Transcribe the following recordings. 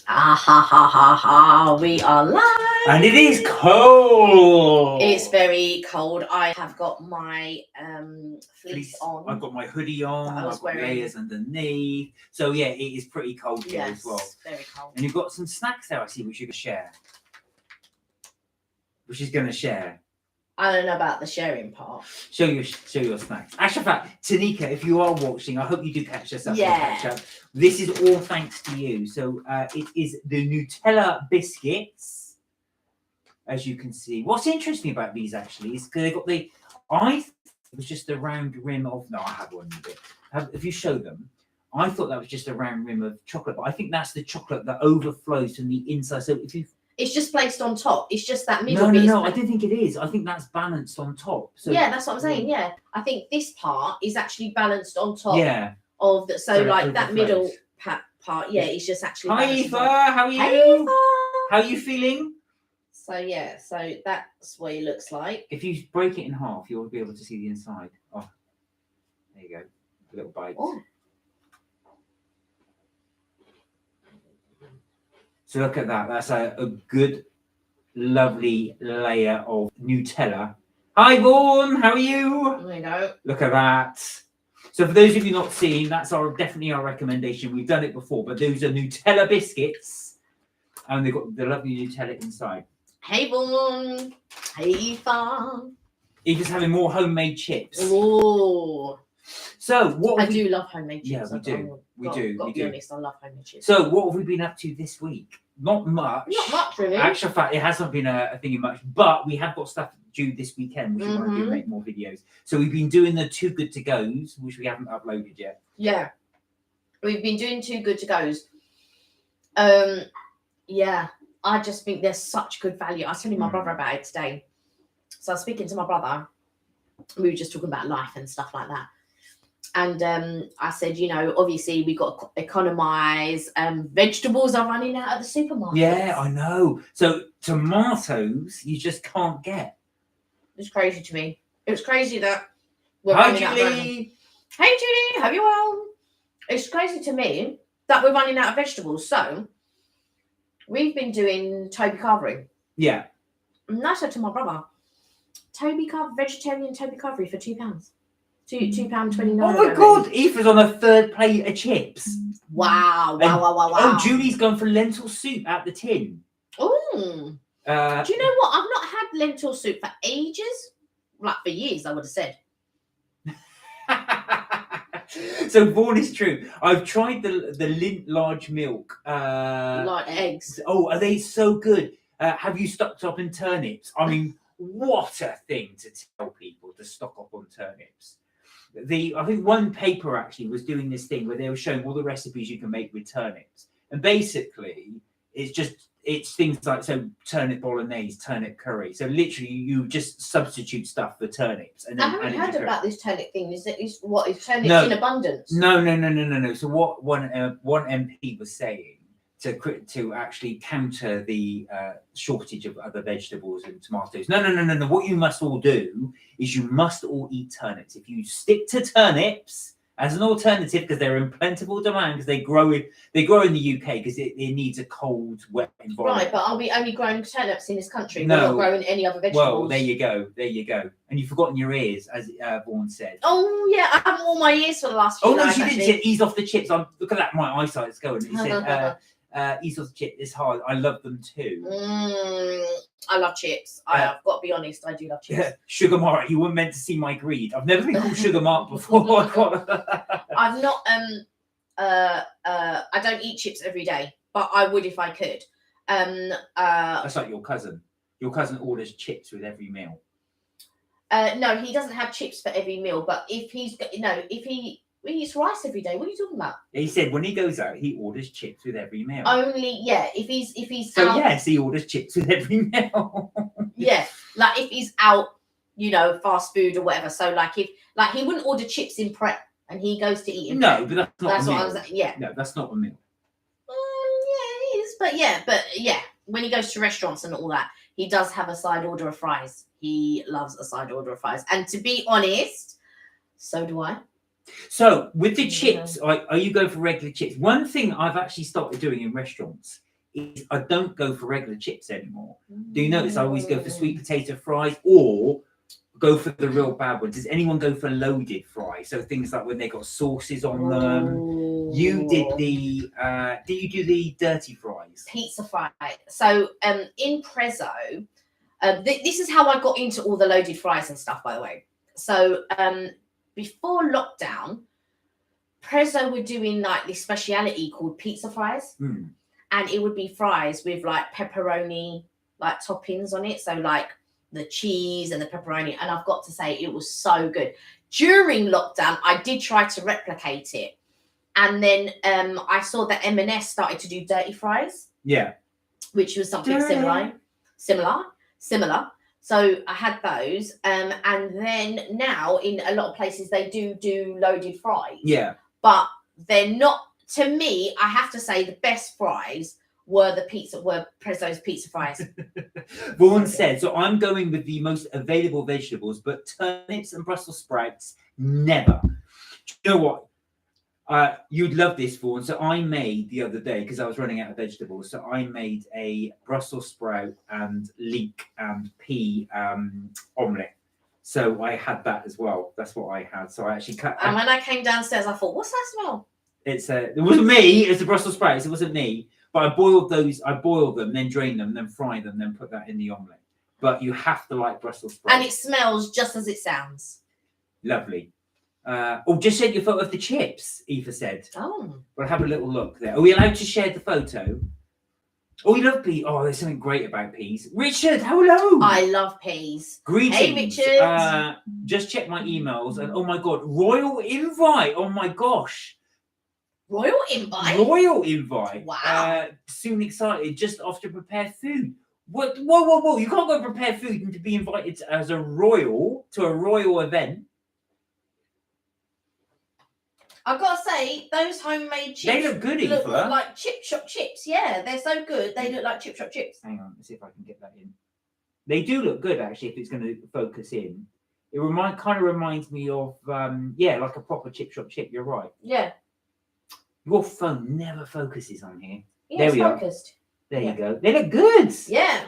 Ah ha ha ha ha, we are live. And it is cold. It's very cold. I have got my fleece on. I've got my hoodie on. That I was I've got wearing. layers underneath. So yeah, it is pretty cold here as well. Very cold. And you've got some snacks there, I see, which you're going to share. Which is going to share. I don't know about the sharing part. Show your snacks. Actually, in fact, Tanika, if you are watching, I hope you do catch us up. Yeah. Catch up. This is all thanks to you. So it is the Nutella biscuits, as you can see. What's interesting about these actually is because they got the. I thought it was just a round rim of. No, I have one of it. If you show them, I thought that was just a round rim of chocolate, but I think that's the chocolate that overflows from the inside. So if you. It's just placed on top. It's just that middle bit. No, I don't think it is. I think that's balanced on top. So yeah, that's what I'm saying. Yeah, I think this part is actually balanced on top. Yeah. Of the like that middle part. Yeah, it's just actually. Hi Eva, how are you? Hi Eva. How are you feeling? So yeah, so that's what it looks like. If you break it in half, you'll be able to see the inside. Oh, there you go. A little bite. Oh. So look at that. That's a good, lovely layer of Nutella. Hi, Vaughan. How are you? There you go. Look at that. So for those of you not seeing, that's definitely our recommendation. We've done it before, but those are Nutella biscuits, and they've got the lovely Nutella inside. Hey, Vaughan. Hey, Eva. Eva's having more homemade chips. Oh. So what I do love homemade chips. Yeah, we do. We do. Got to be honest, I love homemade chips. So what have we been up to this week? Not much. Not much, really. Actual fact, it hasn't been a thing much, but we have got stuff due this weekend, which we want to do, make more videos. So we've been doing the Too Good to Goes, which we haven't uploaded yet. Yeah, we've been doing Too Good to Goes. Yeah, I just think there's such good value. I was telling my brother about it today. So I was speaking to my brother. We were just talking about life and stuff like that. And I said, you know, obviously we got to economise. Vegetables are running out of the supermarket. Yeah, I know. So tomatoes, you just can't get. It's crazy to me. It's crazy that we're running out of vegetables. Hey, Julie. Hope you're well. It's crazy to me that we're running out of vegetables. So we've been doing Toby carvery. Yeah. And I said to my brother, vegetarian Toby carvery for £2. £2.29. Oh my God! Eva's on a third plate of chips. Wow. Oh, Julie's gone for lentil soup at the tin. Oh. Do you know what? I've not had lentil soup for ages. Like for years, I would have said. So Vaughan is true. I've tried the Lindt large milk. Like eggs. Oh, are they so good? Have you stocked up in turnips? I mean, what a thing to tell people to stock up on turnips. I think one paper actually was doing this thing where they were showing all the recipes you can make with turnips, and basically it's things like turnip bolognese, turnip curry. So literally you just substitute stuff for turnips. And then, I haven't heard about this turnip thing. Is turnips in abundance? No. So what one MP was saying to actually counter the shortage of other vegetables and tomatoes. No. What you must all do is you must all eat turnips. If you stick to turnips as an alternative, because they're in plentiful demand, because they grow in the UK because it needs a cold, wet environment. Right, but are we only growing turnips in this country? No. We're not growing any other vegetables. Well, there you go. And you've forgotten your ears, as Vaughan said. Oh yeah, I haven't worn my ears for the last few nights. Oh no, she didn't. She said, ease off the chips. Look at that, my eyesight's going. He said, ease off the chips. It's hard. I love them too. I love chips. I've got to be honest. I do love chips. Yeah, Sugar Mark. You weren't meant to see my greed. I've never been called Sugar Mark before. I've not. I don't eat chips every day, but I would if I could. That's like your cousin. Your cousin orders chips with every meal. No, he doesn't have chips for every meal. But if he eats rice every day. What are you talking about? He said when he goes out, he orders chips with every meal. Only, yeah. If he's so out, yes, he orders chips with every meal. Yeah, like if he's out, fast food or whatever. So like he wouldn't order chips in prep, and he goes to eat in no, prep. but that's not. That's a meal. what I was saying. Yeah. No, that's not a meal. Yeah, it is. But yeah, when he goes to restaurants and all that, he does have a side order of fries. He loves a side order of fries, and to be honest, so do I. So with the chips, are you going for regular chips? One thing I've actually started doing in restaurants is I don't go for regular chips anymore. Do you notice I always go for sweet potato fries or go for the real bad ones? Does anyone go for loaded fries? So things like when they got sauces on them. You did the did you do the dirty fries? Pizza fry. So in Prezzo, this is how I got into all the loaded fries and stuff, by the way. So before lockdown, Prezzo were doing like this speciality called pizza fries. And it would be fries with like pepperoni like toppings on it. So like the cheese and the pepperoni. And I've got to say, it was so good. During lockdown, I did try to replicate it. And then I saw that M&S started to do dirty fries. Yeah. Which was something similar. So I had those. And then now in a lot of places, they do loaded fries. Yeah. But they're not, to me, I have to say the best fries were Prezzo's pizza fries. Vaughan said, so I'm going with the most available vegetables, but turnips and Brussels sprouts, never. Do you know what? You'd love this, Vaughan. So I made the other day, because I was running out of vegetables, so I made a Brussels sprout and leek and pea omelette. So I had that as well. That's what I had. So I actually cut. And when I came downstairs, I thought, what's that smell? It wasn't me. It's the Brussels sprouts. It wasn't me. But I boiled those. I boiled them, then drained them, then fry them, then put that in the omelette. But you have to like Brussels sprouts. And it smells just as it sounds. Lovely. Just sent you a photo of the chips, Eva said. Oh. We'll have a little look there. Are we allowed to share the photo? Oh, you love peas. Oh, there's something great about peas. Richard, hello. I love peas. Greetings. Hey, Richard. Just check my emails and oh my God, royal invite. Oh my gosh. Royal invite? Royal invite. Wow. Soon excited, just off to prepare food. What? Whoa. You can't go prepare food and to be invited as a royal to a royal event. I've got to say, those homemade chips. They look good, Eva. Look like chip shop chips. Yeah, they're so good. They look like chip shop chips. Hang on, let's see if I can get that in. They do look good, actually, if it's going to focus in. It kind of reminds me of, like a proper chip shop chip. You're right. Yeah. Your phone never focuses on here. Yeah, there it's we focused. are. There you go. They look good. Yeah.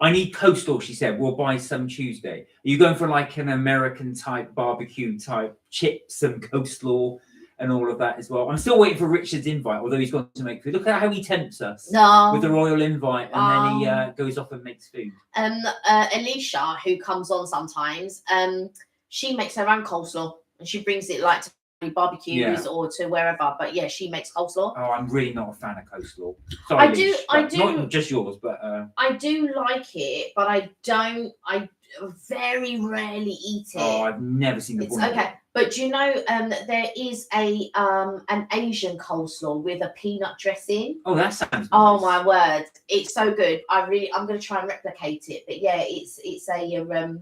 I need coleslaw, she said. We'll buy some Tuesday. Are you going for like an American type barbecue type chips and coleslaw and all of that as well? I'm still waiting for Richard's invite, although he's gone to make food. Look at how he tempts us with the royal invite, and then he goes off and makes food. Alicia, who comes on sometimes, she makes her own coleslaw and she brings it like to barbecues or to wherever, but yeah, she makes coleslaw. Oh, I'm really not a fan of coleslaw. Sorry, I do not just yours, but I do like it, but I very rarely eat it. Oh, I've never seen the point. Okay, but do you know there is an Asian coleslaw with a peanut dressing? Oh, that sounds nice. Oh my word, it's so good. I'm going to try and replicate it, but yeah, it's an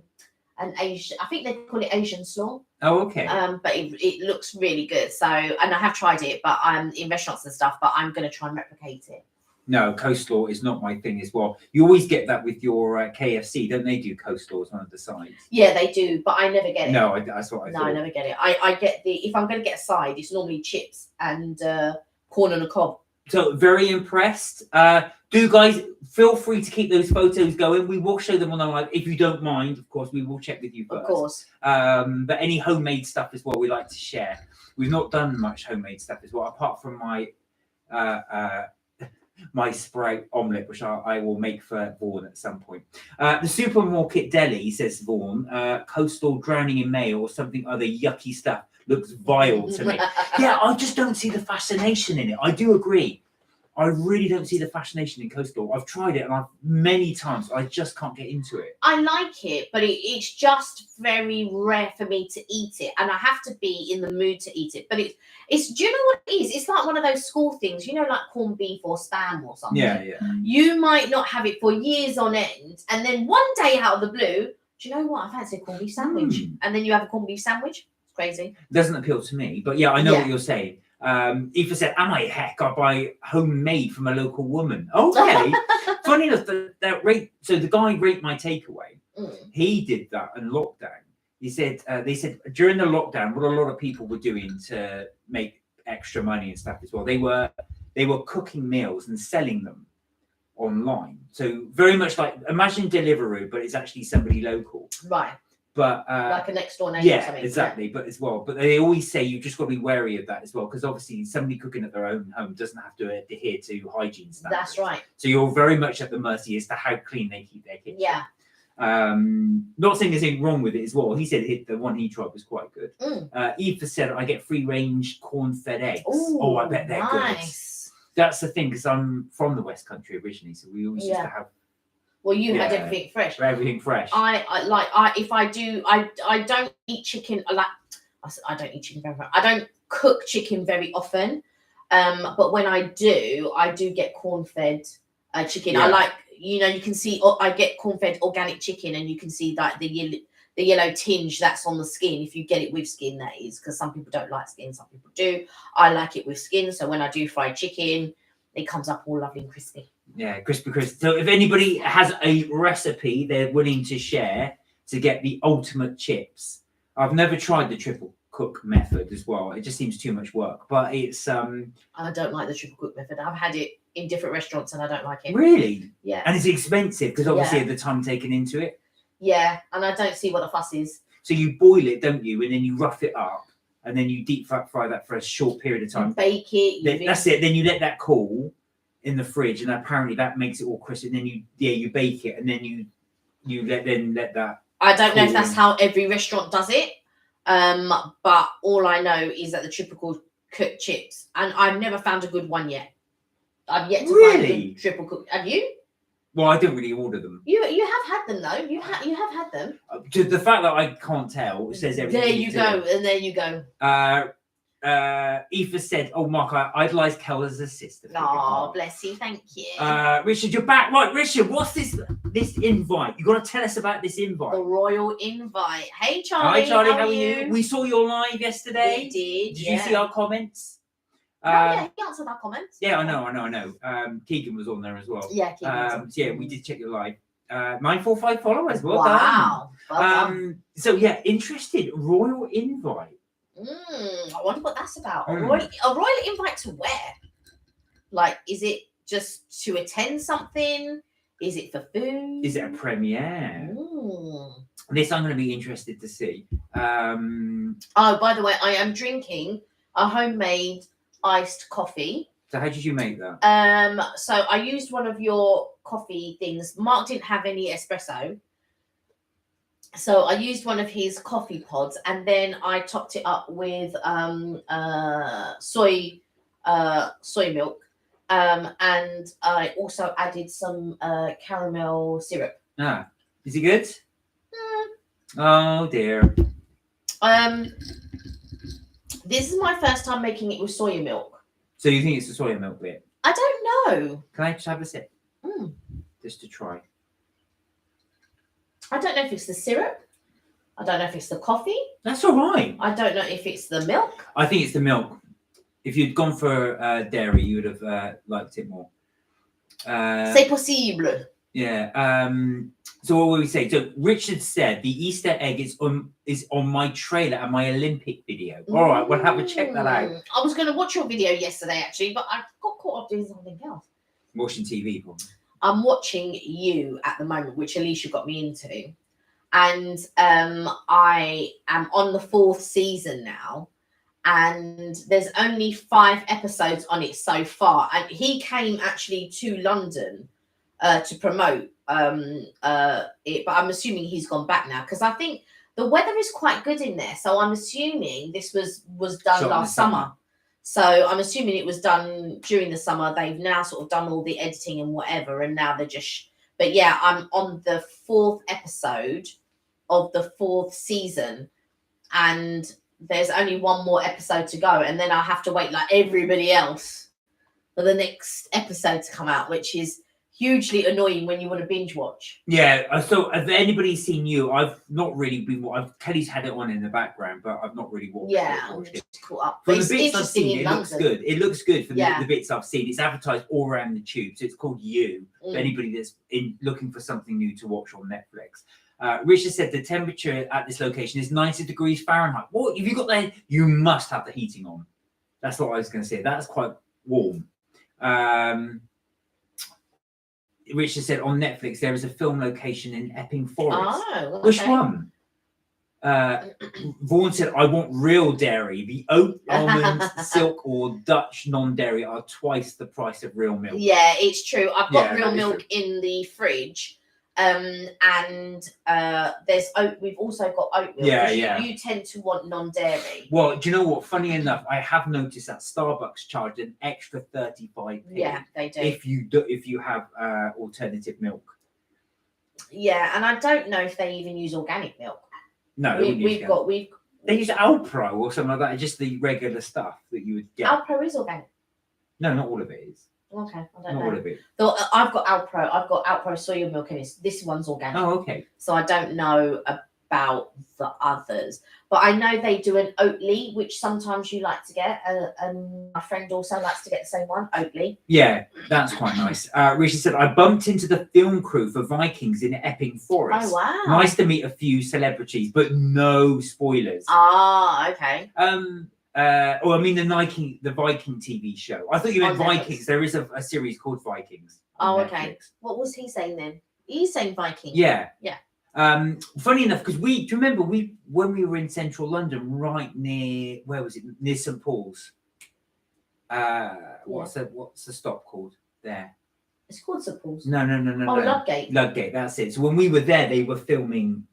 Asian, I think they call it Asian slaw. Oh, okay. But it looks really good. So, and I have tried it, but I'm in restaurants and stuff, but I'm going to try and replicate it. No, coleslaw is not my thing as well. You always get that with your KFC, don't they? Do coleslaw as one of the sides? Yeah, they do, but I never get it. No, that's what I thought. No, I never get it. I get if I'm going to get a side, it's normally chips and corn on a cob. So very impressed. Do guys feel free to keep those photos going. We will show them on the live if you don't mind. Of course, we will check with you first. Of course. But any homemade stuff as well, we like to share. We've not done much homemade stuff as well, apart from my my sprout omelette, which I will make for Vaughan at some point. The supermarket deli, says Vaughan, coastal drowning in mayo or something other yucky stuff looks vile to me. Yeah, I just don't see the fascination in it. I do agree. I really don't see the fascination in coastal. I've tried it and many times. I just can't get into it. I like it, but it's just very rare for me to eat it, and I have to be in the mood to eat it. But it's do you know what it is? It's like one of those school things, you know, like corned beef or spam or something. Yeah. You might not have it for years on end, and then one day out of the blue, do you know what? I fancy a corned beef sandwich, and then you have a corned beef sandwich. It's crazy. Doesn't appeal to me, but yeah, I know what you're saying. Eva said, am I? Heck, I buy homemade from a local woman. Okay. Funny enough, that rate, so the guy raped my takeaway. He did that in lockdown. He said, they said during the lockdown, what a lot of people were doing to make extra money and stuff as well, they were they were cooking meals and selling them online. So very much like, imagine Deliveroo, but it's actually somebody local. Right. But like a next door neighbour or something. Exactly. But as well, but they always say you've just got to be wary of that as well, because obviously somebody cooking at their own home doesn't have to adhere to hygiene standards. That's right. So you're very much at the mercy as to how clean they keep their kitchen. Yeah. Not saying there's anything wrong with it as well. He said the one he tried was quite good. Eva said I get free range corn-fed eggs. Ooh, I bet they're nice. good. That's the thing, because I'm from the West Country originally, so we always used to have. Well, you had everything fresh. Everything fresh. If I do, I don't eat chicken. I don't eat chicken very much. I don't cook chicken very often. But when I do get corn-fed chicken. I like, you can see, I get corn-fed organic chicken, and you can see like the yellow tinge that's on the skin. If you get it with skin, that is, because some people don't like skin, some people do. I like it with skin, so when I do fried chicken, it comes up all lovely and crispy. Yeah, crispy. So if anybody has a recipe they're willing to share to get the ultimate chips, I've never tried the triple cook method as well. It just seems too much work, but it's I don't like the triple cook method. I've had it in different restaurants and I don't like it. Really? Yeah. And it's expensive because obviously of the time taken into it. Yeah, and I don't see what the fuss is. So you boil it, don't you? And then you rough it up, and then you deep fry that for a short period of time. You bake it. That's it. Then you let that cool in the fridge, and apparently that makes it all crisp. And then you bake it, and then you let that. I don't know if that's how every restaurant does it, but all I know is that the triple cooked chips, and I've never found a good one yet. I've yet to find a good triple cooked. Have you? Well, I don't really order them. You have had them though. You have had them. To the fact that I can't tell, it says everything. There you go, and there you go. Eva said, "Oh, Mark, I idolise Kel as a sister." Oh, bless you, thank you. Richard, you're back, right? Richard, what's this invite? You got to tell us about this invite. The royal invite. Hey, Charlie. Hi, Charlie. How are you? We saw your live yesterday. We did. Did you see our comments? Yeah, he answered our comments. Yeah, I know. Keegan was on there as well. Yeah, Keegan. Yeah, we did check your live. 945 followers. Well done. Well, so yeah, interested. Royal invite. I wonder what that's about. A royal invite to where? Like, is it just to attend something? Is it for food? Is it a premiere? This I'm going to be interested to see. Oh, by the way, I am drinking a homemade iced coffee. So how did you make that? So I used one of your coffee things. Mark didn't have any espresso, so I used one of his coffee pods, and then I topped it up with soy milk, and I also added some caramel syrup. Is it good? Oh dear. This is my first time making it with soya milk. So you think it's the soya milk bit? I don't know. Can I just have a sip? Just to try. I don't know if it's the syrup. I don't know if it's the coffee. That's all right. I don't know if it's the milk. I think it's the milk. If you'd gone for dairy, you would have liked it more. C'est possible. Yeah. So what will we say? So Richard said the Easter egg is on my trailer and my Olympic video. All right, we'll have a check that out. I was going to watch your video yesterday, actually, but I got caught up doing something else. Watching TV, probably. I'm watching you at the moment, which Alicia got me into. And I am on the 4th season now. And there's only 5 episodes on it so far. And he came actually to London to promote it. But I'm assuming he's gone back now, because I think the weather is quite good in there. So I'm assuming this was done last summer. So I'm assuming it was done during the summer. They've now sort of done all the editing and whatever. And now they're just... But yeah, I'm on the 4th episode of the 4th season. And there's only one more episode to go. And then I'll have to wait like everybody else for the next episode to come out, which is hugely annoying when you want to binge watch. Yeah. So have anybody seen you? I've not really been. Kelly's had it on in the background, but I've not really watched it. I'm just caught up. From the bits I've seen, it looks good. It looks good for the bits I've seen. It's advertised all around the tube. So it's called You. For anybody that's looking for something new to watch on Netflix. Richard said the temperature at this location is 90 degrees Fahrenheit. What? If you got that, you must have the heating on. That's what I was going to say. That's quite warm. Richard said on Netflix there is a film location in Epping Forest. Oh, okay. Which one? Vaughan said, I want real dairy. The oat, almond, silk, or Dutch non-dairy are twice the price of real milk. Yeah, it's true. I've got Yeah, real that is milk true. in the fridge. And there's oat. We've also got oat milk. Yeah, 'cause yeah. You tend to want non-dairy. Well, do you know what? Funny enough, I have noticed that Starbucks charged an extra 35p. Yeah, they do. If you have alternative milk. Yeah, and I don't know if they even use organic milk. No, They use Alpro or something like that. Just the regular stuff that you would get. Alpro is organic. No, not all of it is. Okay, I don't Not know. all of it. So, I've got Alpro soy milk, and this one's organic. Oh, okay. So I don't know about the others, but I know they do an Oatly, which sometimes you like to get, and my friend also likes to get the same one, Oatly. Yeah, that's quite nice. Richard said, I bumped into the film crew for Vikings in Epping Forest. Oh wow! Nice to meet a few celebrities, but no spoilers. Ah, okay. I mean the Viking TV show. I thought you meant On Netflix. Vikings. There is a series called Vikings. Oh, on okay. Netflix. What was he saying then? He's saying Viking. Yeah. Yeah. Funny enough, because do you remember when we were in central London, right near, where was it? Near St Paul's. What's the stop called there? It's called St Paul's. No. Oh, Ludgate. Ludgate, that's it. So when we were there, they were filming.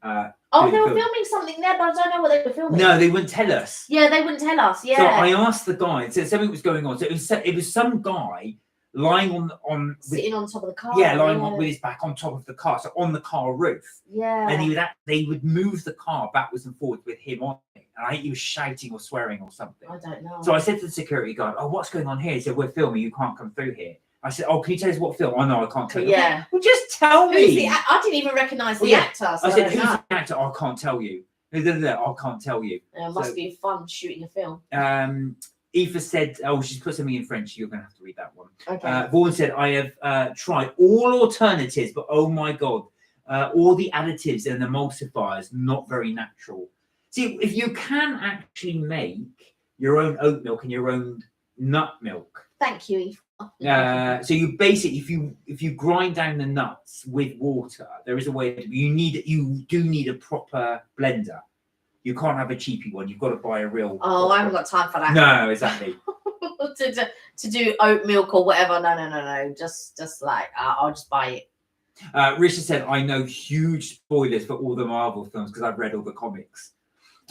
Oh, they were filming something there, but I don't know what they were filming. No, they wouldn't tell us. Yeah, they wouldn't tell us. Yeah. So I asked the guy. So something was going on. So it was some guy lying sitting on top of the car. lying on with his back on top of the car, so on the car roof. Yeah. And they would move the car backwards and forwards with him on it. And I think he was shouting or swearing or something. I don't know. So I said to the security guard, "Oh, what's going on here?" He said, "We're filming. You can't come through here." I said, "Oh, can you tell us what film?" "Oh no, I can't tell you." Yeah. Well, just tell me. I didn't even recognise the yeah. actor. So I said, don't "Who's know. the actor?" "Oh, I can't tell you." "I can't tell you." It must be fun shooting a film. Eva said, "Oh, she's put something in French. You're going to have to read that one." Okay. Vaughan said, "I have tried all alternatives, but oh my god, all the additives and emulsifiers not very natural." See, if you can actually make your own oat milk and your own nut milk, Thank you, Eva. so you basically, if you grind down the nuts with water, there is a way. You do need a proper blender. You can't have a cheapy one. You've got to buy a real. Oh, I haven't got time for that. No, exactly. to do oat milk or whatever. No. Just like I'll just buy it. Richard said, "I know huge spoilers for all the Marvel films because I've read all the comics."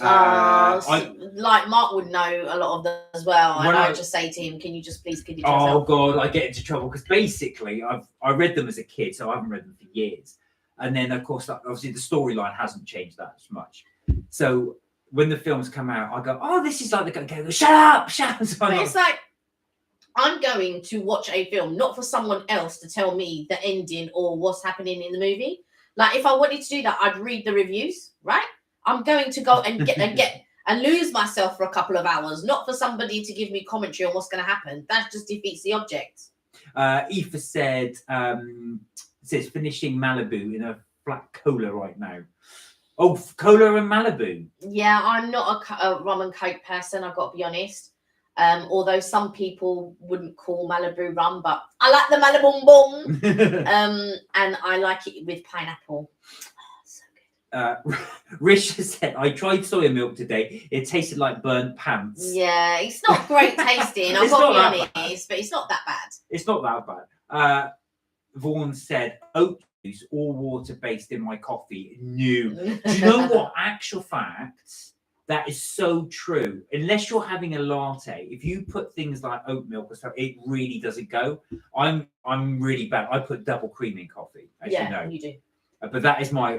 Like Mark would know a lot of them as well, and I just say to him, "Can you just please kid yourself?" Oh god, I get into trouble because basically I read them as a kid, so I haven't read them for years. And then of course, obviously, the storyline hasn't changed that much. So when the films come out, I go, "Oh, this is like the go, shut up." So but it's like I'm going to watch a film, not for someone else to tell me the ending or what's happening in the movie. Like if I wanted to do that, I'd read the reviews, right? I'm going to go and get and lose myself for a couple of hours, not for somebody to give me commentary on what's going to happen. That just defeats the object. Aoife said, says finishing Malibu in a flat cola right now. Oh, cola and Malibu. Yeah, I'm not a rum and coke person, I've got to be honest. Although some people wouldn't call Malibu rum, but I like the Malibu boom. And I like it with pineapple. Richard said, "I tried soya milk today. It tasted like burnt pants." Yeah, it's not great tasting. I've got to be honest, but it's not that bad. It's not that bad. Vaughan said, "Oat juice, all water based in my coffee." New. Do you know what? Actual facts. That is so true. Unless you're having a latte, if you put things like oat milk or stuff, it really doesn't go. I'm really bad. I put double cream in coffee, as you know. You do. But that is my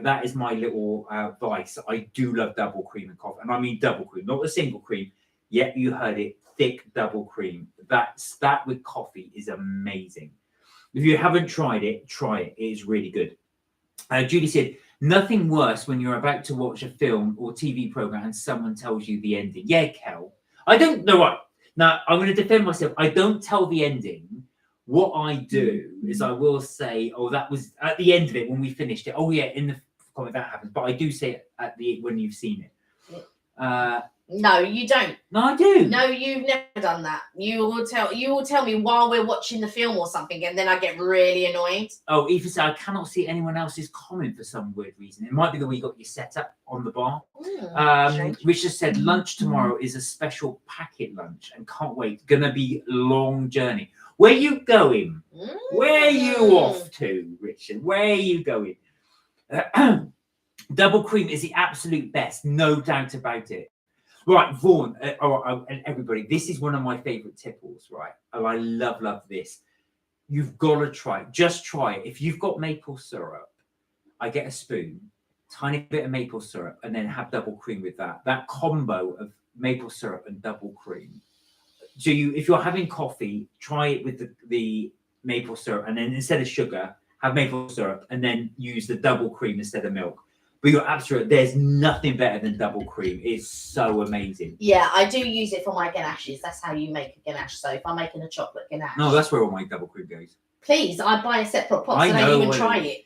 little vice. I do love double cream and coffee, and I mean double cream, not a single cream. Yet you heard it, thick double cream. That with coffee is amazing. If you haven't tried it, try it. It is really good. Julie said, "Nothing worse when you're about to watch a film or TV program and someone tells you the ending." Yeah, Kel. I don't know what. Now I'm going to defend myself. I don't tell the ending. What I do is I will say, "Oh, that was at the end of it when we finished it." "Oh yeah, in the comment that happens." But I do say it when you've seen it. No, you don't. No, I do. No, you've never done that. You will tell me while we're watching the film or something, and then I get really annoyed. Oh, Eva said, I cannot see anyone else's comment for some weird reason. It might be the way you got your setup on the bar. Richard said, lunch tomorrow is a special packet lunch and can't wait. Gonna be a long journey. Where you going? Where are you off to, Richard? Where are you going? Double cream is the absolute best, no doubt about it. Right, Vaughan, and everybody, this is one of my favourite tipples, right? And I love this. You've got to try it. Just try it. If you've got maple syrup, I get a spoon, tiny bit of maple syrup, and then have double cream with that. That combo of maple syrup and double cream. So if you're having coffee, try it with the maple syrup, and then instead of sugar, have maple syrup, and then use the double cream instead of milk. But you're absolutely, there's nothing better than double cream. It's so amazing. Yeah, I do use it for my ganaches. That's how you make a ganache. So if I'm making a chocolate ganache. No, that's where all my double cream goes. Please, I'd buy a separate pot so I don't even try it.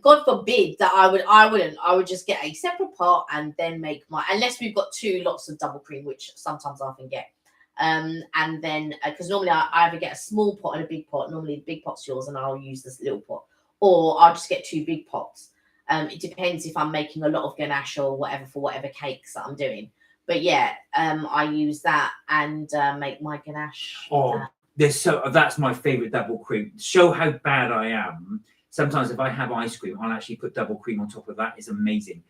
God forbid that I wouldn't. I would just get a separate pot and then make unless we've got 2 lots of double cream, which sometimes I often get. And then, because normally I either get a small pot and a big pot. Normally the big pot's yours and I'll use this little pot. Or I'll just get 2 big pots. It depends if I'm making a lot of ganache or whatever for whatever cakes that I'm doing. But yeah, I use that and make my ganache. That's my favourite double cream. Show how bad I am. Sometimes if I have ice cream, I'll actually put double cream on top of that. It's amazing.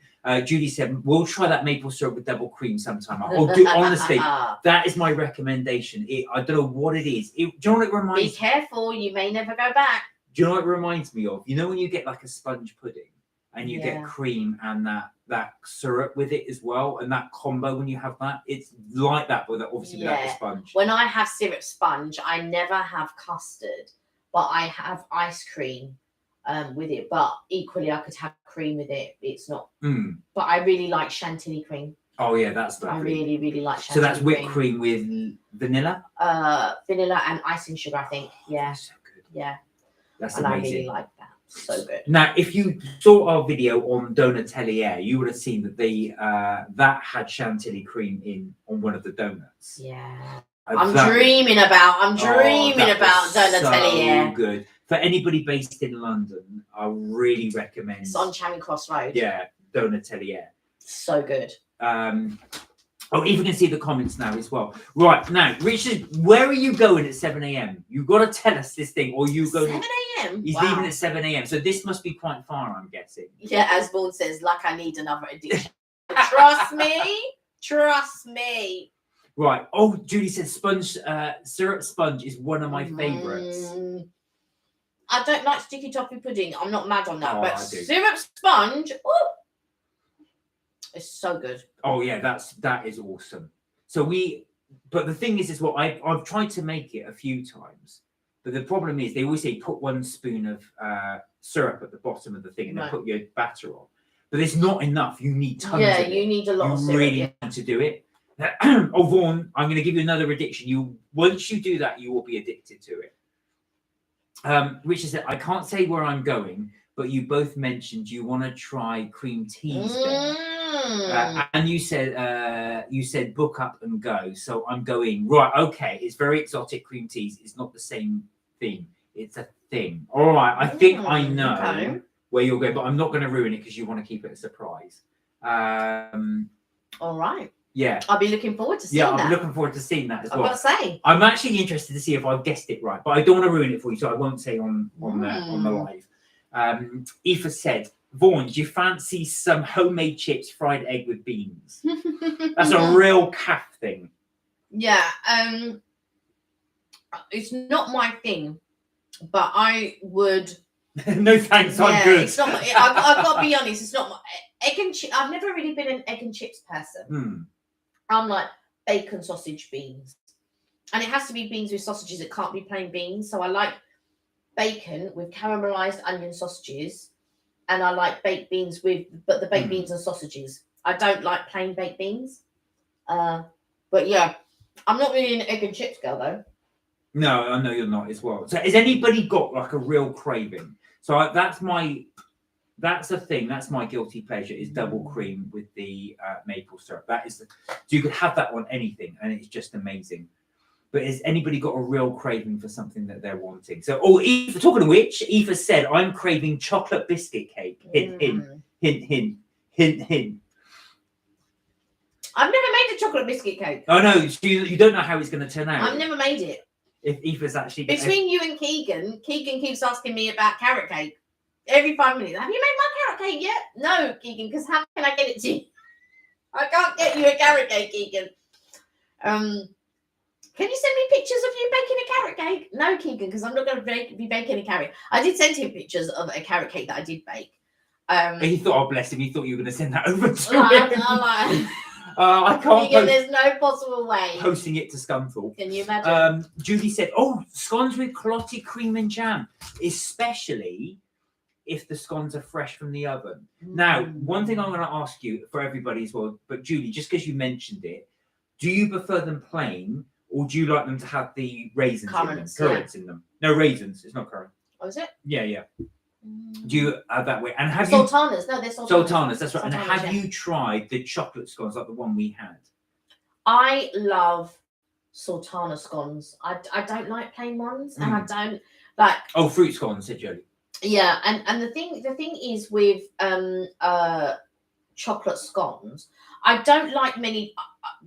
Judy said, we'll try that maple syrup with double cream sometime. Honestly, that is my recommendation. I don't know what it is. Do you know what it reminds me? Be careful, you may never go back. Do you know what it reminds me of? You know when you get like a sponge pudding and you get cream and that syrup with it as well, and that combo when you have that, it's like that, but obviously without the sponge. When I have syrup sponge, I never have custard, but I have ice cream with it. But equally, I could have cream with it. It's not. But I really like chantilly cream. Oh yeah, that's lovely. I really like chantilly. So that's whipped cream with vanilla. Vanilla and icing sugar, I think. Yeah. That's so good. Yeah. That's and amazing. I really like that. So good. Now, if you saw our video on Donatelier, you would have seen that that had chantilly cream on one of the donuts. Yeah. I'm dreaming about Donatelier. So good. For anybody based in London, I really recommend. It's on Charing Cross Road. Yeah, Donatelier. So good. Even can see the comments now as well. Right, now, Richard, where are you going at 7 a.m? You've got to tell us this thing, or you go. 7 a.m? He's leaving at 7 a.m, so this must be quite far, I'm guessing. Yeah, as Vaughan says, like I need another addiction. Trust me. Right. Oh, Judy says syrup sponge is one of my favourites. I don't like sticky toffee pudding. I'm not mad on that, but syrup sponge, it's so good. Oh yeah, that is awesome. But the thing is what I've tried to make it a few times, but the problem is they always say put 1 spoon of syrup at the bottom of the thing and then put your batter on. But it's not enough. You need tons. Yeah, you need a lot of syrup. You really need to do it. Oh, Vaughan, I'm going to give you another addiction. Once you do that, you will be addicted to it. Richard said, I can't say where I'm going, but you both mentioned you want to try cream teas. And you said book up and go. So I'm going, right, okay. It's very exotic cream teas. It's not the same thing. It's a thing. All right. I think I know where you're going, but I'm not going to ruin it because you want to keep it a surprise. All right. Yeah. I'll be looking forward to seeing that. Yeah, I'm looking forward to seeing that as well. I've got to say. I'm actually interested to see if I've guessed it right, but I don't want to ruin it for you, so I won't say on the live. Aoife said, Vaughan, do you fancy some homemade chips, fried egg with beans? That's a real calf thing. Yeah. It's not my thing, but I would. No thanks, I'm good. It's not. I've got to be honest. It's not my egg and chip. I've never really been an egg and chips person. I'm like bacon, sausage, beans, and it has to be beans with sausages. It can't be plain beans. So I like bacon with caramelized onion sausages, and I like baked beans but the baked beans and sausages. I don't like plain baked beans. But yeah, I'm not really an egg and chips girl though. No, I know you're not as well. So has anybody got like a real craving? So that's my That's the thing. That's my guilty pleasure is double cream with the maple syrup. That is, so you could have that on anything, and it's just amazing. But has anybody got a real craving for something that they're wanting? So, Eva, talking of which, Eva said, "I'm craving chocolate biscuit cake." Hint, hint, hint, hint, hint, hint. I've never made a chocolate biscuit cake. Oh no, you don't know how it's going to turn out. I've never made it. If Eva's actually between you and Keegan keeps asking me about carrot cake every 5 minutes. Have you made my carrot cake yet? No, Keegan, because how can I get it to you? I can't get you a carrot cake, Keegan. Can you send me pictures of you baking a carrot cake? No, Keegan, because I'm not going to be baking a carrot. I did send him pictures of a carrot cake that I did bake. He thought, oh bless him, he thought you were going to send that over to him. I can't. Keegan, there's no possible way. Posting it to Scunthorpe. Can you imagine? Judy said, "Oh, scones with clotted cream and jam, especially if the scones are fresh from the oven." Now, one thing I'm going to ask you for everybody as well, but Judy, just because you mentioned it, do you prefer them plain or do you like them to have the raisins currants, in them? Currants in them. No, raisins. It's not currant. Oh, is it? Yeah. Do you have that way? And have sultanas? No, they're sultanas. Sultanas, that's right. Sultanas, and have you tried the chocolate scones like the one we had? I love sultana scones. I don't like plain ones, and I don't like. Oh, fruit scones, said Jodie. Yeah, and the thing is with chocolate scones, I don't like many.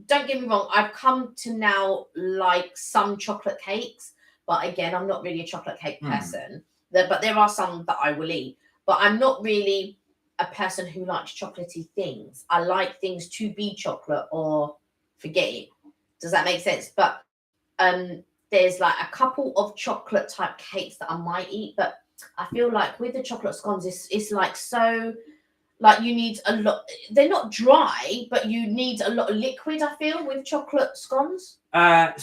Don't get me wrong. I've come to now like some chocolate cakes, but again, I'm not really a chocolate cake person. But there are some that I will eat. But I'm not really a person who likes chocolatey things. I like things to be chocolate or forget it. Does that make sense? But there's like a couple of chocolate type cakes that I might eat, but I feel like with the chocolate scones, it's like so. Like you need a lot. They're not dry, but you need a lot of liquid. I feel with chocolate scones. Vaughan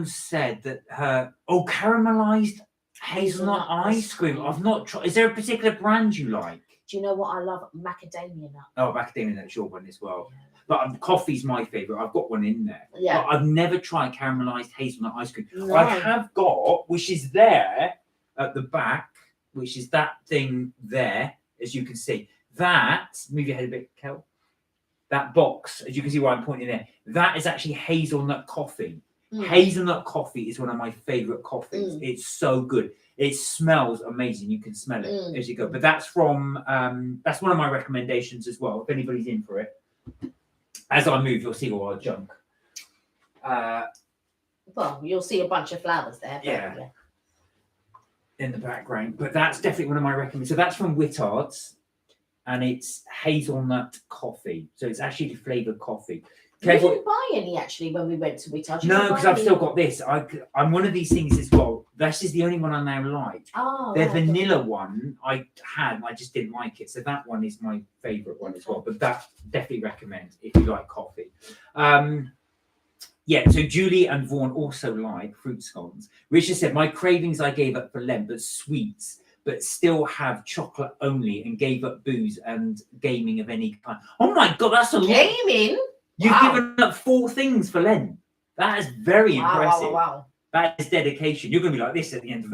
said that her caramelized hazelnut ice cream. I've not tried. Is there a particular brand you like? Do you know what I love? Macadamia nut. Oh, macadamia nut's your one as well. Yeah. But coffee's my favorite. I've got one in there. Yeah. But I've never tried caramelized hazelnut ice cream. No. I have got, which is there at the back, which is that thing there. As you can see, that, move your head a bit, Kel. That box, as you can see where I'm pointing there, that is actually hazelnut coffee. Hazelnut coffee is one of my favorite coffees. It's so good. It smells amazing. You can smell it as you go. But that's from, that's one of my recommendations as well. If anybody's in for it. As I move, you'll see all our junk. Well, you'll see a bunch of flowers there. Yeah. In the background, but that's definitely one of my recommendations. So that's from Whittard's, and it's hazelnut coffee. So it's actually flavored coffee. We didn't buy any actually when we went to Whittard's. No, because I've still got this. I'm one of these things as well. This is the only one I now like. Oh, the vanilla one I had, I just didn't like it. So that one is my favorite one as well. But that definitely recommend if you like coffee. Yeah, so Julie and Vaughan also like fruit scones. Richard said, my cravings I gave up for Lent, but sweets, but still have chocolate only, and gave up booze and gaming of any kind. Oh my God, that's a lot. Gaming? You've given up 4 things for Lent. That is very impressive. Wow. That is dedication. You're going to be like this at the end of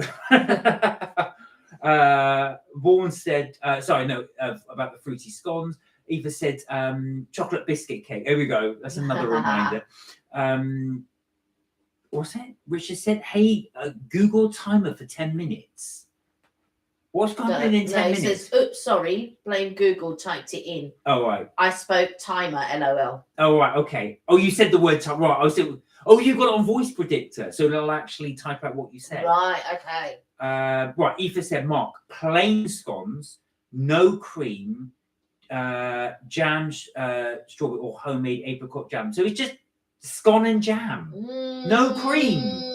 the... Vaughan said, about the fruity scones. Eva said, chocolate biscuit cake. There we go. That's another reminder. What's it? Richard said, hey, Google timer for 10 minutes. What's going on in 10 minutes? Says, oops, sorry, blame Google, typed it in. Oh, right. I spoke timer, LOL. Oh, right, okay. Oh, you said the word timer. Right, I was thinking, you got it on voice predictor, so it'll actually type out what you said. Right, okay. Right, Eva said, Mark, plain scones, no cream, jam, strawberry or homemade apricot jam. So it's just scone and jam, no cream.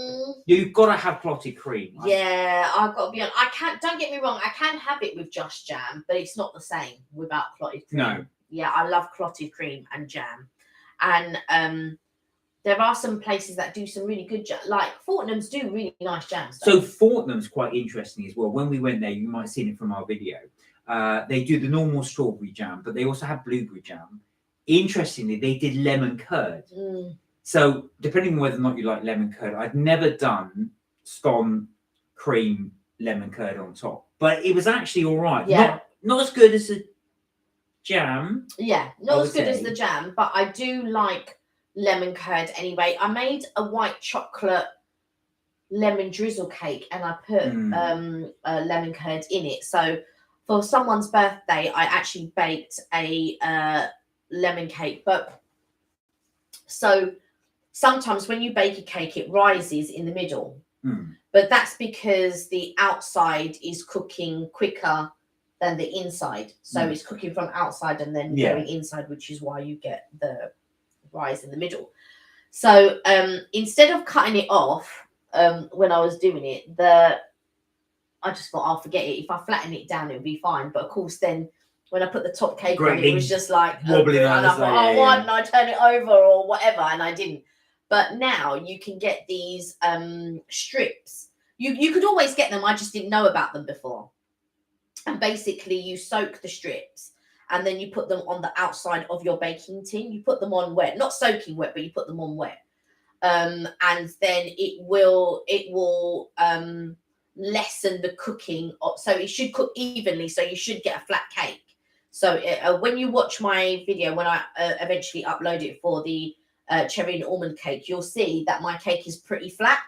You've got to have clotted cream. Yeah, I've got to be honest. I can't. Don't get me wrong. I can have it with just jam, but it's not the same without clotted cream. No. Yeah, I love clotted cream and jam, and there are some places that do some really good jam. Like Fortnum's do really nice jams. So Fortnum's quite interesting as well. When we went there, you might have seen it from our video. They do the normal strawberry jam, but they also have blueberry jam. Interestingly, they did lemon curd. So depending on whether or not you like lemon curd, I've never done scone cream lemon curd on top. but it was actually all right. Yeah. Not as good as the jam. Yeah, I not would as good as say. the jam, but I do like lemon curd anyway. I made a white chocolate lemon drizzle cake and I put lemon curd in it. So for someone's birthday, I actually baked a lemon cake. But so sometimes when you bake a cake, it rises in the middle. But that's because the outside is cooking quicker than the inside. So it's cooking from outside and then going inside, which is why you get the rise in the middle. So instead of cutting it off when I was doing it, I just thought I'll forget it. If I flatten it down, it would be fine. But of course, then when I put the top cake on, it was just like wobbling and I thought, why didn't I turn it over or whatever? And I didn't. But now you can get these strips. You could always get them. I just didn't know about them before. And basically, you soak the strips and then you put them on the outside of your baking tin. You put them on wet, not soaking wet, but you put them on wet. And then it will lessen the cooking. So it should cook evenly. So you should get a flat cake. So when you watch my video, when I eventually upload it for the cherry and almond cake, you'll see that my cake is pretty flat.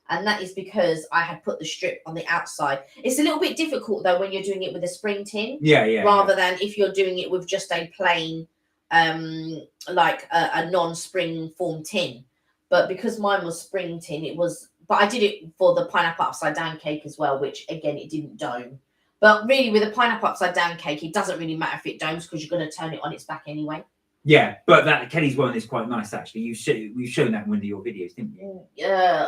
And that is because I had put the strip on the outside. It's a little bit difficult, though, when you're doing it with a spring tin. Rather than if you're doing it with just a plain, like a non-spring form tin. But because mine was spring tin, it was... But I did it for the pineapple upside down cake as well, which, again, it didn't dome. But really, with a pineapple upside down cake, it doesn't really matter if it domes because you're going to turn it on its back anyway. Yeah, but that Kelly's one is quite nice, actually. We've shown that in one of your videos, didn't you?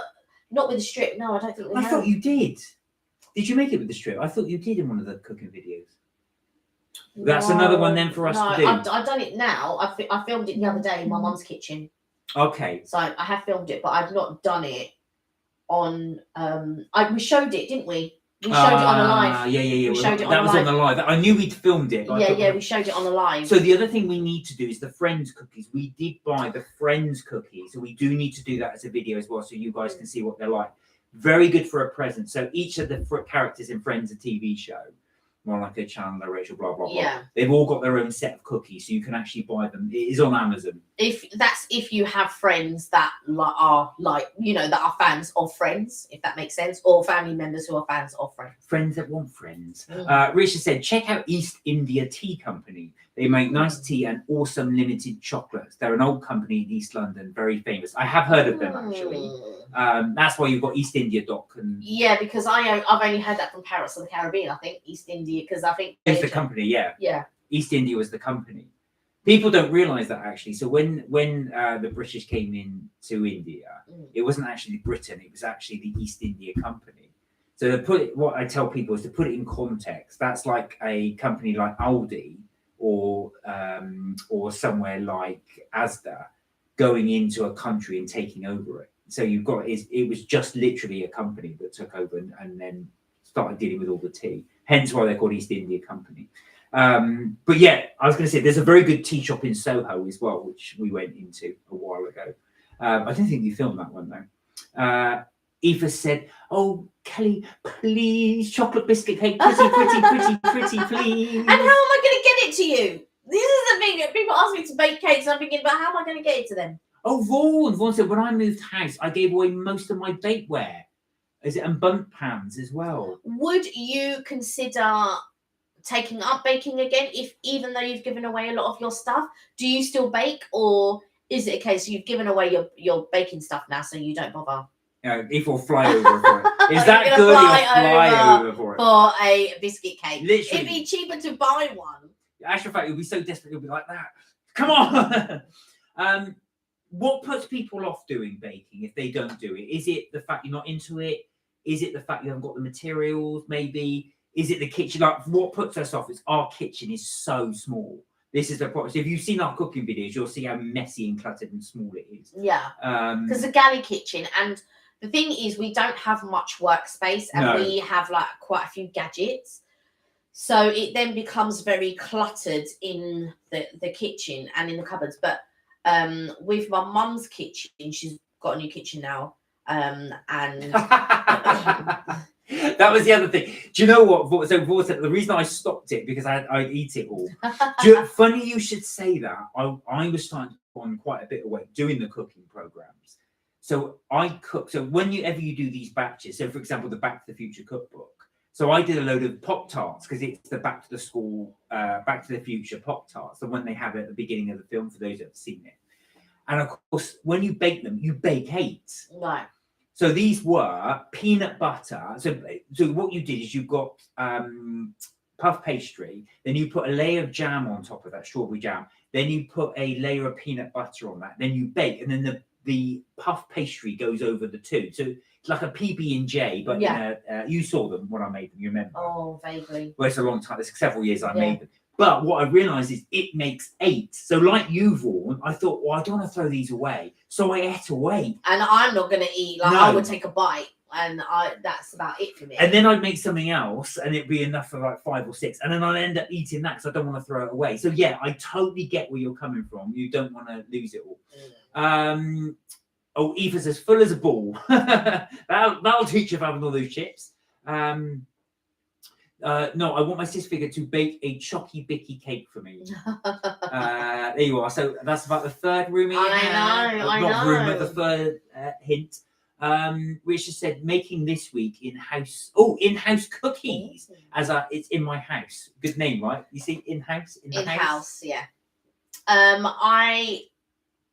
Not with the strip. No, I don't think we have. I thought you did. Did you make it with the strip? I thought you did in one of the cooking videos. That's another one then for us to do. I've done it now. I filmed it the other day in my mum's kitchen. Okay. So I have filmed it, but I've not done it on... we showed it, didn't we? We showed it on a live. Yeah. We showed it on that was on the live. I knew we'd filmed it. Yeah, we showed it on the live. So the other thing we need to do is the Friends cookies. We did buy the Friends cookies, so we do need to do that as a video as well, so you guys can see what they're like. Very good for a present. So each of the characters in Friends, a TV show, more like a Chandler, Rachel, blah blah blah. Yeah. They've all got their own set of cookies, so you can actually buy them. It is on Amazon. If you have friends that are fans of Friends, if that makes sense, or family members who are fans of Friends. Friends that want friends. Richard said, check out East India Tea Company. They make nice tea and awesome limited chocolates. They're an old company in East London, very famous. I have heard of them actually. That's why you've got East India Doc. Yeah, because I've only heard that from Pirates of the Caribbean. I think East India, because I think it's the company. Yeah. East India was the company. People don't realise that actually. So when the British came into India, it wasn't actually Britain. It was actually the East India Company. So what I tell people is to put it in context. That's like a company like Aldi or somewhere like Asda going into a country and taking over it. So it was just literally a company that took over and then started dealing with all the tea. Hence why they're called East India Company. But yeah, I was going to say there's a very good tea shop in Soho as well, which we went into a while ago. I don't think you filmed that one though. Eva said, "Oh, Kelly, please, chocolate biscuit cake, pretty, please." And how am I going to get it to you? This is the thing. People ask me to bake cakes. I'm thinking, but how am I going to get it to them? Oh, Vaughan said, when I moved house, I gave away most of my bakeware. And bundt pans as well. Would you consider taking up baking again, even though you've given away a lot of your stuff? Do you still bake, or is it a case you've given away your baking stuff now, so you don't bother? If we'll fly over for it. Is that good? Fly over for it. For a biscuit cake. Literally. It'd be cheaper to buy one. Actual fact, you'll be so desperate, you'll be like that. Come on. What puts people off doing baking if they don't do it? Is it the fact you're not into it? Is it the fact you haven't got the materials? Maybe. Is it the kitchen? Like, what puts us off is our kitchen is so small. This is the problem. So if you've seen our cooking videos, you'll see how messy and cluttered and small it is. Yeah. Because the galley kitchen, and the thing is, we don't have much workspace, and we have like quite a few gadgets. So it then becomes very cluttered in the kitchen and in the cupboards. But with my mum's kitchen, she's got a new kitchen now. And that was the other thing. Do you know what? So the reason I stopped it because I'd eat it all. Funny you should say that. I was starting to put on quite a bit of weight doing the cooking programs. So I cook. So whenever you do these batches, so for example, the Back to the Future cookbook. So I did a load of Pop-Tarts because it's the Back to the School, Back to the Future Pop-Tarts, the one they have at the beginning of the film for those that have seen it. And of course, when you bake them, you bake 8. Right. So these were peanut butter. So what you did is you got puff pastry, then you put a layer of jam on top of that, strawberry jam. Then you put a layer of peanut butter on that. Then you bake, and then the puff pastry goes over the two. So it's like a PB&J, but you saw them when I made them. You remember? Oh, vaguely. Well, it's a long time. It's several years I made them. But what I realised is it makes 8. So like you, Vaughan, I thought, well, I don't want to throw these away. So I ate away. And I'm not going to eat. Like, I would take a bite, and that's about it for me. And then I'd make something else, and it'd be enough for like 5 or 6. And then I'd end up eating that because I don't want to throw it away. So yeah, I totally get where you're coming from. You don't want to lose it all. Oh, Eva's as full as a ball. that'll teach you about having all those chips. No, I want my sis figure to bake a chocky bicky cake for me. There you are. So that's about the third rumor. I know. Rumor, the third hint. Which just said making this week in-house. Oh, in-house cookies. It's in my house. Good name, right? You see, in-house. In-house, yeah. I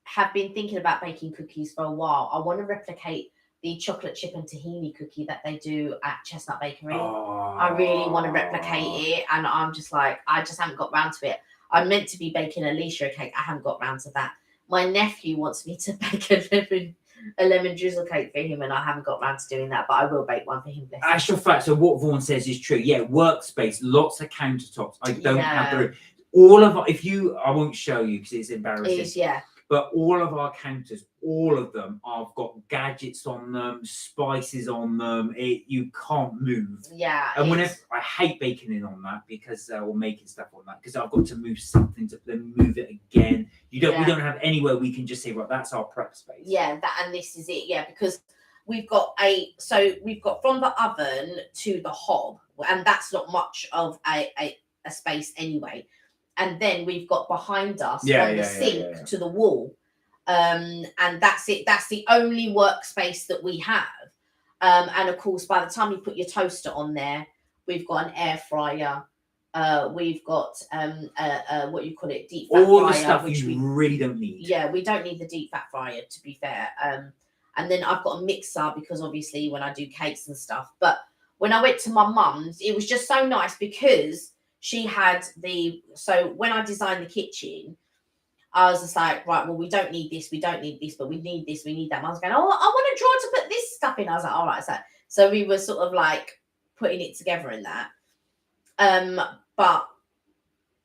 have been thinking about baking cookies for a while. I want to replicate the chocolate chip and tahini cookie that they do at Chestnut Bakery. I really want to replicate it, and I'm just like, I just haven't got round to it. I'm meant to be baking Alicia a cake. I haven't got round to that. My nephew wants me to bake a lemon drizzle cake for him, and I haven't got round to doing that, but I will bake one for him. Actual fact, so what Vaughan says is true. Yeah, workspace, lots of countertops. I don't have the room. All of I won't show you because it's embarrassing. But all of our counters, all of them, have got gadgets on them, spices on them. You can't move. Yeah. And whenever I hate baking in on that because or making stuff on that because I've got to move something to then move it again. We don't have anywhere we can just say, right, that's our prep space. Yeah, and this is it. Yeah, because we've got from the oven to the hob, and that's not much of a space anyway. And then we've got behind us from the sink to the wall. And that's it. That's the only workspace that we have. And of course, by the time you put your toaster on there, we've got an air fryer. We've got what you call it, deep fat fryer. All the stuff which we really don't need. Yeah, we don't need the deep fat fryer, to be fair. And then I've got a mixer because obviously when I do cakes and stuff. But when I went to my mum's, it was just so nice because she had so when I designed the kitchen, I was just like, right, well, we don't need this, but we need this, we need that. And I was going, oh, I want a drawer to put this stuff in. I was like, all right, so we were sort of like putting it together in that. But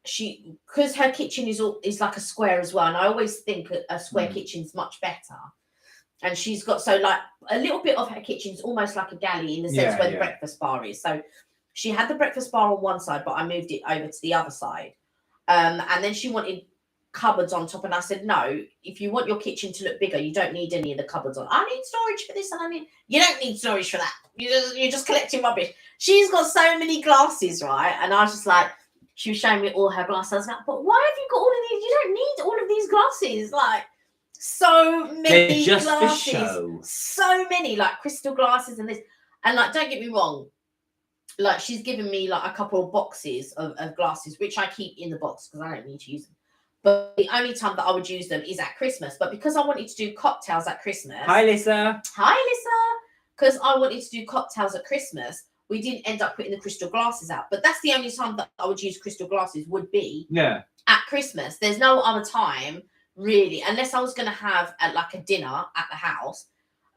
she, because her kitchen is like a square as well, and I always think a square kitchen's much better. And she's got so like a little bit of her kitchen's almost like a galley in the sense where the breakfast bar is. So she had the breakfast bar on one side, but I moved it over to the other side. And then she wanted cupboards on top, and I said, no, if you want your kitchen to look bigger, you don't need any of the cupboards on. I need storage for this, and you don't need storage for that. You're just collecting rubbish. She's got so many glasses, right? And I was just like, she was showing me all her glasses. I was like, but why have you got all of these? You don't need all of these glasses. Like, so many just glasses. For show. So many, like crystal glasses and this. And like, don't get me wrong, like she's given me like a couple of boxes of glasses, which I keep in the box because I don't need to use them. But the only time that I would use them is at Christmas. But because I wanted to do cocktails at Christmas. Hi, Lisa. Because I wanted to do cocktails at Christmas, we didn't end up putting the crystal glasses out. But that's the only time that I would use crystal glasses would be at Christmas. There's no other time really, unless I was going to have like a dinner at the house.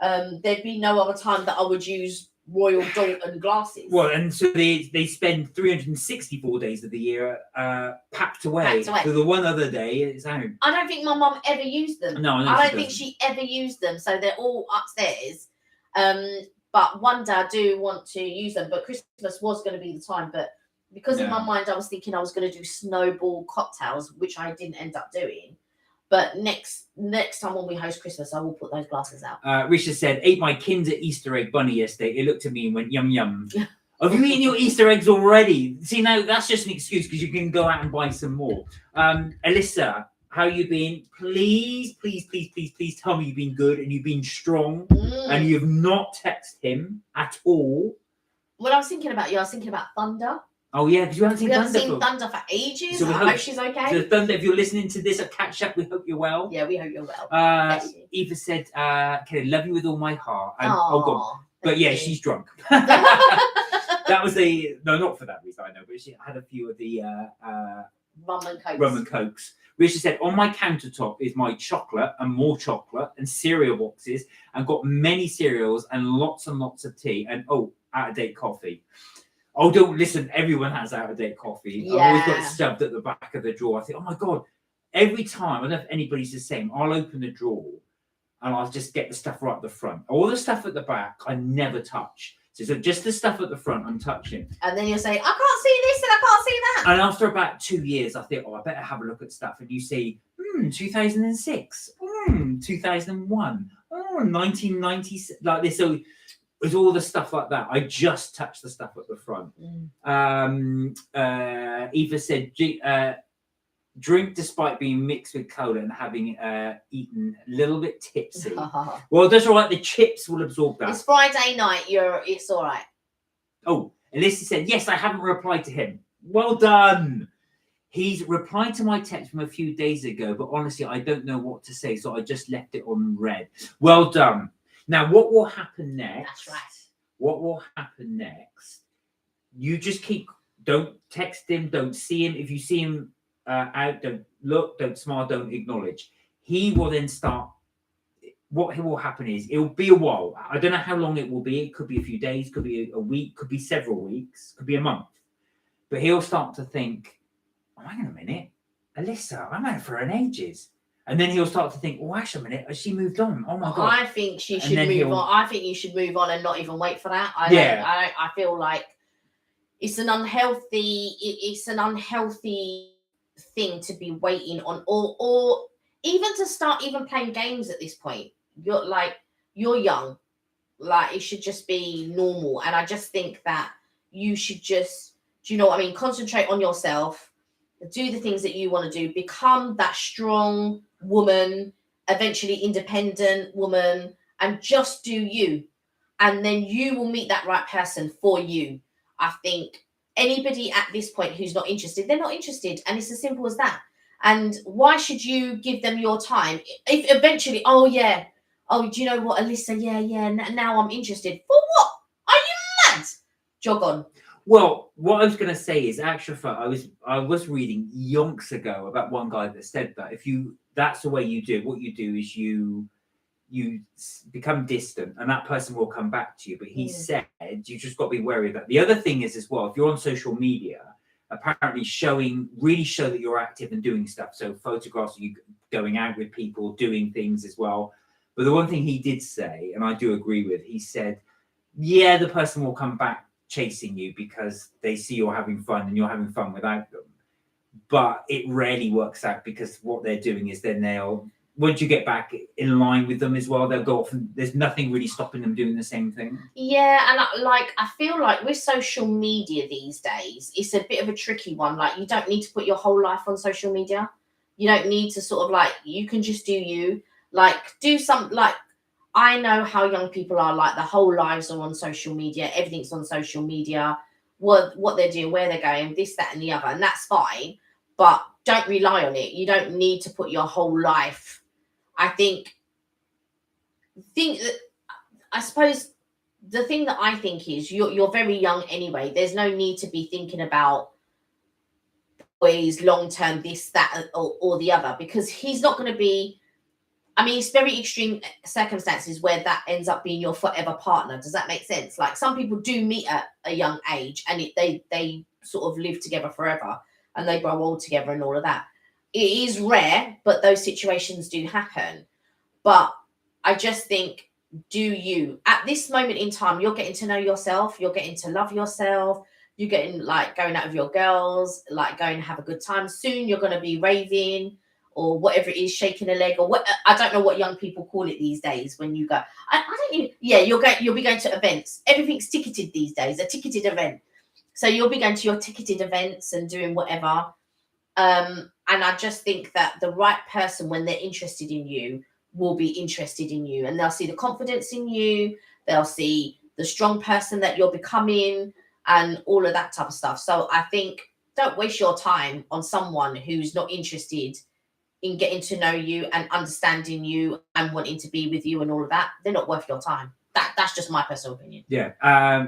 There'd be no other time that I would use Royal Dalton glasses. Well, and so they spend 364 days of the year packed away. So the one other day it's home. I don't think my mum ever used them. No, I don't think she ever used them. So they're all upstairs. But one day I do want to use them. But Christmas was going to be the time. But because in my mind I was thinking I was going to do snowball cocktails, which I didn't end up doing. But next time when we host Christmas, I will put those glasses out. Richard said, ate my Kinder Easter egg bunny yesterday. It looked at me and went, yum, yum. Have you eaten your Easter eggs already? See, now that's just an excuse because you can go out and buy some more. Alyssa, how you been? Please tell me you've been good and you've been strong and you've not texted him at all. When I was thinking about you, I was thinking about Thunder. Oh yeah, because you haven't seen We Thunder. haven't seen Thunder for ages. So I hope she's okay. So Thunder, if you're listening to this, a catch up. We hope you're well. Yeah, we hope you're well. Eva said, "Kelly, love you with all my heart." And, God. But yeah, she's drunk. That was no, not for that reason. I know, but she had a few of the rum and cokes. Richard said, on my countertop is my chocolate and more chocolate and cereal boxes, and got many cereals and lots of tea and out of date coffee. Oh, don't listen. Everyone has out of date coffee. Yeah. I've always got it stuffed at the back of the drawer. I think, oh my God, every time, I don't know if anybody's the same, I'll open the drawer and I'll just get the stuff right at the front. All the stuff at the back, I never touch. So just the stuff at the front, I'm touching. And then you'll say, I can't see this and I can't see that. And after about 2 years, I think, I better have a look at stuff. And you see, 2006, 2001, 1996, like this. So with all the stuff like that, I just touch the stuff at the front. Eva said, drink despite being mixed with cola and having eaten a little bit tipsy. Well, that's all right. The chips will absorb that. It's Friday night. It's all right. Oh, Alyssa said, yes, I haven't replied to him. Well done. He's replied to my text from a few days ago, but honestly, I don't know what to say, so I just left it on red. Well done. Now, what will happen next? That's right. What will happen next? You just don't text him, don't see him. If you see him out, don't look, don't smile, don't acknowledge. He will then start. What will happen is it'll be a while. I don't know how long it will be. It could be a few days, could be a week, could be several weeks, could be a month. But he'll start to think, oh, hang on a minute, Alyssa, I'm out for an ages. And then he'll start to think, oh, actually a minute, has she moved on? Oh my God. I think she should move on. I think you should move on and not even wait for that. I feel like it's an unhealthy thing to be waiting on, or even to start even playing games at this point. You're young. Like, it should just be normal. And I just think that you should just, do you know what I mean? Concentrate on yourself. Do the things that you want to do. Become that strong woman, eventually independent woman, and just do you. And then you will meet that right person for you. I think anybody at this point who's not interested, they're not interested. And it's as simple as that. And why should you give them your time? If eventually, do you know what, Alyssa? Yeah, now I'm interested. For what? Are you mad? Jog on. Well, what I was going to say is, actually, I was reading yonks ago about one guy that said that that's the way you do it. What you do is you become distant, and that person will come back to you. But he said you just got to be wary of that. The other thing is as well, if you're on social media, apparently really show that you're active and doing stuff. So photographs of you going out with people, doing things as well. But the one thing he did say, and I do agree with, he said, yeah, the person will come back chasing you because they see you're having fun and you're having fun without them. But it rarely works out, because what they're doing is then once you get back in line with them as well, they'll go off and there's nothing really stopping them doing the same thing. Yeah, and I feel like with social media these days, it's a bit of a tricky one. Like, you don't need to put your whole life on social media. You don't need to sort of you can just do you. Do something I know how young people are, their whole lives are on social media. Everything's on social media. What they're doing, where they're going, this, that, and the other. And that's fine. But don't rely on it. You don't need to put your whole life. I suppose the thing that I think is you're very young anyway. There's no need to be thinking about boys long-term, this, that, or the other, because he's not going to be. I mean, it's very extreme circumstances where that ends up being your forever partner. Does that make sense? Some people do meet at a young age and they sort of live together forever and they grow old together and all of that. It is rare, but those situations do happen. But I just think, do you. At this moment in time, you're getting to know yourself. You're getting to love yourself. You're getting going out with your girls, going to have a good time. Soon you're going to be raving. or whatever it is, shaking a leg, or what, I don't know what young people call it these days when you go. I don't know. Yeah, you'll be going to events. Everything's ticketed these days, a ticketed event. So you'll be going to your ticketed events and doing whatever. And I just think that the right person, when they're interested in you, will be interested in you, and they'll see the confidence in you. They'll see the strong person that you're becoming and all of that type of stuff. So I think don't waste your time on someone who's not interested in getting to know you and understanding you and wanting to be with you and all of that. They're not worth your time. That's just my personal opinion. Yeah.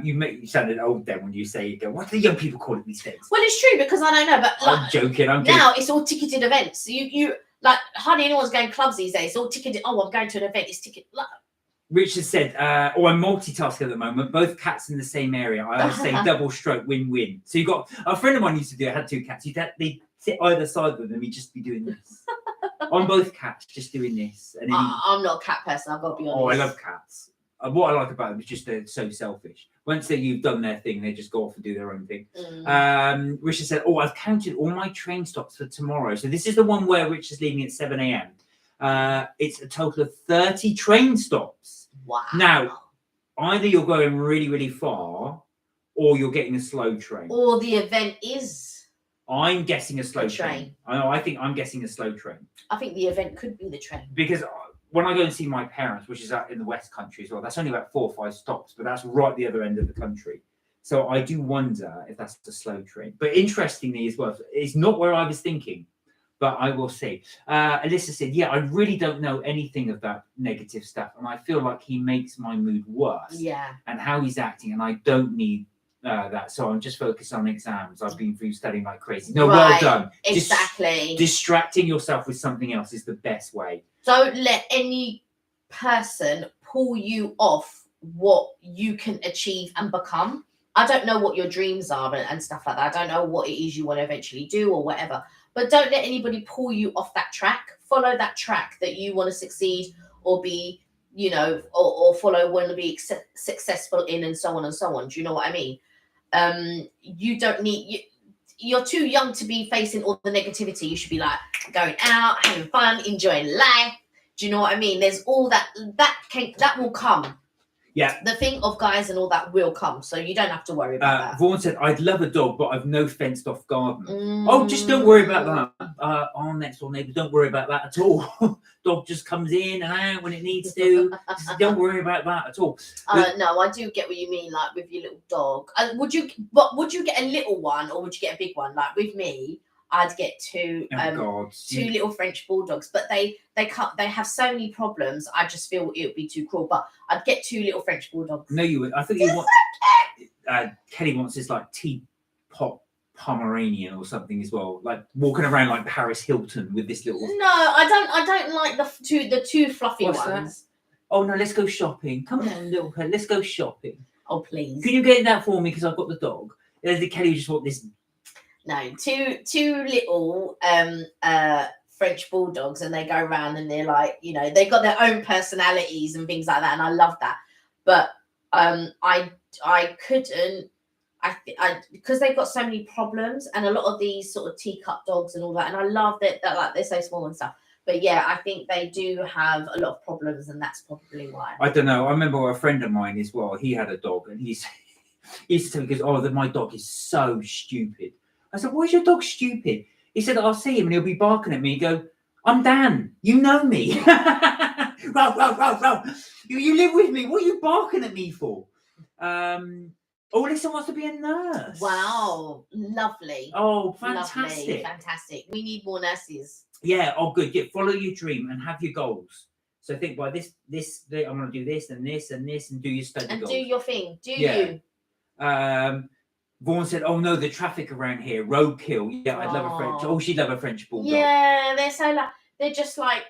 You sounded old then when you say, what do the young people call it these days? Well, it's true, because I don't know, but I'm joking. Now it's all ticketed events. You like hardly anyone's going clubs these days. It's all ticketed. Oh, I'm going to an event. It's ticketed. Like, Richard said, I'm multitasking at the moment. Both cats in the same area. I always say double stroke, win-win. So you got a friend of mine used to do. Had two cats. They'd sit either side of them, and he'd just be doing this. On both cats, just doing this. And then I'm not a cat person. I've got to be honest. Oh, I love cats. What I like about them is just they're so selfish. Once you've done their thing, they just go off and do their own thing. Richard said, I've counted all my train stops for tomorrow. So this is the one where Richard's leaving at 7 a.m. It's a total of 30 train stops. Wow. Now, either you're going really, really far, or you're getting a slow train. Or the event is... I'm guessing a slow train. I think I'm guessing a slow train. I think the event could be the train. Because when I go and see my parents, which is out in the West Country as well, that's only about 4 or 5 stops, but that's right the other end of the country. So I do wonder if that's a slow train. But interestingly as well, it's not where I was thinking, but I will see. Alyssa said, yeah, I really don't know anything of that negative stuff, and I feel like he makes my mood worse. Yeah. And how he's acting, and I don't need that. So I'm just focused on exams. I've been through studying like crazy. No, right. Well done. Exactly. Distracting yourself with something else is the best way. Don't let any person pull you off what you can achieve and become. I don't know what your dreams are and stuff like that. I don't know what it is you want to eventually do or whatever. But don't let anybody pull you off that track. Follow that track that you want to succeed or be, you know, or follow, want to be successful in, and so on and so on. Do you know what I mean? You don't need... You're too young to be facing all the negativity. You should be like going out, having fun, enjoying life. Do you know what I mean? There's all that will come. Yeah. The thing of guys and all that will come. So you don't have to worry about that. Vaughan said, I'd love a dog, but I've no fenced off garden. Oh, just don't worry about that. Our next door neighbour, don't worry about that at all. Dog just comes in and out when it needs to. Just don't worry about that at all. No, I do get what you mean, like with your little dog. Would you get a little one or would you get a big one? Like with me, I'd get two little French bulldogs, but they have so many problems. I just feel it would be too cruel. But I'd get 2 little French bulldogs. No, you would. I think you want. Kelly wants this like teapot Pomeranian or something as well, like walking around like Paris Hilton with this little. No, I don't like the two fluffy What's ones. That? Oh no, let's go shopping. Come on, little pet, let's go shopping. Oh please. Can you get that for me because I've got the dog? Kelly just want this. No, two little French bulldogs, and they go around and they're like, you know, they've got their own personalities and things like that, and I love that. But I couldn't. I because they've got so many problems, and a lot of these sort of teacup dogs and all that, and I love that like they're so small and stuff. But yeah, I think they do have a lot of problems, and that's probably why. I don't know. I remember a friend of mine as well. He had a dog, and he used to tell me, he goes, my dog is so stupid. I said, why is your dog stupid? He said, I'll see him and he'll be barking at me. He'd go, I'm Dan. You know me. Row, row, row, row. You live with me. What are you barking at me for? Lisa wants to be a nurse. Wow. Lovely. Oh, fantastic. Lovely. Fantastic. We need more nurses. Yeah. Oh, good. Yeah. Follow your dream and have your goals. So think by this, I'm going to do this and this and this and do your study and goals. do your thing. You. Vaughan said, oh no, the traffic around here, roadkill. Yeah, I'd love a French. Oh, she'd love a French bulldog. Yeah, they're so like, they're just like,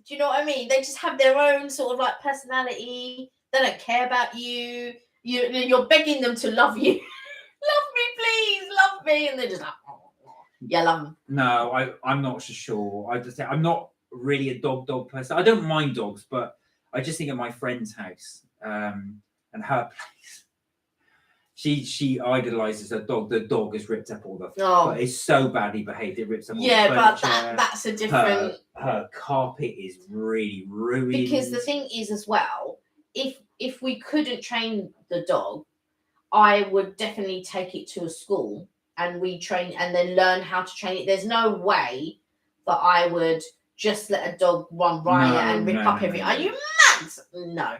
do you know what I mean? They just have their own sort of like personality. They don't care about you. You're begging them to love you. Love me, please, love me. And they're just like, oh, yeah, love them. No, I'm not so sure. I just say I'm not really a dog person. I don't mind dogs, but I just think of my friend's house and her place. She idolizes her dog. The dog has ripped up all the. Oh. But it's so badly behaved. It rips up all the Yeah, but furniture. that's a different. Her carpet is really ruined. Because the thing is, as well, if we couldn't train the dog, I would definitely take it to a school and we train and then learn how to train it. There's no way that I would just let a dog run riot and rip up everything. Are you mad? No.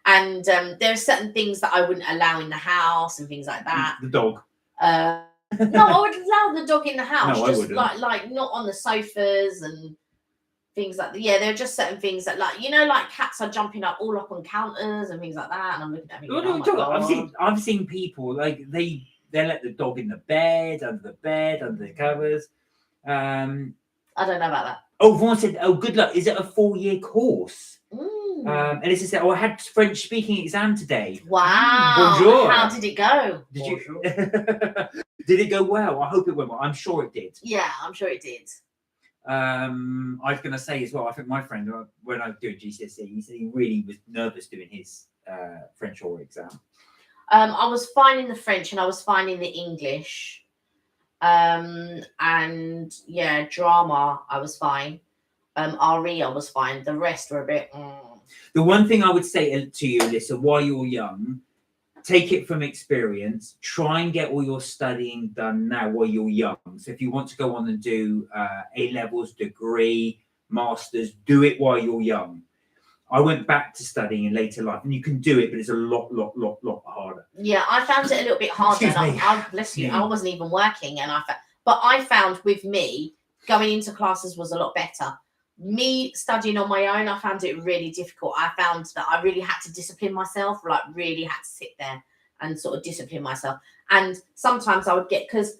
And there are certain things that I wouldn't allow in the house and things like that. The dog. No, I would allow the dog in the house, No, just like not on the sofas and things like that. Yeah, there are just certain things that, like, you know, like cats are jumping up all up on counters and things like that. And I'm looking at me. Oh my God. I've seen people like they let the dog in the bed, under the covers. I don't know about that. Oh, Vaughan said, "Oh, good luck. Is it a 4-year course?" Mm. Elisa said, "Oh, I had French speaking exam today." Wow. Bonjour. How did it go? Did you? Did it go well? I hope it went well. I'm sure it did. Yeah, I'm sure it did. I was going to say as well, I think my friend, when I was doing GCSE, he said he really was nervous doing his French oral exam. I was fine in the French and I was fine in the English. And yeah, drama, I was fine. RE, I was fine. The rest were a bit. The one thing I would say to you, Alyssa, while you're young, take it from experience. Try and get all your studying done now while you're young. So if you want to go on and do A-levels, degree, masters, do it while you're young. I went back to studying in later life, and you can do it, but it's a lot harder. Yeah, I found it a little bit harder. Bless you, I wasn't even working, and I found with me going into classes was a lot better. Me studying on my own, I found it really difficult. I found that I really had to discipline myself, like really had to sit there and sort of discipline myself. And sometimes I would get, because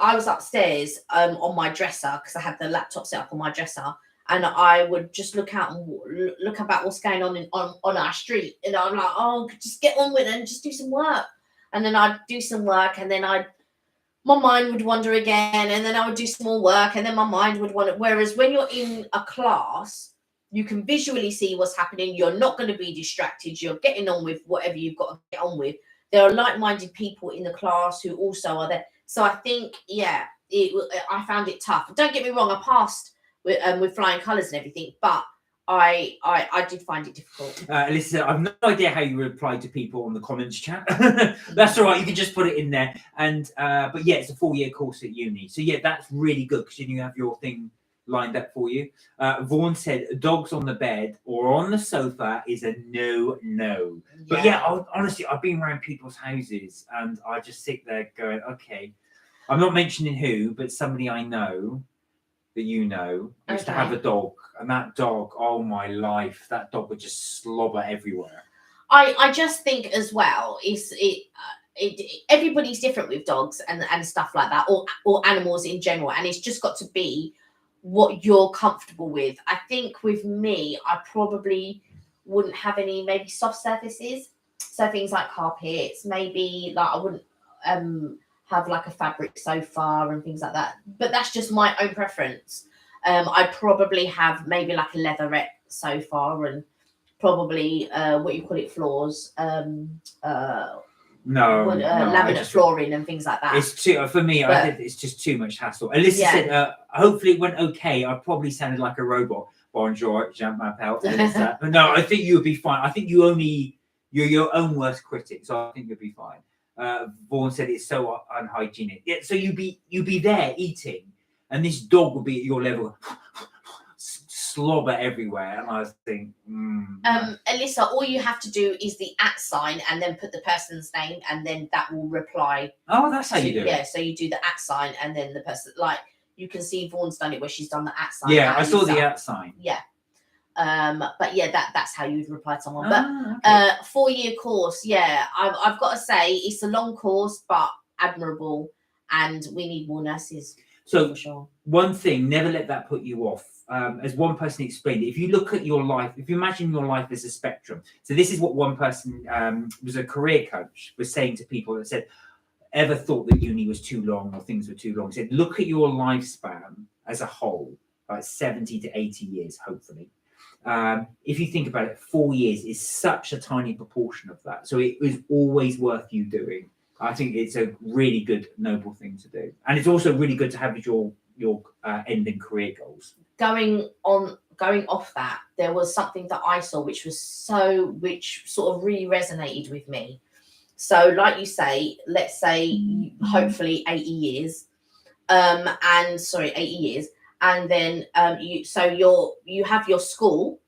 I was upstairs on my dresser, because I had the laptop set up on my dresser, and I would just look out and look about what's going on on our street. And I'm like, oh, just get on with it and just do some work. And then I'd do some work, and then my mind would wander again, and then I would do some more work, and then my mind would wander. Whereas when you're in a class, you can visually see what's happening. You're not going to be distracted. You're getting on with whatever you've got to get on with. There are like-minded people in the class who also are there. So I think, yeah, I found it tough. Don't get me wrong, I passed with flying colours and everything, but I did find it difficult. Listen, I've no idea how you replied to people on the comments chat. That's all right. You can just put it in there. And but yeah, it's a 4-year course at uni. So yeah, that's really good because you have your thing lined up for you. Vaughan said, dogs on the bed or on the sofa is a no. But yeah, honestly, I've been around people's houses and I just sit there going, okay, I'm not mentioning who, but somebody I know that you know used to have a dog, and that dog, oh my life, that dog would just slobber everywhere. I just think as well, everybody's different with dogs and stuff like that, or animals in general, and it's just got to be what you're comfortable with. I think with me, I probably wouldn't have any maybe soft surfaces, so things like carpets, maybe like I wouldn't have like a fabric sofa and things like that, but that's just my own preference. I'd probably have maybe like a leatherette sofa and probably what you call it, floors, laminate flooring and things like that. It's too for me. I think it's just too much hassle. Alyssa said, hopefully it went okay. I probably sounded like a robot. Bonjour, Jean Mapel. No, I think you would be fine. I think you're your own worst critic, so I think you'll be fine. Vaughan said it's so unhygienic. Yeah, so you'd be there eating, and this dog would be at your level, slobber everywhere. And I was thinking, Alyssa, all you have to do is the @ sign, and then put the person's name, and then that will reply. Oh, that's how you do it. Yeah, so you do the @ sign, and then the person, like you can see Vaughan's done it where she's done the @ sign. Yeah, I saw the @ sign. Yeah. But yeah, that's how you'd reply to someone. But 4-year course, yeah, I've got to say it's a long course, but admirable, and we need more nurses. So for sure. One thing, never let that put you off. As one person explained it, if you look at your life, if you imagine your life as a spectrum, so this is what one person was a career coach was saying to people that said, ever thought that uni was too long or things were too long, he said, look at your lifespan as a whole, like 70 to 80 years, hopefully. If you think about it, 4 years is such a tiny proportion of that. So it was always worth you doing. I think it's a really good, noble thing to do. And it's also really good to have as your ending career goals. Going off that, there was something that I saw which sort of really resonated with me. So like you say, let's say hopefully 80 years, and then you have your school,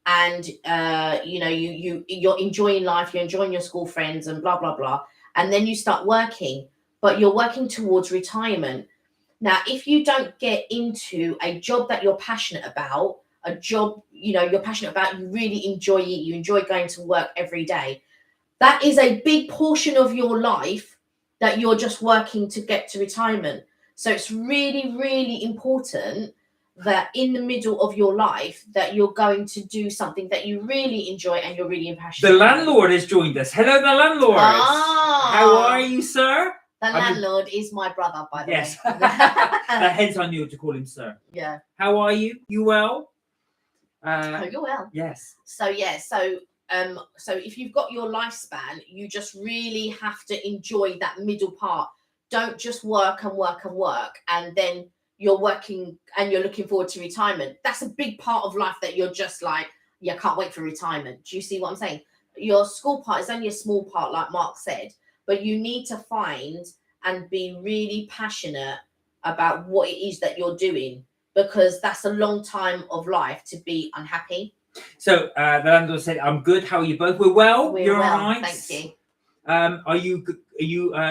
and you're enjoying life, you're enjoying your school friends and blah blah blah, and then you start working, but you're working towards retirement. Now, if you don't get into a job that you're passionate about, a job you're passionate about, you really enjoy it, you enjoy going to work every day, that is a big portion of your life that you're just working to get to retirement. So it's really, really important that in the middle of your life that you're going to do something that you really enjoy and you're really passionate The about. landlord has joined us. Hello, the landlord. How are you, sir? The landlord is my brother, by the way. Yes. Hence I knew to call him sir. Yeah. How are you? You well? You're well. Yes. So if you've got your lifespan, you just really have to enjoy that middle part. Don't just work and work and work, and then you're working and you're looking forward to retirement. That's a big part of life that you're just like, yeah, can't wait for retirement. Do you see what I'm saying? Your school part is only a small part, like Mark said, but you need to find and be really passionate about what it is that you're doing, because that's a long time of life to be unhappy. So the landlord said, "I'm good. How are you both? We're well. You're well, all right. Thank you. Are you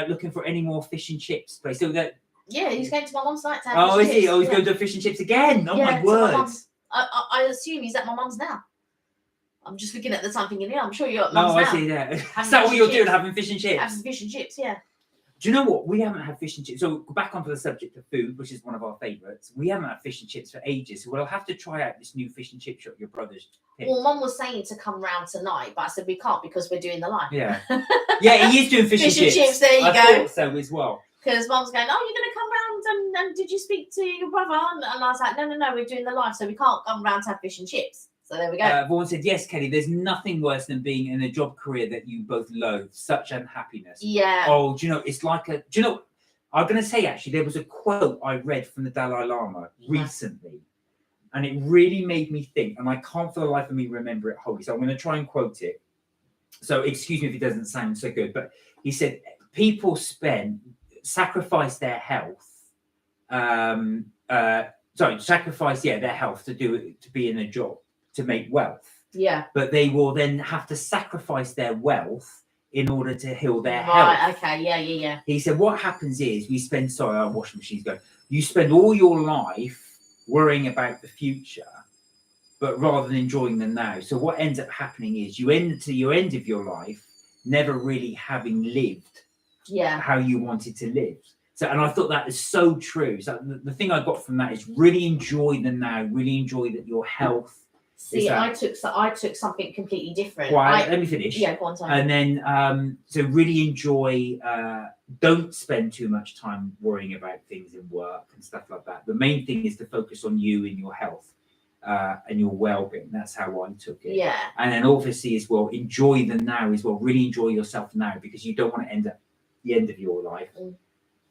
looking for any more fish and chips place? So that yeah, he's going to my mum's night to have oh, fish is and he? Oh, he's chips. going to fish and chips again. Oh Yeah, my to word! mum's. I assume he's at my mum's now. I'm just looking at the time thinking, yeah, I'm sure you're at mum's No, now. I see that. Is Having that what fish you're and doing? chips. Having fish and chips? Having fish and chips, yeah. Do you know what? We haven't had fish and chips. So back onto the subject of food, which is one of our favourites. We haven't had fish and chips for ages. So we'll have to try out this new fish and chip shop your brother's picked. Well, Mum was saying to come round tonight, but I said we can't because we're doing the live. Yeah. Yeah, he is doing fish and chips. There you I go. thought so as well. Because Mum's going, oh, you're going to come round and did you speak to your brother? And I was like, no, we're doing the live, so we can't come round to have fish and chips. So there we go. Vaughan said, yes, Kelly, there's nothing worse than being in a job career that you both loathe. Such unhappiness. Yeah. Oh, do you know, it's like a, do you know, I'm going to say actually, there was a quote I read from the Dalai Lama recently, and it really made me think, and I can't for the life of me remember it wholly. So I'm going to try and quote it. So excuse me if it doesn't sound so good, but he said, people sacrifice their health, sacrifice their health to be in a job, to make wealth. Yeah. But they will then have to sacrifice their wealth in order to heal their health. Right, okay, yeah. He said, what happens is our washing machine's going, you spend all your life worrying about the future, but rather than enjoying the now. So what ends up happening is you end to your end of your life never really having lived how you wanted to live. So, and I thought that is so true. So the thing I got from that is really enjoy the now, really enjoy that your health. See, I took something completely different. Let me finish. Yeah, go on, sorry. And then, so really enjoy, don't spend too much time worrying about things in work and stuff like that. The main thing is to focus on you and your health and your well-being. That's how I took it. Yeah. And then obviously as well, enjoy the now as well. Really enjoy yourself now, because you don't want to end up the end of your life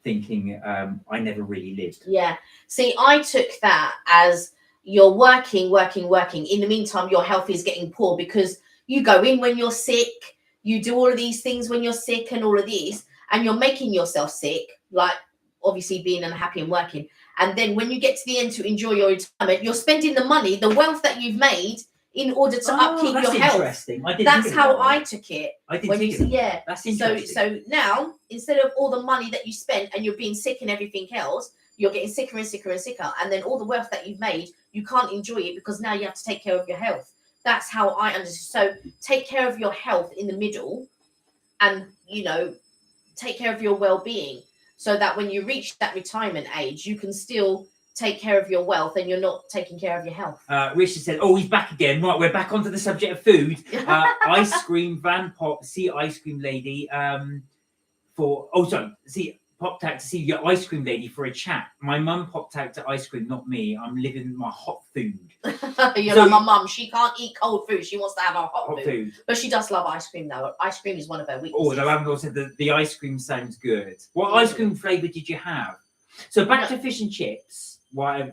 thinking, I never really lived. Yeah. See, I took that as you're working. In the meantime, your health is getting poor because you go in when you're sick, you do all of these things when you're sick and all of this, and you're making yourself sick, like obviously being unhappy and working. And then when you get to the end to enjoy your retirement, you're spending the money, the wealth that you've made in order to upkeep your health. Interesting. That's how I took it. I didn't think of yeah. That's interesting. So now, instead of all the money that you spent and you're being sick and everything else, you're getting sicker and sicker and sicker. And then all the wealth that you've made, you can't enjoy it because now you have to take care of your health. That's how I understood. So take care of your health in the middle and, take care of your well-being so that when you reach that retirement age, you can still take care of your wealth and you're not taking care of your health. Richard said, oh, he's back again. Right, we're back onto the subject of food. Ice cream, Van Pop, see ice cream lady. popped out to see your ice cream lady for a chat. My mum popped out to ice cream, not me. I'm living my hot food. You're like my mum. She can't eat cold food. She wants to have her hot food. But she does love ice cream, though. Ice cream is one of her weaknesses. Oh, the landlord said the ice cream sounds good. What ice cream flavour did you have? So back to fish and chips. Why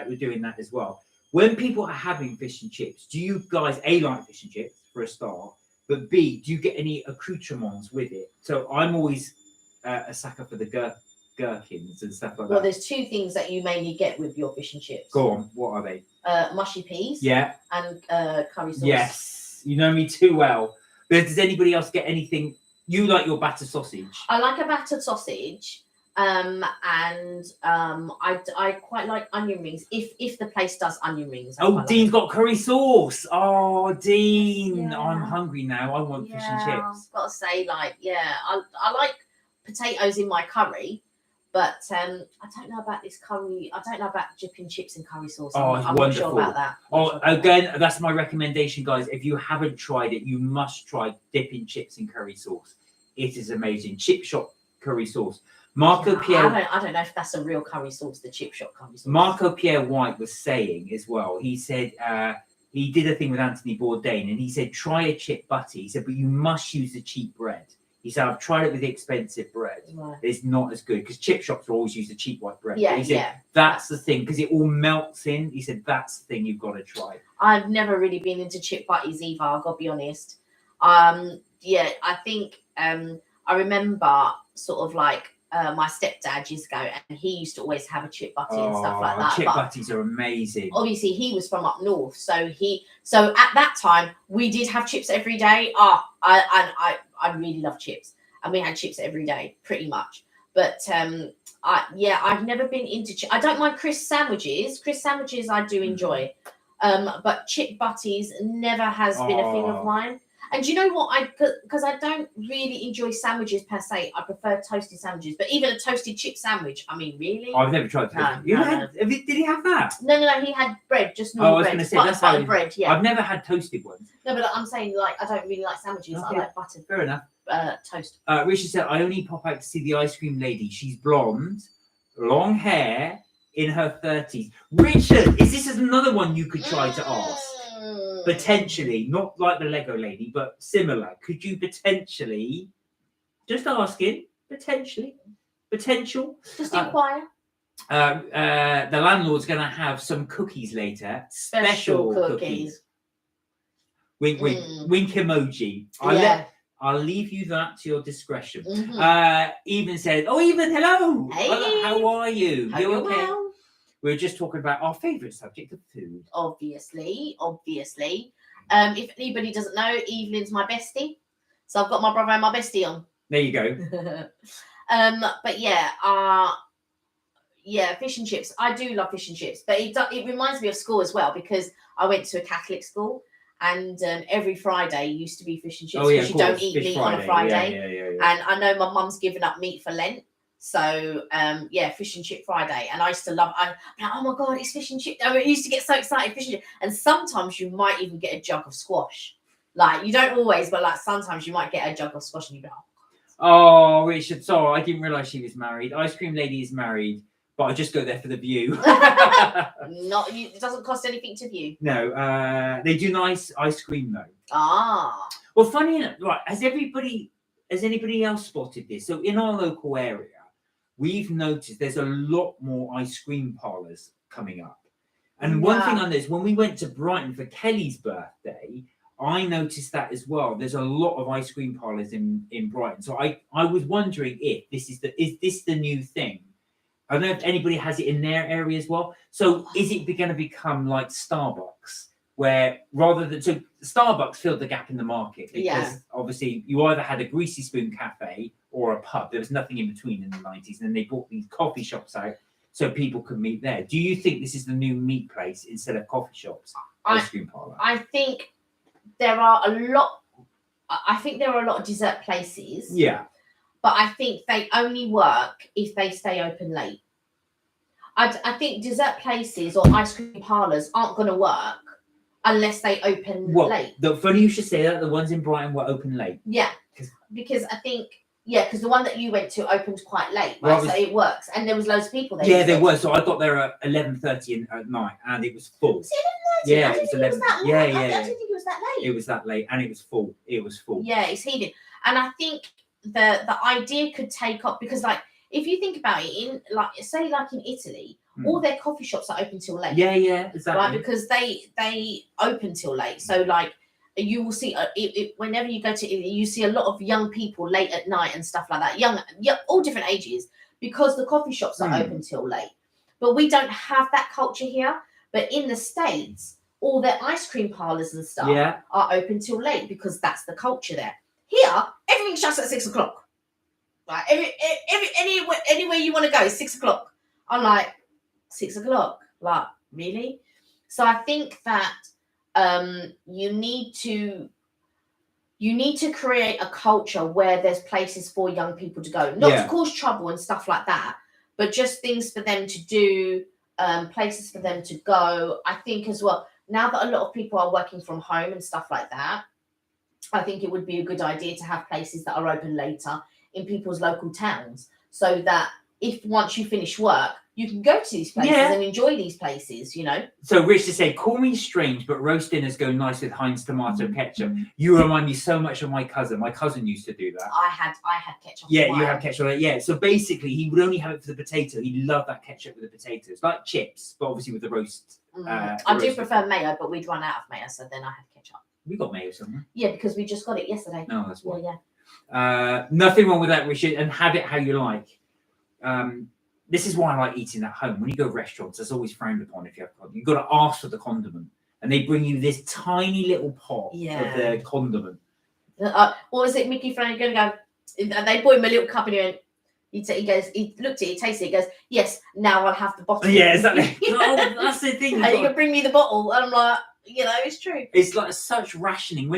we're doing that as well. When people are having fish and chips, do you guys A, like fish and chips for a start, but B, do you get any accoutrements with it? So I'm always a sucker for the gherkins and stuff like that. Well, there's two things that you mainly get with your fish and chips. Go on, what are they? Mushy peas. Yeah. And curry sauce. Yes, you know me too well. But does anybody else get anything? You like your battered sausage? I like a battered sausage. And I quite like onion rings if the place does onion rings. Dean's got curry sauce. Oh, Dean, Yeah. I'm hungry now. I want fish and chips. I've got to say, like, I like potatoes in my curry, but I don't know about this curry. I don't know about dipping chips in curry sauce. I'm not sure about that. Again, that's my recommendation, guys. If you haven't tried it, you must try dipping chips in curry sauce. It is amazing. Chip shop curry sauce. Marco Pierre. I don't know if that's a real curry sauce, the chip shop curry sauce. Marco Pierre White was saying as well. He said he did a thing with Anthony Bourdain, and he said try a chip butty. He said, but you must use the cheap bread. He said I've tried it with the expensive bread. Right. It's not as good because chip shops will always use the cheap white bread. Yeah, he said, that's the thing because it all melts in. He said that's the thing you've got to try. I've never really been into chip butties either. I've got to be honest. I think I remember sort of like. My stepdad years ago, and he used to always have a chip butty and stuff like that. Chip butties are amazing. Obviously, he was from up north, so at that time we did have chips every day. I really love chips, and we had chips every day, pretty much. But I've never been into. I don't mind crisp sandwiches. Crisp sandwiches I do enjoy, but chip butties never has been a thing of mine. And do you know what? Because I don't really enjoy sandwiches per se. I prefer toasted sandwiches. But even a toasted chip sandwich, I mean, really? I've never tried that. No. Did he have that? No. He had bread, just normal bread. I was going to say, that's bread, yeah. I've never had toasted ones. No, but I'm saying, like, I don't really like sandwiches. Okay. I like buttered. Fair enough. Toast. Richard said, I only pop out to see the ice cream lady. She's blonde, long hair, in her 30s. Richard, is this another one you could try to ask? Potentially, not like the Lego lady, but similar. Could you potentially, just asking, potential, just inquire. The landlord's going to have some cookies later. Special cookies. Wink, wink emoji. I'll leave you that to your discretion. Even said, Even, hello. Hey. How are you? You okay? Well? We were just talking about our favourite subject of food. Obviously. If anybody doesn't know, Evelyn's my bestie. So I've got my brother and my bestie on. There you go. Fish and chips. I do love fish and chips. But it reminds me of school as well because I went to a Catholic school and every Friday used to be fish and chips because you don't eat meat on a Friday. Yeah. And I know my mum's given up meat for Lent. So, fish and chip Friday. And I used to love, I'm like, oh my God, it's fish and chip. I used to get so excited, fish and chip. And sometimes you might even get a jug of squash. Like, you don't always, but like sometimes you might get a jug of squash and you go, oh, Richard, sorry, I didn't realise she was married. Ice cream lady is married, but I just go there for the view. It doesn't cost anything to view. No, they do nice ice cream though. Well, funny enough, right, has anybody else spotted this? So in our local area, we've noticed there's a lot more ice cream parlours coming up. And one thing I noticed, when we went to Brighton for Kelly's birthday, I noticed that as well. There's a lot of ice cream parlours in Brighton. So I was wondering if is this the new thing? I don't know if anybody has it in their area as well. So is it going to become like Starbucks? Where so Starbucks filled the gap in the market because obviously you either had a greasy spoon cafe or a pub. There was nothing in between in the 90s. And then they brought these coffee shops out so people could meet there. Do you think this is the new meat place instead of coffee shops? Ice cream parlour. I think there are a lot of dessert places. Yeah. But I think they only work if they stay open late. I think dessert places or ice cream parlours aren't going to work unless they open late. Funny you should say that. The ones in Brighton were open late. Yeah, because I think Yeah, because the one that you went to opened quite late, right? Well, So it works, and there was loads of people there. Yeah, there was. So I got there at 11:30 at night, and it was full. Was it 11:30? Yeah, I didn't think it was that Yeah, late. yeah, I yeah. didn't think it was that late. It was that late, and it was full. It was full. Yeah, it's heated, and I think the idea could take off because, like, if you think about it, in like say like in Italy, all their coffee shops are open till late. Yeah, yeah, exactly. Right, because they open till late. So like you will see whenever you go to Italy, you see a lot of young people late at night and stuff like that. Young, all different ages, because the coffee shops are open till late. But we don't have that culture here. But in the States, all their ice cream parlors and stuff are open till late because that's the culture there. Here, everything shuts at 6 o'clock. Like anywhere you want to go, 6 o'clock. I'm like, 6 o'clock? Like, really? So I think that you need to create a culture where there's places for young people to go, not to cause trouble and stuff like that, but just things for them to do, places for them to go. I think as well, now that a lot of people are working from home and stuff like that, I think it would be a good idea to have places that are open later in people's local towns, so that if once you finish work, you can go to these places and enjoy these places, you know. So Richard said, call me strange, but roast dinners go nice with Heinz tomato ketchup. You remind me so much of my cousin. My cousin used to do that. I had ketchup. Yeah, you have ketchup. Yeah. So basically, he would only have it for the potato. He loved that ketchup with the potatoes, like chips, but obviously with the roast. I do prefer mayo, but we'd run out of mayo, so then I had ketchup. We got mayo somewhere. Yeah, because we just got it yesterday. No, that's why. Yeah. Nothing wrong with that, Richard, and have it how you like. This is why I like eating at home. When you go to restaurants, that's always frowned upon if you have condiment. You've got to ask for the condiment. And they bring you this tiny little pot of the condiment. What was it, Mickey Flanagan? Go, they bought him a little cup and he goes, he looked at it, he tasted it, he goes, yes, now I'll have the bottle. Yeah, exactly. That's the thing. And you can bring me the bottle. And I'm like, you know, it's true. It's like such rationing.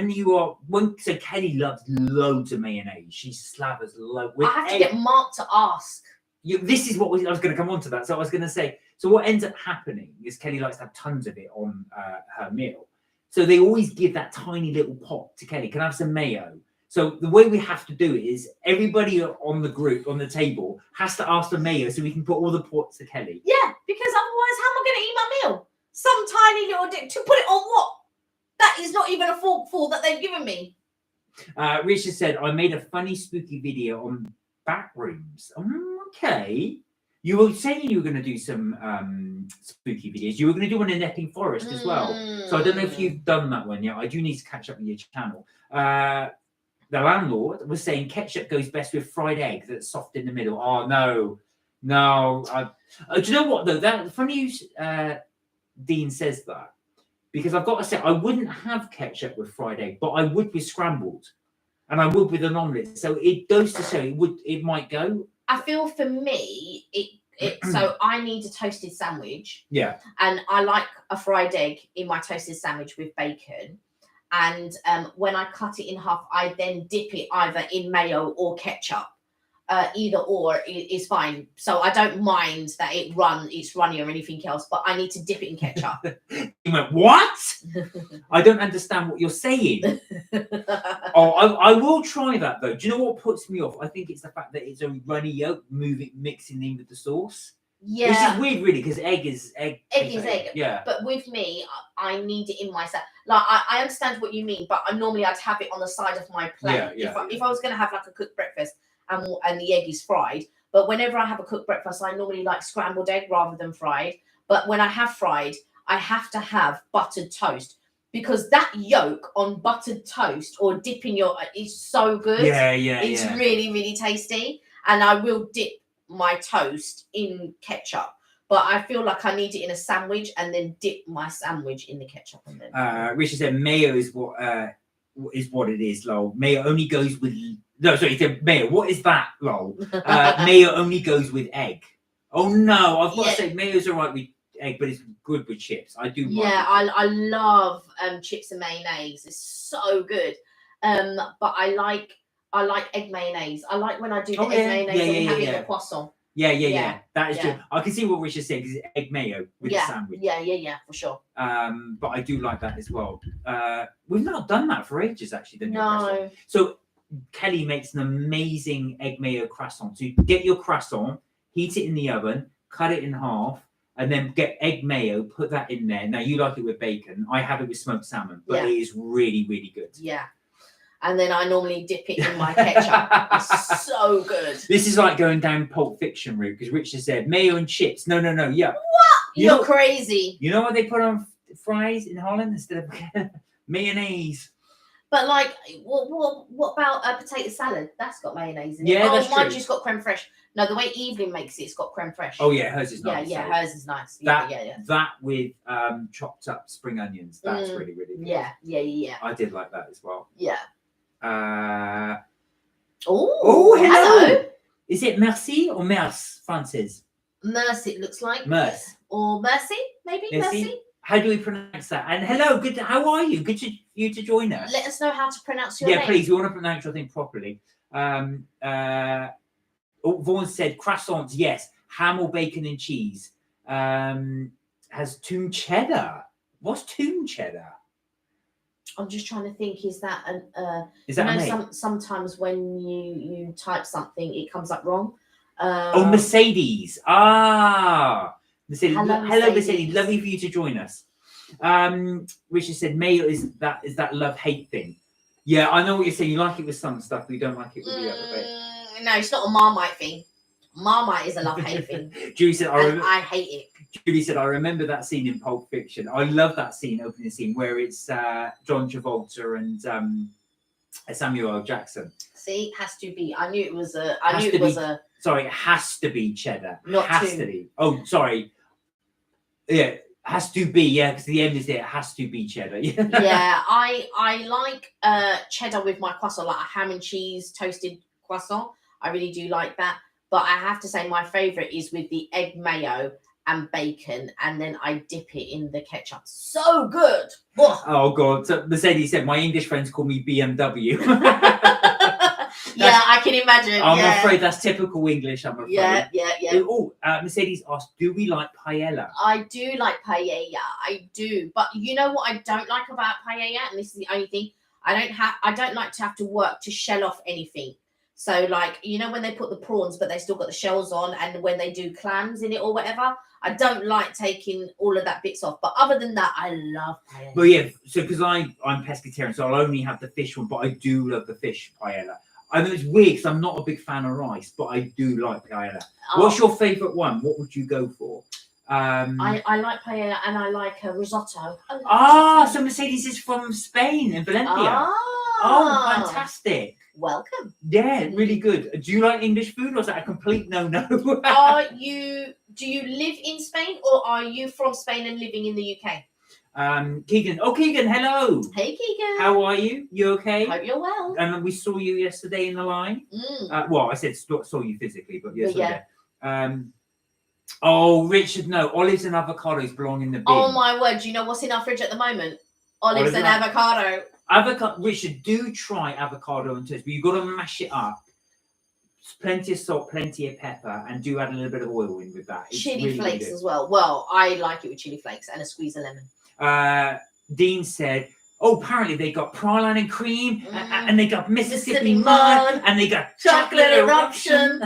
So Kelly loves loads of mayonnaise. She slathers loads. I have to get Mark to ask. This is what I was going to come on to that. So I was going to say, so what ends up happening is Kelly likes to have tons of it on her meal. So they always give that tiny little pot to Kelly. Can I have some mayo? So the way we have to do it is everybody on the group, on the table, has to ask for mayo so we can put all the pots to Kelly. Yeah, because otherwise how am I going to eat my meal? Some tiny little dip to put it on what? That is not even a forkful that they've given me. Richard said, I made a funny spooky video on back rooms. Okay. You were saying you were going to do some spooky videos. You were going to do one in Epping Forest as well. So I don't know if you've done that one yet. I do need to catch up with your channel. The landlord was saying ketchup goes best with fried egg that's soft in the middle. Oh, no. Do you know what, though? That funny Dean says that. Because I've got to say, I wouldn't have ketchup with fried egg, but I would with scrambled. And I would with an omelette. So it goes to show it might go. I feel for me, so I need a toasted sandwich. Yeah. And I like a fried egg in my toasted sandwich with bacon. And when I cut it in half, I then dip it either in mayo or ketchup. Either or is fine. So I don't mind that it's runny or anything else, but I need to dip it in ketchup. You went, what? I don't understand what you're saying. I will try that though. Do you know what puts me off? I think it's the fact that it's a runny yolk mixing in with the sauce. Yeah. Which is weird really, because egg is egg. Egg is egg. Yeah. But with me, I need it in my salad. Like I understand what you mean, but normally I'd have it on the side of my plate. If I was going to have like a cooked breakfast and the egg is fried, but whenever I have a cooked breakfast, I normally like scrambled egg rather than fried. But when I have fried, I have to have buttered toast, because that yolk on buttered toast or dipping is so good. It's really, really tasty. And I will dip my toast in ketchup, but I feel like I need it in a sandwich and then dip my sandwich in the ketchup. And then Richard said mayo is what it is, lol. Mayo only goes with he said mayo. What is that, lol? Mayo only goes with egg. Oh no, I've got to say mayo's alright with egg, but it's good with chips. I do. I love chips and mayonnaise. It's so good. But I like egg mayonnaise. I like when I do the egg mayonnaise and have it in a croissant. Yeah. That is true. I can see what Richard said, because it's egg mayo with the sandwich. Yeah, for sure. But I do like that as well. We've not done that for ages, actually. No. So Kelly makes an amazing egg mayo croissant. So you get your croissant, heat it in the oven, cut it in half, and then get egg mayo, put that in there. Now, you like it with bacon. I have it with smoked salmon, but it is really, really good. Yeah. And then I normally dip it in my ketchup. It's so good. This is like going down Pulp Fiction route, because Richard said mayo and chips. No, yeah. What? You're crazy. You know what they put on fries in Holland instead of mayonnaise? But like, what about a potato salad? That's got mayonnaise in it. Yeah, that's mine true. Just got creme fraiche. No, the way Evelyn makes it, it's got creme fraiche. Oh yeah, hers is nice. Yeah, hers is nice. That with chopped up spring onions. That's really, really good. Yeah. I did like that as well. Yeah. Oh, hello. Is it merci or merce, Francis? Merce, it looks like. Merce. Or mercy, maybe? Mercy. How do we pronounce that? And hello, good. How are you? Good you to join us. Let us know how to pronounce your name. Yeah, please. We want to pronounce your thing properly. Vaughan said croissants, yes. Ham or bacon and cheese. Has toon cheddar. What's toon cheddar? I'm just trying to think. Is that is that sometimes when you type something, it comes up wrong. Mercedes. Mercedes. Hello, Mercedes. Lovely for you to join us. Richard said mayo is that love-hate thing. Yeah, I know what you're saying. You like it with some stuff, but you don't like it with the other bit. No, it's not a Marmite thing. Marmite is a love-hate thing. Julie said, I hate it. Julie said, I remember that scene in Pulp Fiction. I love that opening scene, where it's John Travolta and Samuel L. Jackson. See, it has to be. I knew it was a. Sorry, it has to be cheddar. Not has to be. Oh, sorry. Yeah, has to be. Yeah, because the end is there. It has to be cheddar. Yeah, I like cheddar with my croissant, like a ham and cheese toasted croissant. I really do like that. But I have to say, my favourite is with the egg mayo and bacon, and then I dip it in the ketchup. So good. Oh God! So Mercedes said, my English friends call me BMW. Yeah, I can imagine. I'm afraid that's typical English. I'm afraid. Yeah. Oh, Mercedes asked, do we like paella? I do like paella. I do, but you know what I don't like about paella, and this is the only thing I don't like to have to work to shell off anything. So, like, you know, when they put the prawns, but they still got the shells on, and when they do clams in it or whatever, I don't like taking all of that bits off. But other than that, I love paella. Well, yeah, so because I'm pescatarian, so I'll only have the fish one, but I do love the fish paella. I know it's weird because I'm not a big fan of rice, but I do like paella. What's your favourite one? What would you go for? I like paella, and I like risotto. So Mercedes is from Spain, in Valencia. Oh, fantastic. Welcome. Yeah, really good. Do you like English food, or is that a complete no-no? Do you live in Spain, or are you from Spain and living in the UK? Keegan. Oh, Keegan, hello. Hey, Keegan. How are you? You okay? Hope you're well. And we saw you yesterday in the line. Well, I said saw you physically, but yesterday. Oh, Richard, no. Olives and avocados belong in the bin. Oh, my word. Do you know what's in our fridge at the moment? Olives and avocado. Richard, do try avocado and toast, but you've got to mash it up. Plenty of salt, plenty of pepper, and do add a little bit of oil in with that. It's chili really flakes good. as well. Well, I like it with chili flakes and a squeeze of lemon. Dean said, oh, apparently they got praline and cream, and they got Mississippi mud, and they got chocolate eruption.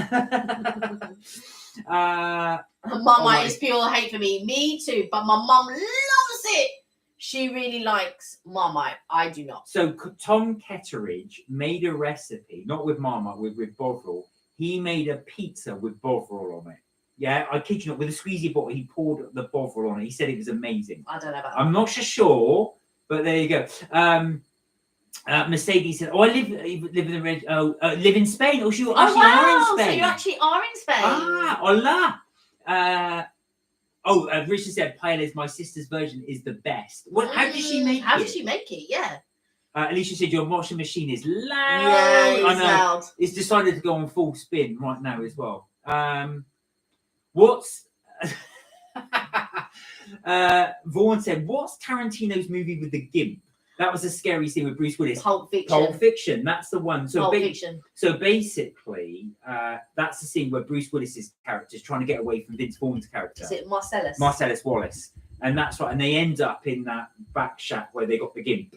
Mama is pure hate for me. Me too, but my mum loves it. She really likes Marmite. I do not. So Tom Ketteridge made a recipe, not with Marmite, with Bovril. He made a pizza with Bovril on it. Yeah, I kid you not. With a squeezy bottle, he poured the Bovril on it. He said it was amazing. I don't know about that. I'm not sure, but there you go. Mercedes said, "Oh, I live in Spain." Oh, you actually are in Spain. So you actually are in Spain. Hola. Richard said, "Paella, my sister's version, is the best." What? How did she make it? How did she make it? Yeah. Alicia said, "Your washing machine is loud." Yeah, it's loud. It's decided to go on full spin right now as well. What's Vaughan said, "What's Tarantino's movie with the gimp?" That was a scary scene with Bruce Willis. Pulp Fiction. Pulp Fiction. That's the one. So Pulp Fiction. So basically, that's the scene where Bruce Willis's character is trying to get away from Vince Vaughn's character. Is it Marcellus? Marcellus Wallace. And that's right. And they end up in that back shack where they got the gimp.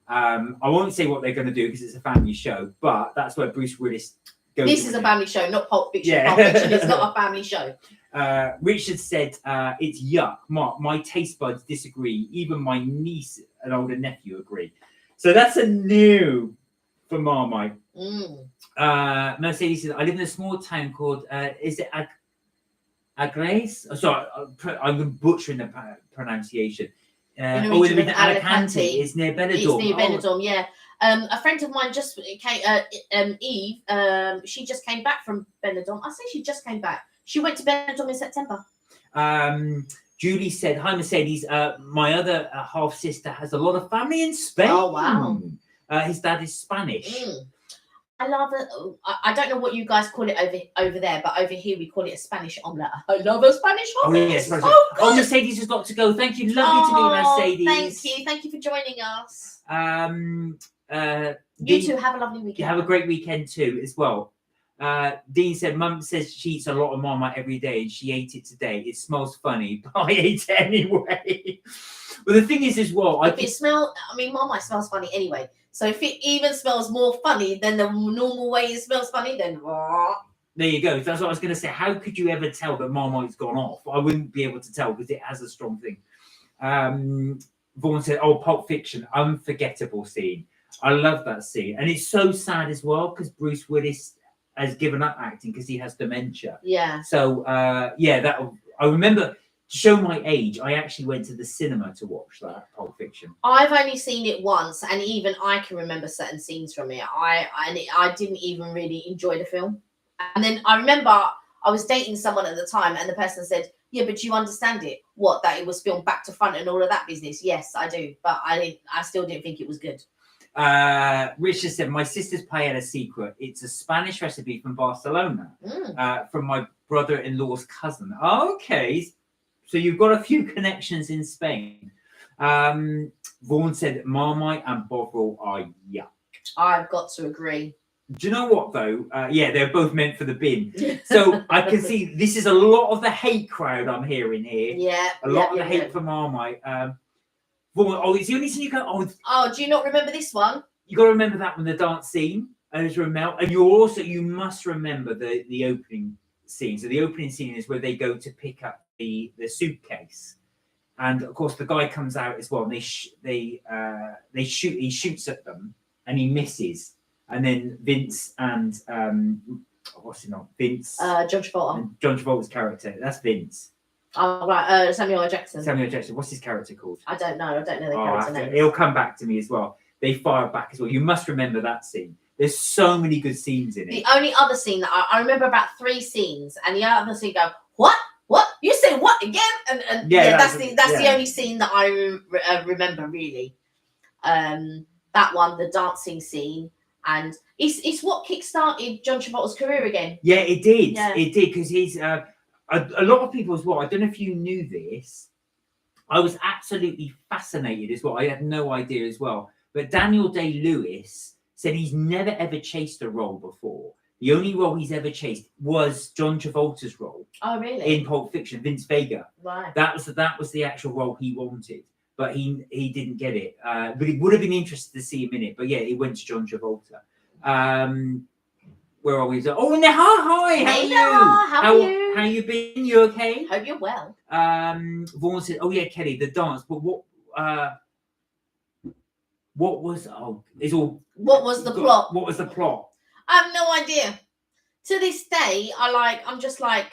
I won't say what they're going to do because it's a family show, but that's where Bruce Willis goes. This is a family show, not Pulp Fiction. Yeah. Pulp Fiction is not a family show. Richard said, it's yuck. Mark, my taste buds disagree. Even my niece and older nephew agree. So that's a new for Marmite. Mercedes says, I live in a small town called, is it Agres? Oh, sorry, I'm butchering the pronunciation. In Alicante. It's near Benidorm. It's near Benidorm, yeah. A friend of mine just came, Eve, she just came back from Benidorm. I say she just came back. She went to Benidorm in September. Julie said, hi, Mercedes. My other half sister has a lot of family in Spain. Oh, wow. His dad is Spanish. I love it. I don't know what you guys call it over there, but over here we call it a Spanish omelette. I love a Spanish omelette. Oh, yes. Oh, Mercedes has got to go. Thank you. Lovely to meet Mercedes. Thank you. Thank you for joining us. You Dean, two have a lovely weekend. You have a great weekend too, as well. Dean said, Mum says she eats a lot of Marmite every day and she ate it today. It smells funny, but I ate it anyway. Well, the thing is as well, Marmite smells funny anyway. So if it even smells more funny than the normal way it smells funny, then there you go. That's what I was going to say. How could you ever tell that Marmite's gone off? I wouldn't be able to tell because it has a strong thing. Vaughan said, oh, Pulp Fiction, unforgettable scene. I love that scene. And it's so sad as well because Bruce Willis has given up acting because he has dementia. Yeah. So, I remember, to show my age, I actually went to the cinema to watch that Pulp Fiction. I've only seen it once, and even I can remember certain scenes from it. I didn't even really enjoy the film. And then I remember I was dating someone at the time, and the person said, yeah, but you understand it? What, that it was filmed back to front and all of that business? Yes, I do. But I still didn't think it was good. Richard said, my sister's paella secret. It's a Spanish recipe from Barcelona, from my brother-in-law's cousin. Okay. So you've got a few connections in Spain. Vaughan said, Marmite and Bovril are yuck. I've got to agree. Do you know what, though? They're both meant for the bin. So I can see this is a lot of the hate crowd I'm hearing here. Yeah. A lot of the hate for Marmite. Vaughan, it's the only thing you go, do you not remember this one? You got to remember that one, the dance scene, as Ramel. And you must remember the opening scene. So the opening scene is where they go to pick up the suitcase. And of course, the guy comes out as well. And he shoots at them and he misses. And then Vince and what's his name? Vince. John Travolta. And John Travolta's character. That's Vince. Oh right, Samuel L. Jackson. Samuel L. Jackson. What's his character called? I don't know the character name. He'll come back to me as well. They fire back as well. You must remember that scene. There's so many good scenes in it. The only other scene that I remember about 3 scenes, and the other scene go, what? You say what again? And that's the only scene that I remember really. That one, the dancing scene. And it's what kickstarted John Travolta's career again. Yeah, it did. Yeah. It did because he's a lot of people as well. I don't know if you knew this. I was absolutely fascinated as well. I had no idea as well. But Daniel Day-Lewis said he's never ever chased a role before. The only role he's ever chased was John Travolta's role. Oh, really? In Pulp Fiction, Vince Vega. Right. That was the actual role he wanted. But he didn't get it. But he would have been interested to see him in it. But yeah, he went to John Travolta. Where are we? Oh, hi. How are you? How you been? You okay? Hope you're well. Vaughan said, oh yeah, Kelly, the dance. But what was the plot? What was the plot? I have no idea. To this day, I'm just like,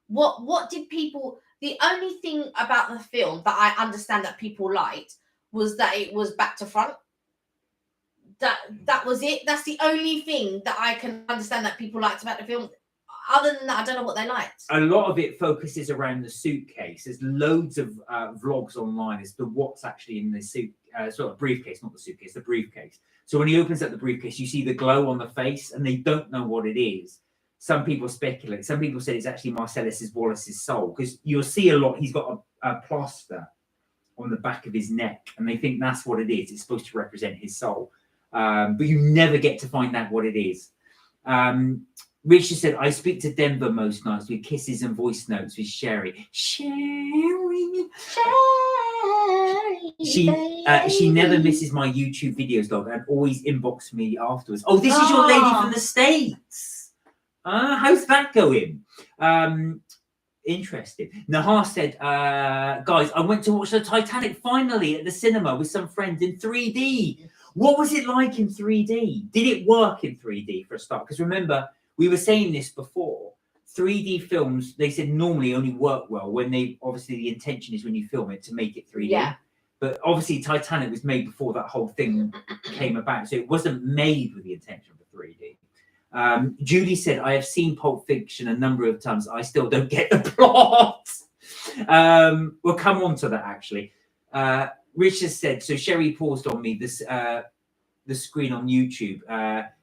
what did people... The only thing about the film that I understand that people liked was that it was back to front. That was it. That's the only thing that I can understand that people liked about the film. Other than that, I don't know what they liked. A lot of it focuses around the suitcase. There's loads of vlogs online as to what's actually in the sort of briefcase, not the suitcase, the briefcase. So when he opens up the briefcase, you see the glow on the face, and they don't know what it is. Some people speculate. Some people say it's actually Marcellus Wallace's soul, because you'll see a lot. He's got a plaster on the back of his neck, and they think that's what it is. It's supposed to represent his soul, but you never get to find out what it is. Richard said, I speak to Denver most nights with kisses and voice notes with Sherry. Sherry. She never misses my YouTube videos, dog, and always inbox me afterwards. Oh, this is your lady from the States. How's that going? Interesting. Nahar said, guys, I went to watch the Titanic finally at the cinema with some friends in 3D. What was it like in 3D? Did it work in 3D for a start? Because remember, we were saying this before. 3D films, they said normally only work well when they, obviously the intention is when you film it to make it 3D. Yeah. But obviously Titanic was made before that whole thing came about. So it wasn't made with the intention for 3D. Julie said, I have seen Pulp Fiction a number of times. I still don't get the plot. We'll come on to that, actually. Richard said, so Sherry paused on me the screen on YouTube.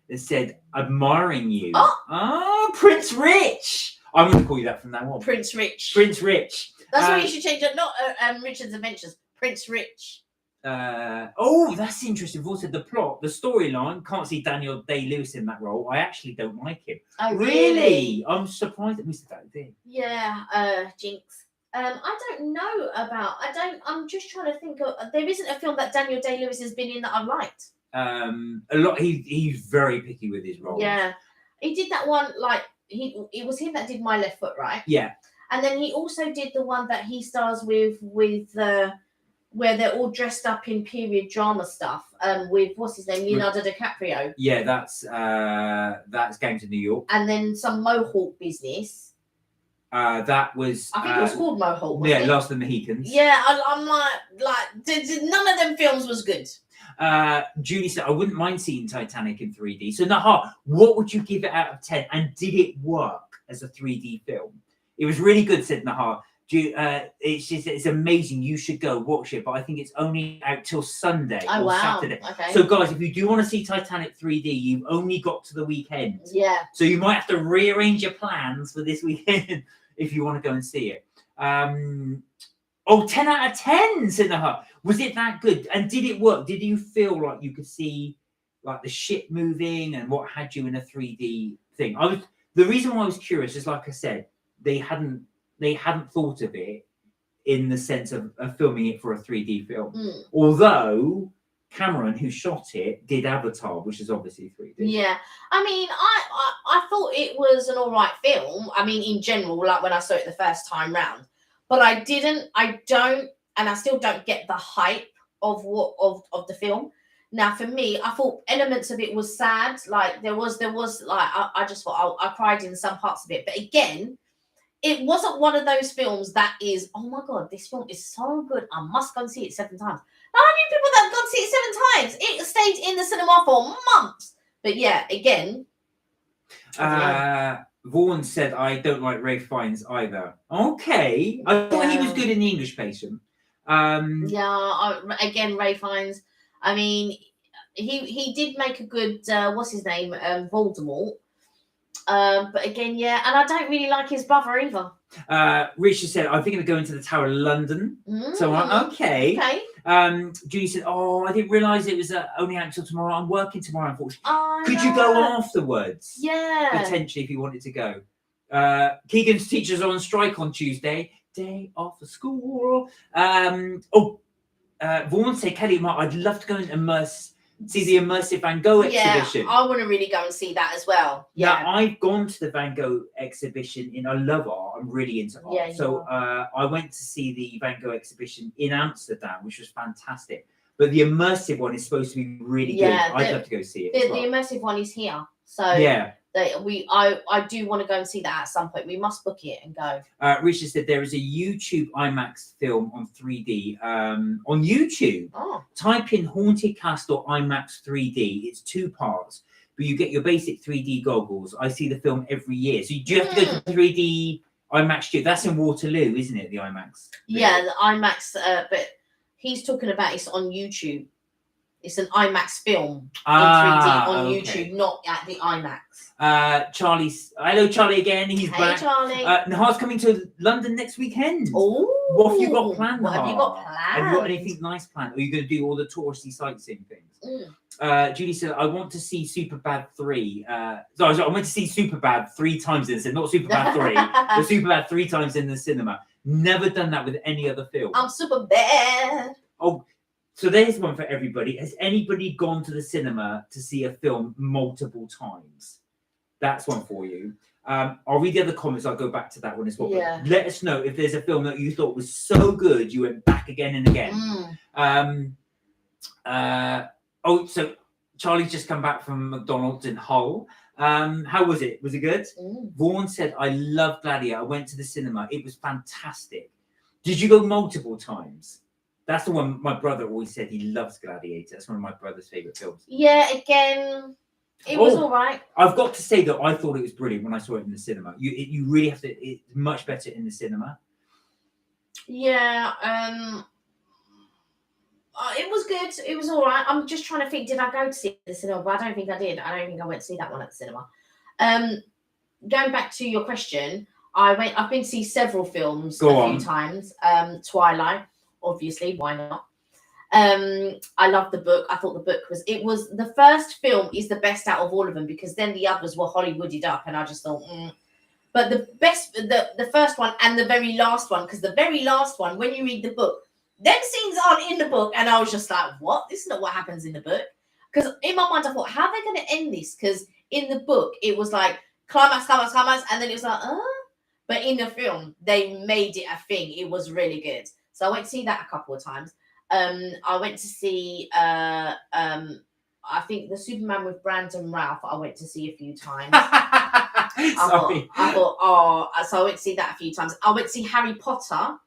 It said, admiring you. Oh, Prince Rich. I'm going to call you that from now on. Prince Rich. Prince Rich. That's why you should change it. Not Richard's Adventures. Prince Rich. Oh, that's interesting. We've also the plot, the storyline. Can't see Daniel Day-Lewis in that role. I actually don't like him. Oh, really? I'm surprised that we said that thing. Yeah, Jinx. I don't know about. I'm just trying to think of. There isn't a film that Daniel Day-Lewis has been in that I've liked. A lot. He's very picky with his roles. Yeah, he did that one. Like it was him that did My Left Foot, right? Yeah. And then he also did the one that he stars with where they're all dressed up in period drama stuff. With what's his name, Leonardo DiCaprio. Yeah, that's Gangs of New York. And then some Mohawk business. That was. I think it was called Mohawk. Yeah, Last of the Mohicans. Yeah, I'm like none of them films was good. Julie said, I wouldn't mind seeing Titanic in 3D. So, Nahar, what would you give it out of 10? And did it work as a 3D film? It was really good, said Nahar. It's amazing. You should go watch it. But I think it's only out till Sunday or Saturday. Okay. So, guys, if you do want to see Titanic 3D, you've only got to the weekend. Yeah. So you might have to rearrange your plans for this weekend if you want to go and see it. 10 out of 10, said Nahar. Was it that good? And did it work? Did you feel like you could see like the ship moving and what had you in a 3D thing? The reason why I was curious is, like I said, they hadn't thought of it in the sense of filming it for a 3D film. Although Cameron, who shot it, did Avatar, which is obviously 3D. Yeah. I mean, I thought it was an all right film. I mean, in general, like when I saw it the first time round. But I don't, and I still don't get the hype of the film. Now, for me, I thought elements of it was sad. Like there was like I just thought I cried in some parts of it. But again, it wasn't one of those films that is, oh my God, this film is so good. I must go and see it 7 times. How many people that have gone to see it 7 times? It stayed in the cinema for months. But yeah, again. Vaughan said, I don't like Ralph Fiennes either. Okay. I thought he was good in The English Patient. Again, Ralph Fiennes. I mean, he did make a good, what's his name? Voldemort. But again, yeah, and I don't really like his brother either. Richard said, I think I'm going to the Tower of London. So okay. Julie said, I didn't realise it was only out until tomorrow. I'm working tomorrow, unfortunately. Could you go afterwards? Yeah. Potentially, if you wanted to go. Keegan's teachers are on strike on Tuesday. Day off of school. Vaughan said, Kelly, Mark, I'd love to go and see the immersive Van Gogh exhibition. I want to really go and see that as well. Yeah, I've gone to the Van Gogh exhibition. I love art. I'm really into art. Yeah, so I went to see the Van Gogh exhibition in Amsterdam, which was fantastic. But the immersive one is supposed to be really good. I'd love to go see it. The immersive one is here. So yeah. I do want to go and see that at some point. We must book it and go. Richard said there is a YouTube IMAX film on 3D on YouTube. Type in Haunted Castle IMAX 3D. It's 2 parts, but you get your basic 3D goggles. I see the film every year. So do you have to go to 3D IMAX studio? That's in Waterloo, isn't it? The IMAX. Yeah, the IMAX. But he's talking about it's on YouTube. It's an IMAX film in 3D on YouTube, not at the IMAX. Hello, Charlie again. He's back. Hey, Charlie. Nahar's coming to London next weekend. Oh, what have you got planned? What have you got planned? Have you got anything nice planned? Or are you going to do all the touristy sightseeing things? Julie said, I want to see Superbad 3. I went to see Superbad 3 times in the cinema. Not Superbad 3, but Superbad 3 times in the cinema. Never done that with any other film. I'm super bad. Oh, so there's one for everybody. Has anybody gone to the cinema to see a film multiple times? That's one for you. I'll read the other comments. I'll go back to that one as well. Yeah. But let us know if there's a film that you thought was so good you went back again and again. So Charlie's just come back from McDonald's in Hull. How was it? Was it good? Vaughan said, I love Gladiator. I went to the cinema. It was fantastic. Did you go multiple times? That's the one my brother always said. He loves Gladiator. That's one of my brother's favourite films. Yeah, again, it was all right. I've got to say that I thought it was brilliant when I saw it in the cinema. You really have to. It's much better in the cinema. Yeah. It was good. It was all right. I'm just trying to think. Did I go to see the cinema? But I don't think I did. I don't think I went to see that one at the cinema. Going back to your question, I've been to see several films few times. Twilight, obviously. Why not? I love the book. I thought the book was the first film is the best out of all of them, because then the others were Hollywooded up, and I just thought, But the best, the first one and the very last one, because the very last one, when you read the book, them scenes aren't in the book, and I was just like, what? This is not what happens in the book. Because in my mind, I thought, how are they going to end this? Because in the book, it was like climax, and then it was like, But in the film, they made it a thing. It was really good. So I went to see that a couple of times. I went to see, I think the Superman with Brandon Routh, I went to see a few times. I thought, so I went to see that a few times. I went to see Harry Potter.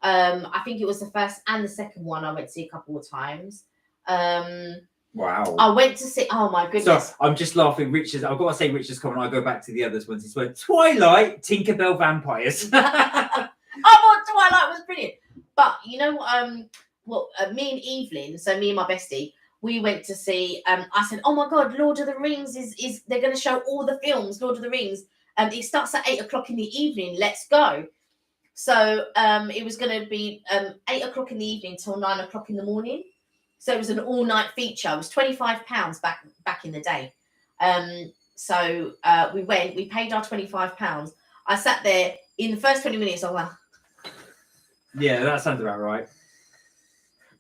I think it was the first and the second one I went to see a couple of times. Wow. I went to see, oh my goodness. So I'm just laughing. I've got to say Richard's comment. I'll go back to the others ones. It's where Twilight, Tinkerbell Vampires. I thought Twilight was brilliant. But you know what, me and Evelyn, so me and my bestie, we went to see, I said, oh my God, Lord of the Rings is they're going to show all the films, Lord of the Rings. It starts at 8:00 in the evening. Let's go. So it was going to be 8:00 in the evening till 9:00 in the morning. So it was an all-night feature. It was £25 back in the day. So we went. We paid our £25. I sat there in the first 20 minutes. I was like, yeah, that sounds about right.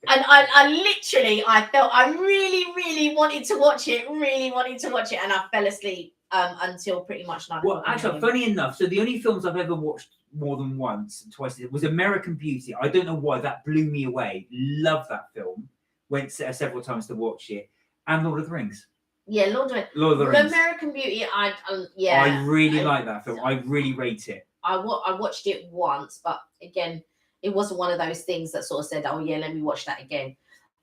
And I felt I really, really wanted to watch it. And I fell asleep until pretty much 9:00. Well, actually, funny enough, so the only films I've ever watched more than once, twice, was American Beauty. I don't know why, that blew me away. Love that film. Went several times to watch it. And Lord of the Rings. Yeah, Lord of the Rings. American Beauty, I really like that film. I really rate it. I watched it once, but again, it wasn't one of those things that sort of said, oh yeah, let me watch that again.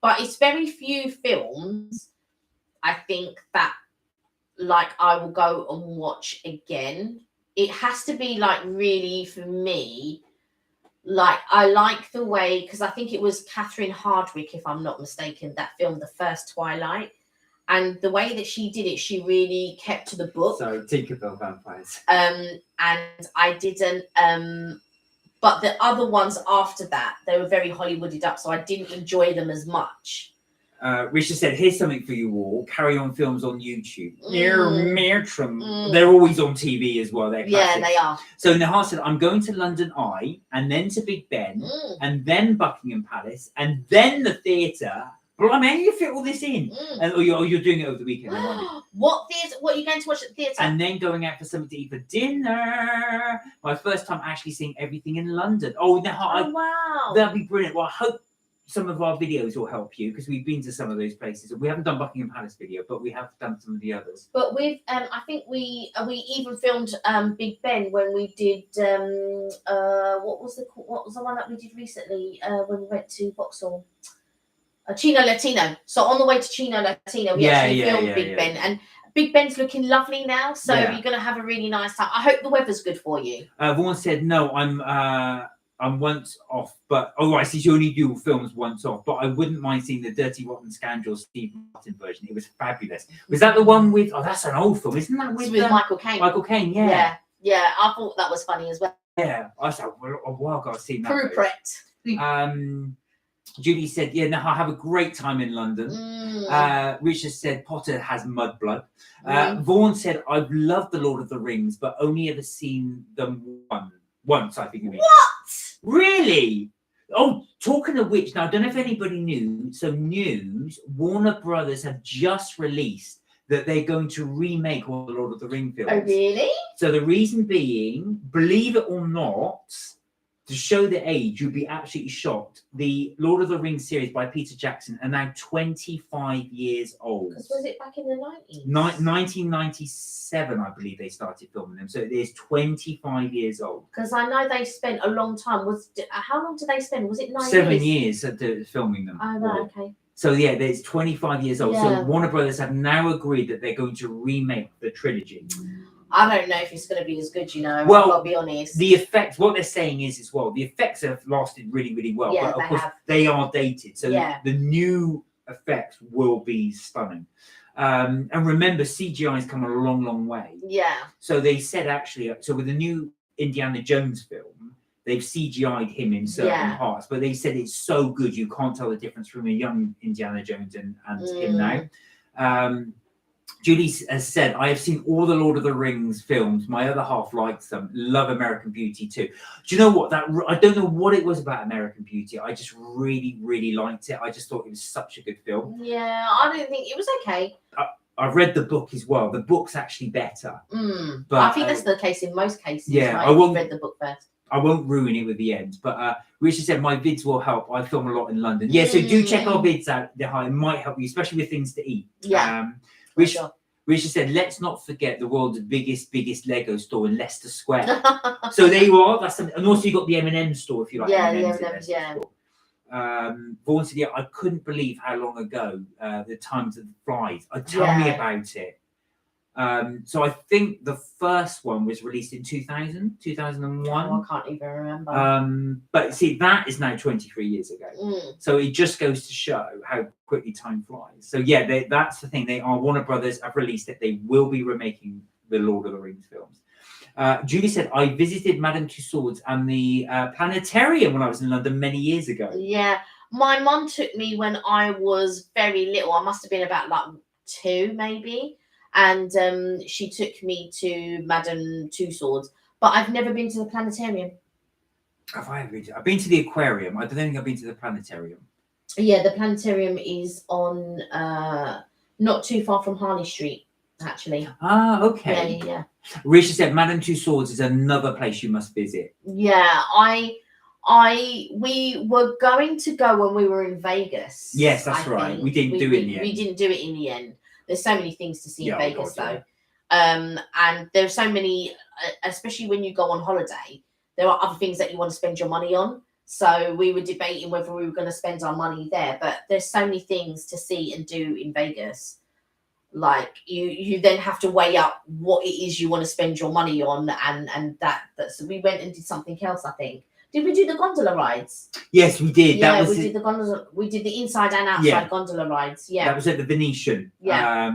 But it's very few films, I think, that like I will go and watch again. It has to be like really, for me, like I like the way, because I think it was Catherine Hardwicke, if I'm not mistaken, that filmed the first Twilight. And the way that she did it, she really kept to the book. So Tinkerbell Vampires. And I didn't but the other ones after that, they were very Hollywooded up, so I didn't enjoy them as much. Richard said, here's something for you all. Carry On films on YouTube. They're always on TV as well. They're classics. Yeah, they are. So Nahar said, I'm going to London Eye, and then to Big Ben, and then Buckingham Palace, and then the theatre. Blimey, how do you fit all this in? And you're doing it over the weekend. What theatre? What are you going to watch at the theatre? And then going out for something to eat for dinner. My first time actually seeing everything in London. Wow. That'd be brilliant. Well, I hope some of our videos will help you, because we've been to some of those places. We haven't done Buckingham Palace video, but we have done some of the others. But we've, I think we even filmed Big Ben when we did what was the one that we did recently when we went to Vauxhall. Chino Latino. So on the way to Chino Latino, we actually filmed Big Ben, and Big Ben's looking lovely now. So you're going to have a really nice time. I hope the weather's good for you. Vaughan said, no, I'm once off, but I see you only do films once off. But I wouldn't mind seeing the Dirty Rotten Scoundrels Steve Martin version. It was fabulous. Was that the one with? Oh, that's an old film, isn't that? With Michael Caine. Michael Caine, yeah. I thought that was funny as well. Yeah, I said a while ago I've seen that. Rupert. Judy said, yeah, no, I have a great time in London. Richard said, Potter has mudblood. Vaughan said, I've loved The Lord of the Rings, but only ever seen them once, I think you mean. What? Really? Oh, talking of which, now I don't know if anybody knew. So, Warner Brothers have just released that they're going to remake all the Lord of the Ring films. Oh, really? So the reason being, believe it or not, to show the age, you'd be absolutely shocked. The Lord of the Rings series by Peter Jackson are now 25 years old. Because was it back in the 90s? 1997, I believe they started filming them. So it is 25 years old. Because I know they spent a long time. How long did they spend? Was it 9 years? 7 years at filming them. Oh, right, okay. So yeah, there's 25 years old. Yeah. So Warner Brothers have now agreed that they're going to remake the trilogy. I don't know if it's going to be as good, Well, I'll be honest. The effects, what they're saying is as well, the effects have lasted really, really well. Yeah, but of course, they are dated. So the new effects will be stunning. And remember, CGI has come a long, long way. Yeah. So they said actually, so with the new Indiana Jones film, they've CGI'd him in certain parts, but they said it's so good you can't tell the difference from a young Indiana Jones and him now. Julie has said, I have seen all the Lord of the Rings films. My other half likes them. Love American Beauty too. Do you know what? I don't know what it was about American Beauty. I just really, really liked it. I just thought it was such a good film. Yeah, I don't think it was okay. I've read the book as well. The book's actually better. But I think that's the case in most cases. Yeah, right? I won't read the book first. I won't ruin it with the end, but Richard said my vids will help. I film a lot in London. Yeah, so do check our vids out. It might help you, especially with things to eat. Yeah. Richard said, let's not forget the world's biggest Lego store in Leicester Square. So there you are. And also you got the M&M store if you like. Yeah, M&Ms the M&Ms, yeah. Vaughan said, yeah, I couldn't believe how long ago the times of the flies. Tell me about it. So I think the first one was released in 2001. Oh, I can't even remember. But see, that is now 23 years ago. So it just goes to show how quickly time flies. So yeah, that's the thing. Warner Brothers have released it. They will be remaking the Lord of the Rings films. Julie said, I visited Madame Tussauds and the planetarium when I was in London many years ago. Yeah, my mum took me when I was very little. I must have been about like 2 maybe. And she took me to Madame Tussauds, but I've never been to the planetarium. I've been to the aquarium. I don't think I've been to the planetarium. Yeah, the planetarium is on not too far from Harley Street, actually. Ah, okay. Yeah. Risha said Madame Tussauds is another place you must visit. Yeah, we were going to go when we were in Vegas. Yes, that's right. We didn't do it in the end. We didn't do it in the end. There's so many things to see in Vegas, though. And there's so many, especially when you go on holiday, there are other things that you want to spend your money on. So we were debating whether we were going to spend our money there. But there's so many things to see and do in Vegas. Like you then have to weigh up what it is you want to spend your money on. And so we went and did something else, I think. Did we do the gondola rides? Yes, we did. Yeah, we did the gondola. We did the inside and outside gondola rides. Yeah, that was at the Venetian. Yeah.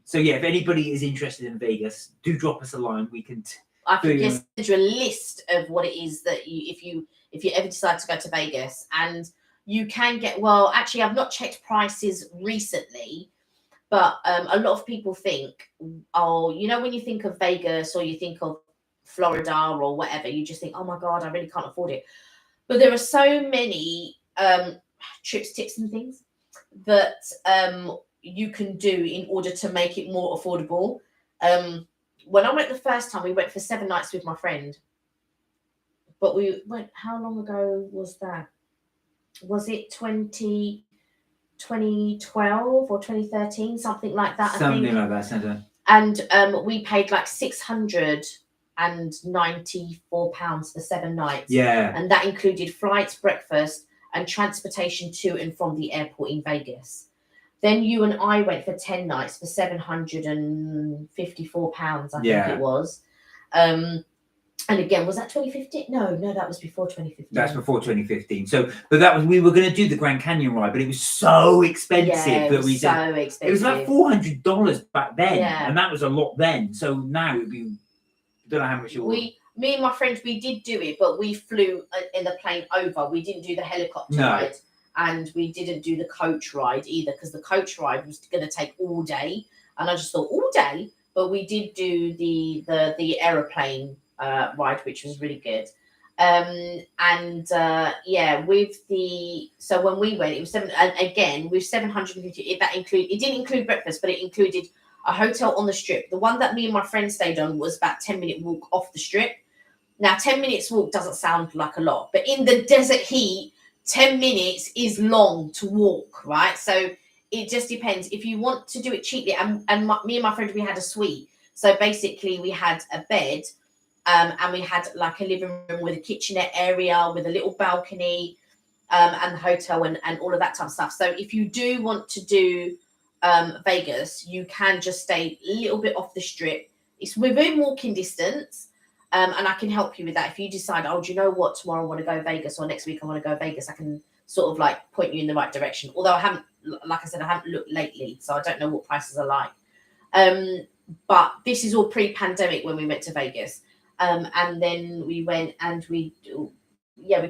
So yeah, if anybody is interested in Vegas, do drop us a line. We can. I can just send you a list of what it is that if you ever decide to go to Vegas, and you can get. Well, actually, I've not checked prices recently, but a lot of people think, oh, when you think of Vegas or you think of Florida or whatever, you just think, oh my God, I really can't afford it. But there are so many trips, tips and things that you can do in order to make it more affordable. When I went the first time, we went for 7 nights with my friend. But we went, how long ago was that? Was it 2012 or 2013? Something like that, Something like that, Sandra. And we paid like £694 for 7 nights. Yeah. And that included flights, breakfast, and transportation to and from the airport in Vegas. Then you and I went for 10 nights for £754, I think it was. And again, was that 2015? No, that was before 2015. That's before 2015. So, but we were going to do the Grand Canyon ride, but it was so expensive It was like $400 back then, and that was a lot then. So now it'd be, I don't know how much it was. Me and my friends, we did do it, but we flew in the plane over. We didn't do the helicopter ride, and we didn't do the coach ride either, because the coach ride was going to take all day, and I just thought all day. But we did do the aeroplane ride, which was really good. With the, so when we went, it was again with 750. It didn't include breakfast, but it included a hotel on the strip. The one that me and my friend stayed on was about 10-minute walk off the strip. Now 10 minutes walk doesn't sound like a lot, but in the desert heat, 10 minutes is long to walk, right? So it just depends. If you want to do it cheaply, me and my friend, we had a suite. So basically we had a bed, and we had like a living room with a kitchenette area with a little balcony, and the hotel and all of that type of stuff. So if you do want to do Vegas, you can just stay a little bit off the strip. It's within walking distance, and I can help you with that. If you decide, oh, do you know what, tomorrow I want to go Vegas, or next week I want to go Vegas, I can sort of like point you in the right direction. Although I haven't, like I said, I haven't looked lately, so I don't know what prices are like. But this is all pre-pandemic when we went to Vegas. And then we went and we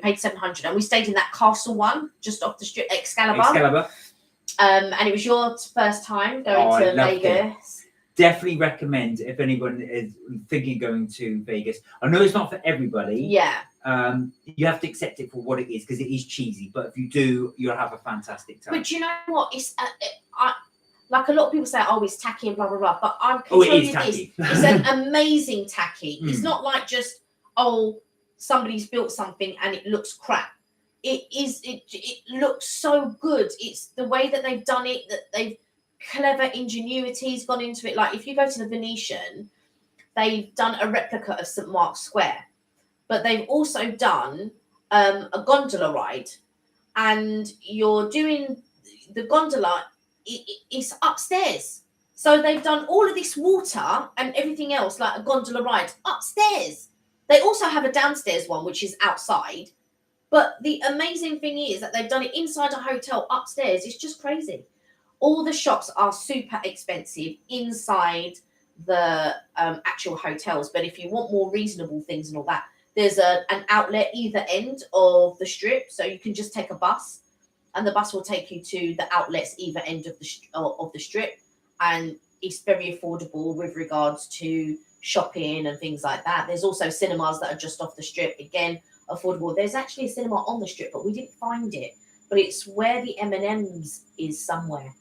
paid 700, and we stayed in that castle one just off the strip, Excalibur. And it was your first time going to Vegas. Definitely recommend if anyone is thinking of going to Vegas. I know it's not for everybody. Yeah. You have to accept it for what it is, because it is cheesy. But if you do, you'll have a fantastic time. But you know what? It's like a lot of people say, oh, it's tacky and blah blah blah. But I'm it is tacky. It's an amazing tacky. It's not like just, oh, somebody's built something and it looks crap. It looks so good. It's the way that they've done it, that they've clever ingenuity's gone into it. Like if you go to the Venetian, they've done a replica of St. Mark's Square, but they've also done a gondola ride, and you're doing the gondola. It's upstairs, so they've done all of this water and everything else like a gondola ride upstairs. They also have a downstairs one which is outside, but the amazing thing is that they've done it inside a hotel upstairs. It's just crazy. All the shops are super expensive inside the actual hotels, but if you want more reasonable things and all that, there's an outlet either end of the strip, so you can just take a bus, and the bus will take you to the outlets either end of the strip, and it's very affordable with regards to shopping and things like that. There's also cinemas that are just off the strip, again affordable. There's actually a cinema on the strip, but we didn't find it. But it's where the M&M's is somewhere.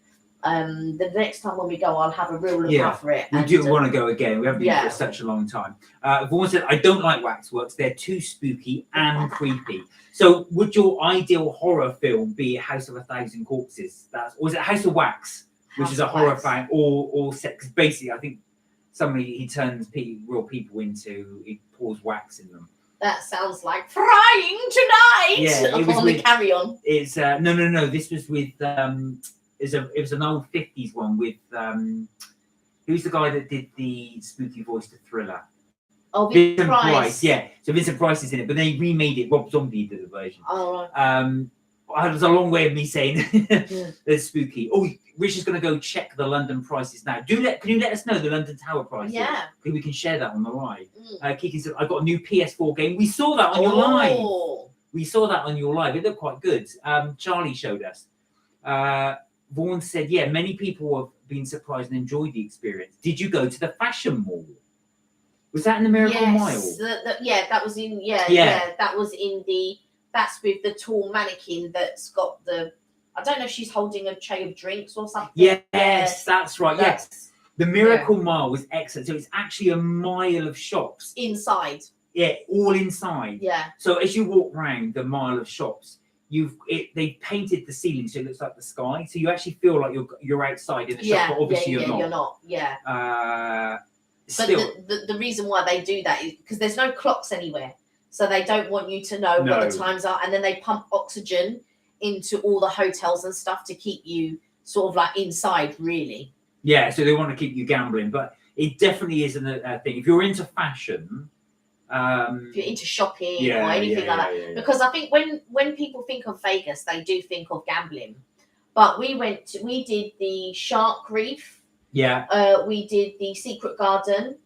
The next time when we go, I'll have a real look out for it. We do want to go again. We haven't been for such a long time. Vaughan said, I don't like waxworks. They're too spooky and creepy. So would your ideal horror film be House of a Thousand Corpses? Or is it House of Wax, which is a horror fan, or sex? Basically, I think he turns real people into, he pours wax in them. That sounds like Frying Tonight. Yeah, it was on the Carry On. It's no. This was with it was an old 50s one with who's the guy that did the spooky voice to Thriller? Oh, Vincent Price. Yeah, so Vincent Price is in it, but they remade it. Rob Zombie did the version. Oh, right. It was a long way of me saying it's spooky. Oh, Richard's going to go check the London prices now. Can you let us know the London Tower prices? Yeah. We can share that on the live. Keegan said, I got a new PS4 game. We saw that on your live. We saw that on your live. It looked quite good. Charlie showed us. Vaughan said, yeah, many people have been surprised and enjoyed the experience. Did you go to the fashion mall? Was that in the Miracle Mile? That was in, that was in the, that's with the tall mannequin that's got the, I don't know if she's holding a tray of drinks or something. Yes, that's right. Yes. The Miracle Mile was excellent. So it's actually a mile of shops. Inside. Yeah, all inside. Yeah. So as you walk around the mile of shops, they painted the ceiling so it looks like the sky. So you actually feel like you're outside in the shop, but obviously you're not. You're not. Yeah. Still, but the reason why they do that is because there's no clocks anywhere. So they don't want you to know what the times are. And then they pump oxygen into all the hotels and stuff to keep you sort of like inside, really. Yeah, so they want to keep you gambling. But it definitely isn't a thing. If you're into fashion... if you're into shopping or anything like that. Because I think when people think of Vegas, they do think of gambling. But we did the Shark Reef. Yeah. We did the Secret Garden.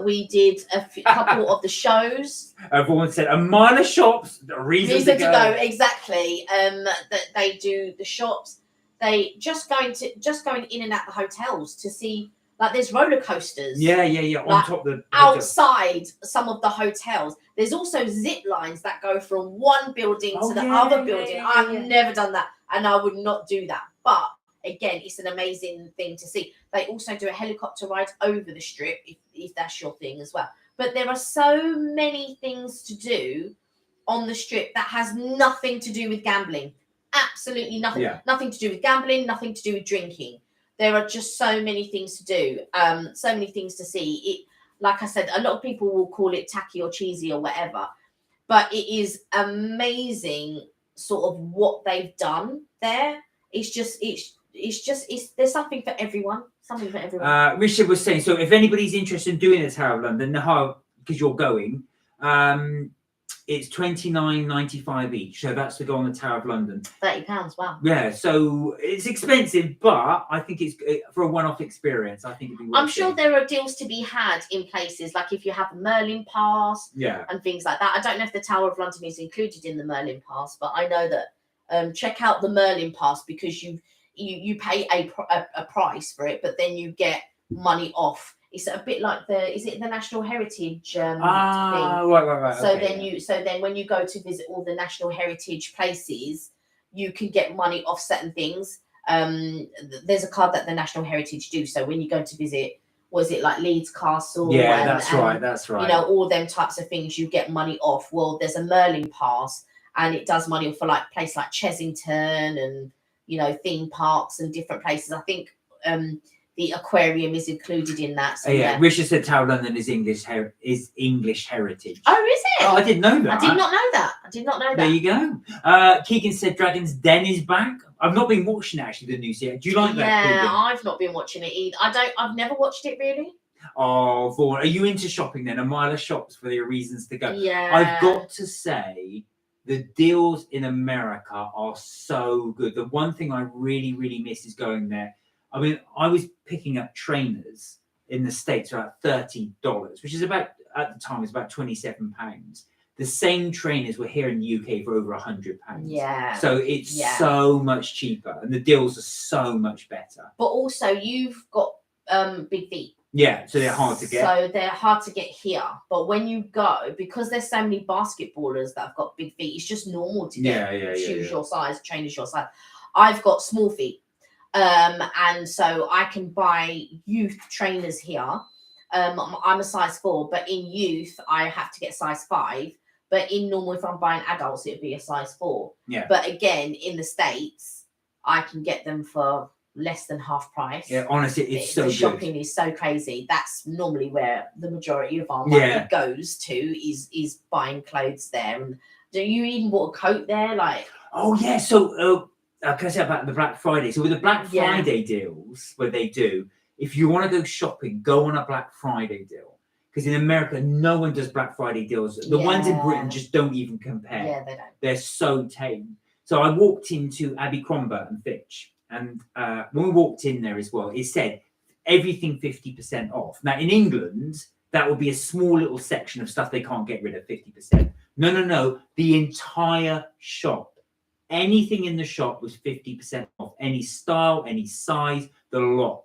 We did a couple of the shows. Everyone said a mile of shops, a reason to go. Exactly. That they do the shops. They just going in and out the hotels to see. Like there's roller coasters. Yeah. On Like, top of the outside some of the hotels. There's also zip lines that go from one building to the other building. I've never done that, and I would not do that. But again, it's an amazing thing to see. They also do a helicopter ride over the strip if that's your thing as well. But there are so many things to do on the strip that has nothing to do with gambling. Absolutely nothing. Yeah. Nothing to do with gambling, nothing to do with drinking. There are just so many things to do, so many things to see. It, like I said, a lot of people will call it tacky or cheesy or whatever, but it is amazing sort of what they've done there. It's there's something for everyone. Something for everyone. Richard was saying, so if anybody's interested in doing the Tower of London, because you're going, it's £29.95 each. So that's to go on the Tower of London. £30. Wow. Yeah, so it's expensive, but I think it's for a one-off experience. I think it'd be worth I'm sure there are deals to be had in places like if you have the Merlin Pass, and things like that. I don't know if the Tower of London is included in the Merlin Pass, but I know that check out the Merlin Pass because you pay a price for it, but then you get money off. It's a bit like the National Heritage thing. Right. So then when you go to visit all the National Heritage places, you can get money off certain things. There's a card that the National Heritage do. So when you go to visit, was it like Leeds Castle? Yeah, that's right. You know, all them types of things, you get money off. Well, there's a Merlin Pass, and it does money off for like places like Chessington and, you know, theme parks and different places. I think the aquarium is included in that. So yeah. Richard said Tower of London is English heritage. Oh, is it? Oh, I didn't know that. I did not know that. There you go. Keegan said Dragon's Den is back. I've not been watching actually the new series. Do you like that? Yeah, I've not been watching it either. I've never watched it really. Oh, Vaughan, are you into shopping then? A mile of shops for your reasons to go. Yeah. I've got to say, the deals in America are so good. The one thing I really, really miss is going there. I mean, I was picking up trainers in the States for about $30, which is about, at the time, it was about £27. The same trainers were here in the UK for over £100. Yeah. So it's so much cheaper, and the deals are so much better. But also, you've got big feet. Yeah, so they're hard to get. So they're hard to get here. But when you go, because there's so many basketballers that have got big feet, it's just normal to get shoes your size, trainers your size. I've got small feet. And so I can buy youth trainers here. I'm a size 4, but in youth I have to get size 5. But in normal, if I'm buying adults, it'd be a size 4. Yeah. But again, in the States, I can get them for less than half price. Yeah, honestly, it's so good. The shopping is so crazy. That's normally where the majority of our money goes to is buying clothes there. And do you even bought a coat there? Like, oh yeah, so can I say about the Black Friday? So with the Black Friday deals, where they do, if you want to go shopping, go on a Black Friday deal. Because in America, no one does Black Friday deals. The ones in Britain just don't even compare. Yeah, they don't. They're so tame. So I walked into Abercrombie and Fitch, and when we walked in there as well, it said everything 50% off. Now in England, that would be a small little section of stuff they can't get rid of 50%. No. The entire shop. Anything in the shop was 50% off. Any style, any size, the lot.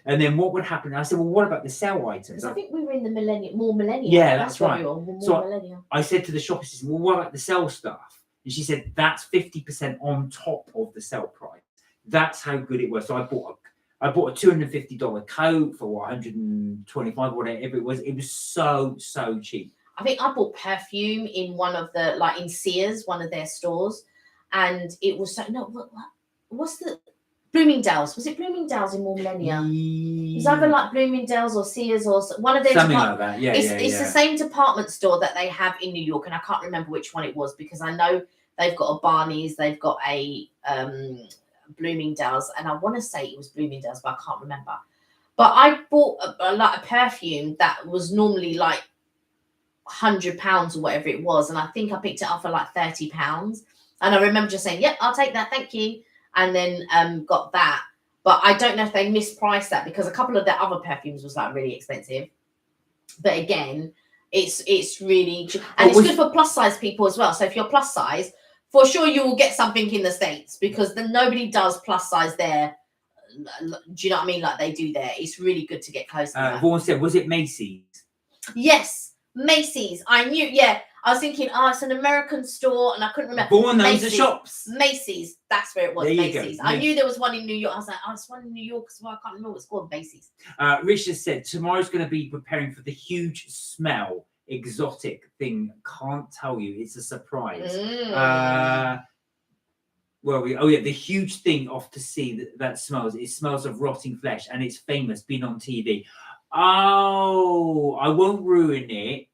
And then what would happen? I said, well, what about the sale items? I think we were in the millennium. Yeah, that's right. Millennium. I said to the shop assistant, well, what about the sale stuff? And she said, that's 50% on top of the sale price. That's how good it was. So I bought a $250 coat for what, $125, whatever it was. It was so cheap. I think I bought perfume in one of the, like in Sears, one of their stores. And it was so, what's the, Bloomingdale's. Was it Bloomingdale's in More Millennia? It was either like Bloomingdale's or Sears or one of their something like that. Yeah, it's the same department store that they have in New York, and I can't remember which one it was because I know they've got a Barney's, they've got a Bloomingdale's, and I want to say it was Bloomingdale's, but I can't remember. But I bought a perfume that was normally like £100 or whatever it was, and I think I picked it up for like £30. And I remember just saying, "Yep, I'll take that, thank you." And then got that. But I don't know if they mispriced that because a couple of their other perfumes was like really expensive. But again, it's really, and it's good for plus size people as well. So if you're plus size, for sure you will get something in the States because then nobody does plus size there Do you know what I mean? Like they do there. It's really good to get close to that. Vaughan said, was it Macy's? Yes, Macy's. I knew. Yeah, I was thinking, it's an American store, and I couldn't remember. Vaughan knows the shops. Macy's. That's where it was. There you Macy's. go. I knew there was one in New York. I was like, it's one in New York as well. I can't remember what it's called. Macy's. Richard said, tomorrow's going to be preparing for the huge smell. Exotic thing. Can't tell you. It's a surprise. The huge thing off to see that smells. It smells of rotting flesh, and it's famous. Been on TV. Oh, I won't ruin it.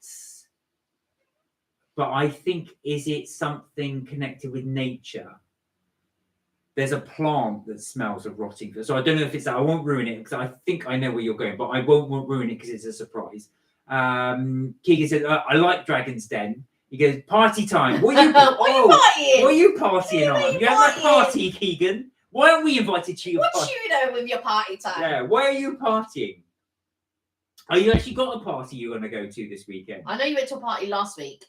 But I think, is it something connected with nature? There's a plant that smells of rotting flesh. So I don't know if it's that. I won't ruin it because I think I know where you're going, but I won't ruin it because it's a surprise. Keegan said, I like Dragon's Den. He goes, party time. What are you, what are you partying on? You have a party, Keegan. Why aren't we invited to your party? What you doing with your party time? Yeah, why are you partying? Oh, you actually got a party you're going to go to this weekend? I know you went to a party last week.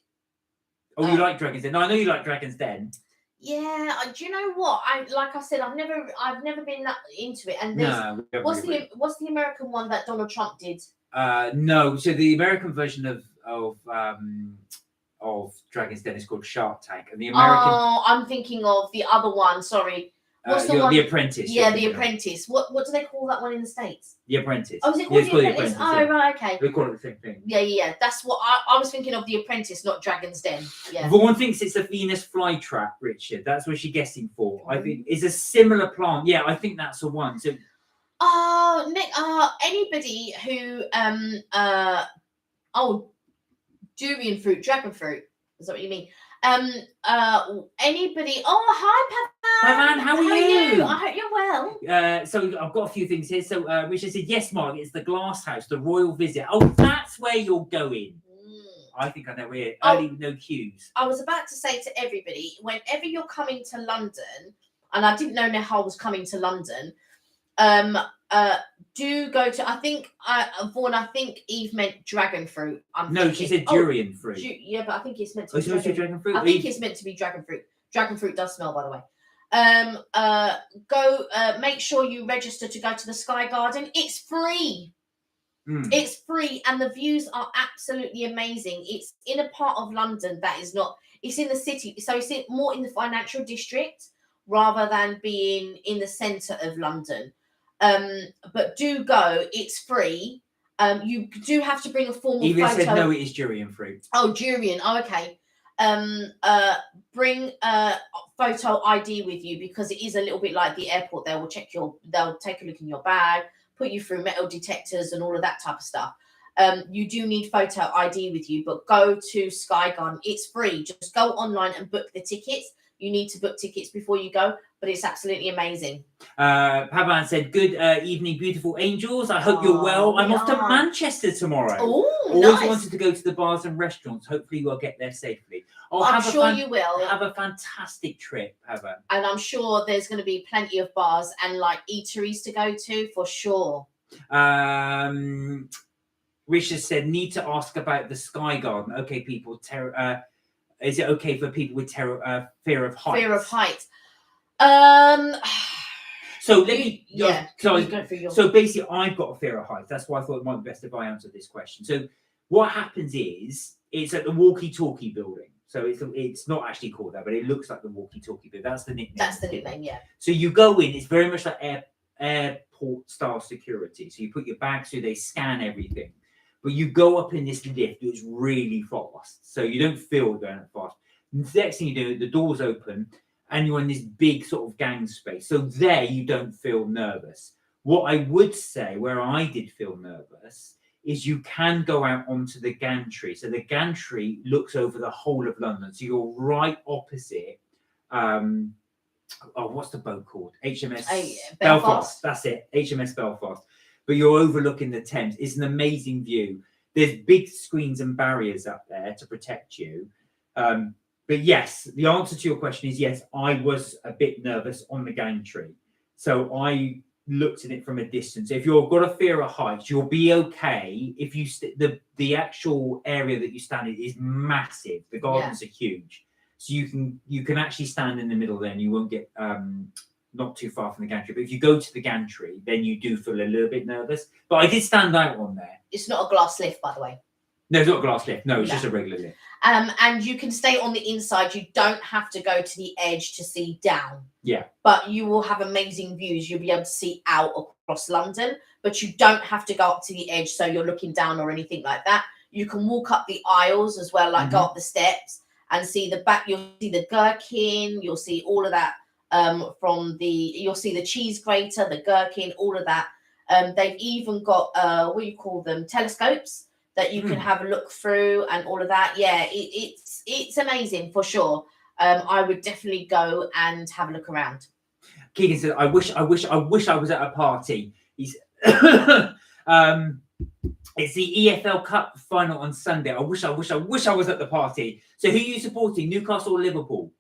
Oh, you like Dragon's Den? No, I know you like Dragon's Den. Yeah, do you know what? Like I said, I've never been that into it. And what's the American one that Donald Trump did? No, so the American version of Dragon's Den is called Shark Tank, and the American. Oh, I'm thinking of the other one. Sorry. What's the one? The Apprentice. Yeah, The Apprentice. What do they call that one in the States? The Apprentice. Oh, is it called The Apprentice? Oh, right, okay. They call it the same thing. Yeah. That's what I was thinking of. The Apprentice, not Dragon's Den. Yeah. Vaughan thinks it's a Venus flytrap, Richard. That's what she's guessing for. I think it's a similar plant. Yeah, I think that's the one. So. Oh, Nick. Anybody who durian fruit, dragon fruit. Is that what you mean? Anybody? Oh, hi, Pavan. How are you? I hope you're well. So I've got a few things here. So Richard said, yes, Mark, it's the Glass House, the Royal Visit. Oh, that's where you're going. I think I know where. Early with no queues. I was about to say to everybody, whenever you're coming to London, and I didn't know Nehal was coming to London, do go to, I think, Vaughan, I think Eve meant dragon fruit. She said durian fruit. Yeah, but I think it's meant to be dragon fruit. I think it's meant to be dragon fruit. Dragon fruit does smell, by the way. Go, make sure you register to go to the Sky Garden. It's free. It's free, and the views are absolutely amazing. It's in a part of London that is not, it's in the city, so it's more in the financial district rather than being in the centre of London. But do go, it's free. You do have to bring a formal Even photo. said no, it is durian fruit. Oh, durian. Oh, okay. Bring photo ID with you, because it is a little bit like the airport. They'll take a look in your bag, put you through metal detectors and all of that type of stuff. You do need photo ID with you, but go to Sky Garden. It's free. Just go online and book the tickets. You need to book tickets before you go, but it's absolutely amazing. Pavan said, good evening, beautiful angels. I hope you're well. I'm off to Manchester tomorrow. Oh, Always nice. wanted to go to the bars and restaurants. Hopefully we'll get there safely. I'm sure you will. Have a fantastic trip, Pavan. And I'm sure there's going to be plenty of bars and like eateries to go to for sure. Richard said, need to ask about the Sky Garden. Okay, people, is it okay for people with fear of heights? Fear of heights. So let me. So basically, I've got a fear of heights. That's why I thought it might be best if I answered this question. So what happens is, it's at the walkie-talkie building. So it's not actually called that, but it looks like the walkie-talkie building. That's the nickname. That's the nickname, yeah. So you go in. It's very much like airport style security. So you put your bags through. They scan everything. But you go up in this lift, it's really fast. So you don't feel going up fast. And the next thing you do, the doors open and you're in this big sort of gang space. So there you don't feel nervous. What I would say, where I did feel nervous, is you can go out onto the gantry. So the gantry looks over the whole of London. So you're right opposite, what's the boat called? HMS Belfast. That's it, HMS Belfast. But you're overlooking the Thames. It's an amazing view. There's big screens and barriers up there to protect you. But yes, the answer to your question is yes, I was a bit nervous on the gantry. So I looked at it from a distance. If you've got a fear of heights, you'll be okay. If you the actual area that you stand in is massive. The gardens are huge. So you can actually stand in the middle there and you won't get not too far from the gantry. But if you go to the gantry, then you do feel a little bit nervous. But I did stand out on there. It's not a glass lift, by the way. No, it's not a glass lift. No, it's No. just a regular lift. And you can stay on the inside. You don't have to go to the edge to see down. Yeah. But you will have amazing views. You'll be able to see out across London, but you don't have to go up to the edge so you're looking down or anything like that. You can walk up the aisles as well, like go up the steps and see the back. You'll see the gherkin. You'll see all of that you'll see the cheese grater, the gherkin, all of that. They've even got, what do you call them, telescopes that you can have a look through and all of that. Yeah, it's amazing for sure. I would definitely go and have a look around. Keegan said, I wish I was at a party. He's it's the EFL Cup final on Sunday. I wish I was at the party. So who are you supporting? Newcastle or Liverpool?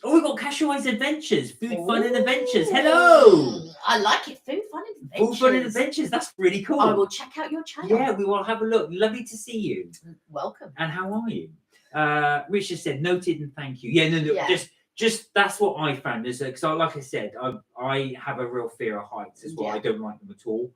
We've got Casualised Adventures, Food, Fun and Adventures. Hello. I like it. Food, Fun and Adventures. Food, Fun and Adventures. That's really cool. I will check out your channel. Yeah, we will have a look. Lovely to see you. Welcome. And how are you? Richard said, noted and thank you. Yeah, no, Yeah. Just that's what I found. Is because, like I said, I have a real fear of heights as well. Yeah. I don't like them at all.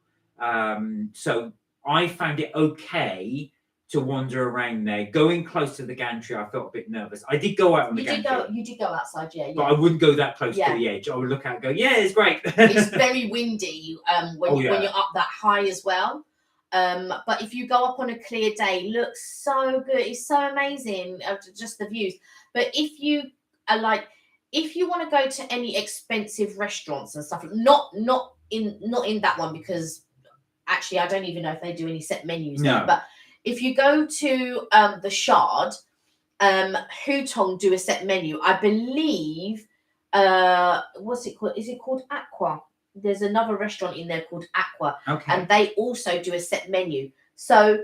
So I found it okay to wander around there. Going close to the gantry, I felt a bit nervous. I did go out on the gantry. You did go outside, yeah. But I wouldn't go that close to the edge. I would look out and go, yeah, it's great. It's very windy when you're up that high as well. But if you go up on a clear day, looks so good. It's so amazing, just the views. But if you if you want to go to any expensive restaurants and stuff, not in that one, because actually I don't even know if they do any set menus there. But if you go to the Shard, Hutong do a set menu. I believe, what's it called? Is it called Aqua? There's another restaurant in there called Aqua, and they also do a set menu. So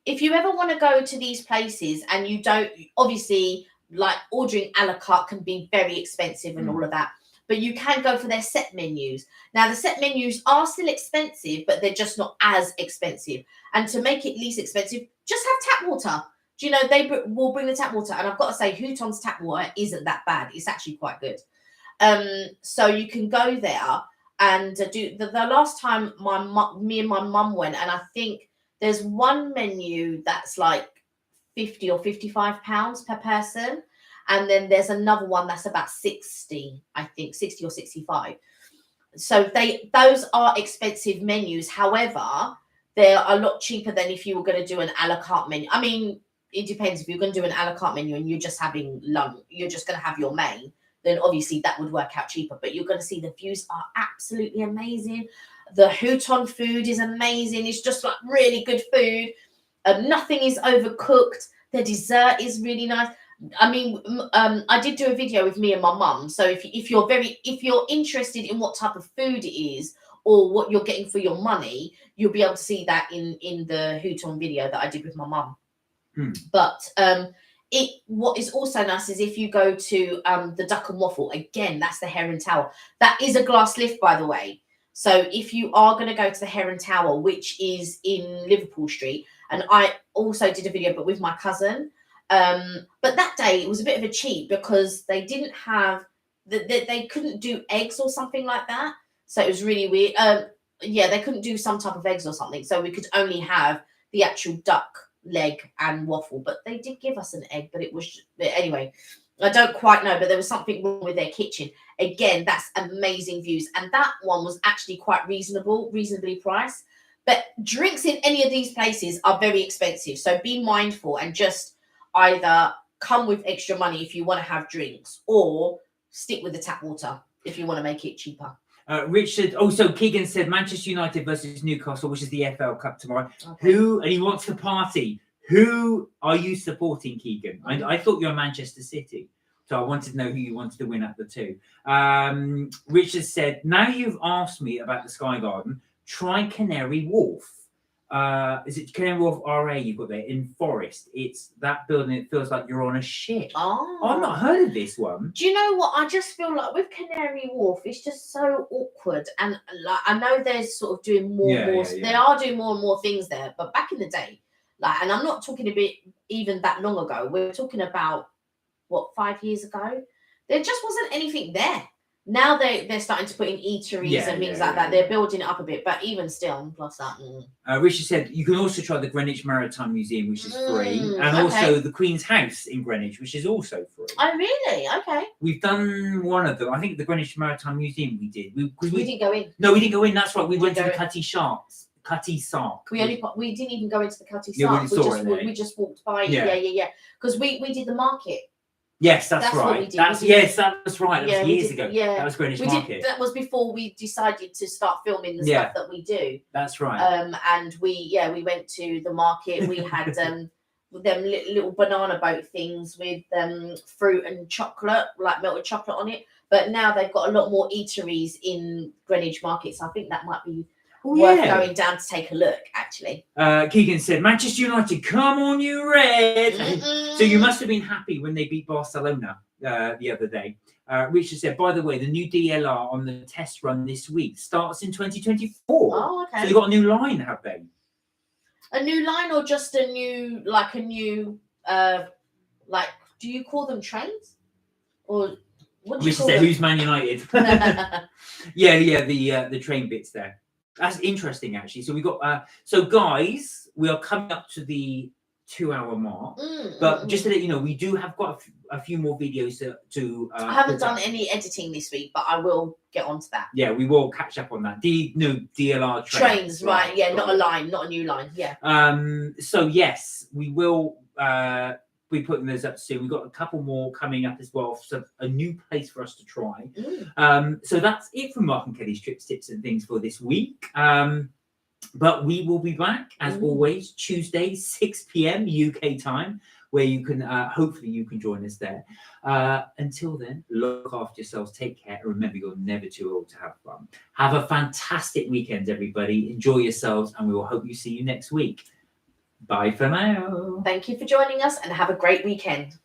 if you ever want to go to these places and you don't, obviously, like ordering a la carte can be very expensive and all of that, but you can go for their set menus. Now, the set menus are still expensive, but they're just not as expensive. And to make it least expensive, just have tap water. Do you know, they will bring the tap water. And I've got to say, Hutong's tap water isn't that bad. It's actually quite good. So you can go there and do the last time me and my mum went, and I think there's one menu that's like £50 or £55 per person, and then there's another one that's about 60, I think 60 or 65. So those are expensive menus. However, they're a lot cheaper than if you were going to do an a la carte menu. I mean, it depends. If you're going to do an a la carte menu and you're just having lunch, you're just going to have your main, then obviously that would work out cheaper. But you're going to see the views are absolutely amazing. The Hutong food is amazing. It's just like really good food. Nothing is overcooked. The dessert is really nice. I mean, I did do a video with me and my mum. So if you're interested in what type of food it is or what you're getting for your money, you'll be able to see that in the Hutong video that I did with my mum. But what is also nice is if you go to the Duck and Waffle, again, that's the Heron Tower. That is a glass lift, by the way. So if you are going to go to the Heron Tower, which is in Liverpool Street, and I also did a video, but with my cousin. But that day it was a bit of a cheat because they didn't have they couldn't do eggs or something like that. So it was really weird. They couldn't do some type of eggs or something. So we could only have the actual duck leg and waffle. But they did give us an egg, but it was anyway. I don't quite know, but there was something wrong with their kitchen. Again, that's amazing views, and that one was actually quite reasonably priced. But drinks in any of these places are very expensive. So be mindful and just either come with extra money if you want to have drinks or stick with the tap water if you want to make it cheaper. Richard, so Keegan said Manchester United versus Newcastle, which is the FL Cup tomorrow. Okay. And he wants the party. Who are you supporting, Keegan? I thought you were Manchester City. So I wanted to know who you wanted to win at the two. Richard said, now you've asked me about the Sky Garden, try Canary Wharf. Is it Canary Wharf RA you've got there in Forest? It's that building. It feels like you're on a ship. Oh, I've not heard of this one. Do you know what? I just feel like with Canary Wharf, it's just so awkward. And like I know they're sort of doing more and more. They are doing more and more things there. But back in the day, and I'm not talking a bit even that long ago. We're talking about 5 years ago. There just wasn't anything there. Now they're starting to put in eateries Yeah, and things yeah, like yeah, that. They're yeah. building it up a bit, but even still, plus that. Richard said you can also try the Greenwich Maritime Museum, which is free, and also the Queen's House in Greenwich, which is also free. Oh, really? Okay. We've done one of them. I think the Greenwich Maritime Museum we did. We didn't go in. No, we didn't go in. That's right. We went to the go in. Cutty Sharks. Cutty Sark. We didn't even go into the Cutty Yeah, Sark. we We just walked by. Yeah. Yeah. Because we did the market. Yes, that's That's right. what we did. That's We did- yes, that was right. That was years ago. Yeah. That was Greenwich We Market. did. That was before we decided to start filming the Yeah. stuff that we do. That's right. And we went to the market. We had them little banana boat things with fruit and chocolate, like melted chocolate on it. But now they've got a lot more eateries in Greenwich Market, so I think that might be worth going down to take a look. Actually, Keegan said, "Manchester United, come on, you Red!" So you must have been happy when they beat Barcelona the other day. Richard said, "By the way, the new DLR on the test run this week starts in 2024. Oh, okay. So they got a new line, have they? A new line, or just a new do you call them trains, or what do you Richard call said, them? "Who's Man United?" the train bits there. That's interesting, actually. So we got so guys, we are coming up to the 2-hour mark. But just to let you know, we do have got a few more videos to I haven't done any editing this week, but I will get onto that. Yeah, we will catch up on that. DLR trains, right? Yeah, not a line, not a new line. Yeah. So yes, we will be putting those up soon. We've got a couple more coming up as well. So a new place for us to try. So that's it from Mark and Kelly's trips, tips, and things for this week. But we will be back as always Tuesday 6 p.m. UK time, where you can hopefully you can join us there. Until then, look after yourselves, take care, and remember you're never too old to have fun. Have a fantastic weekend, everybody. Enjoy yourselves, and we will hope you see you next week. Bye for now. Thank you for joining us, and have a great weekend.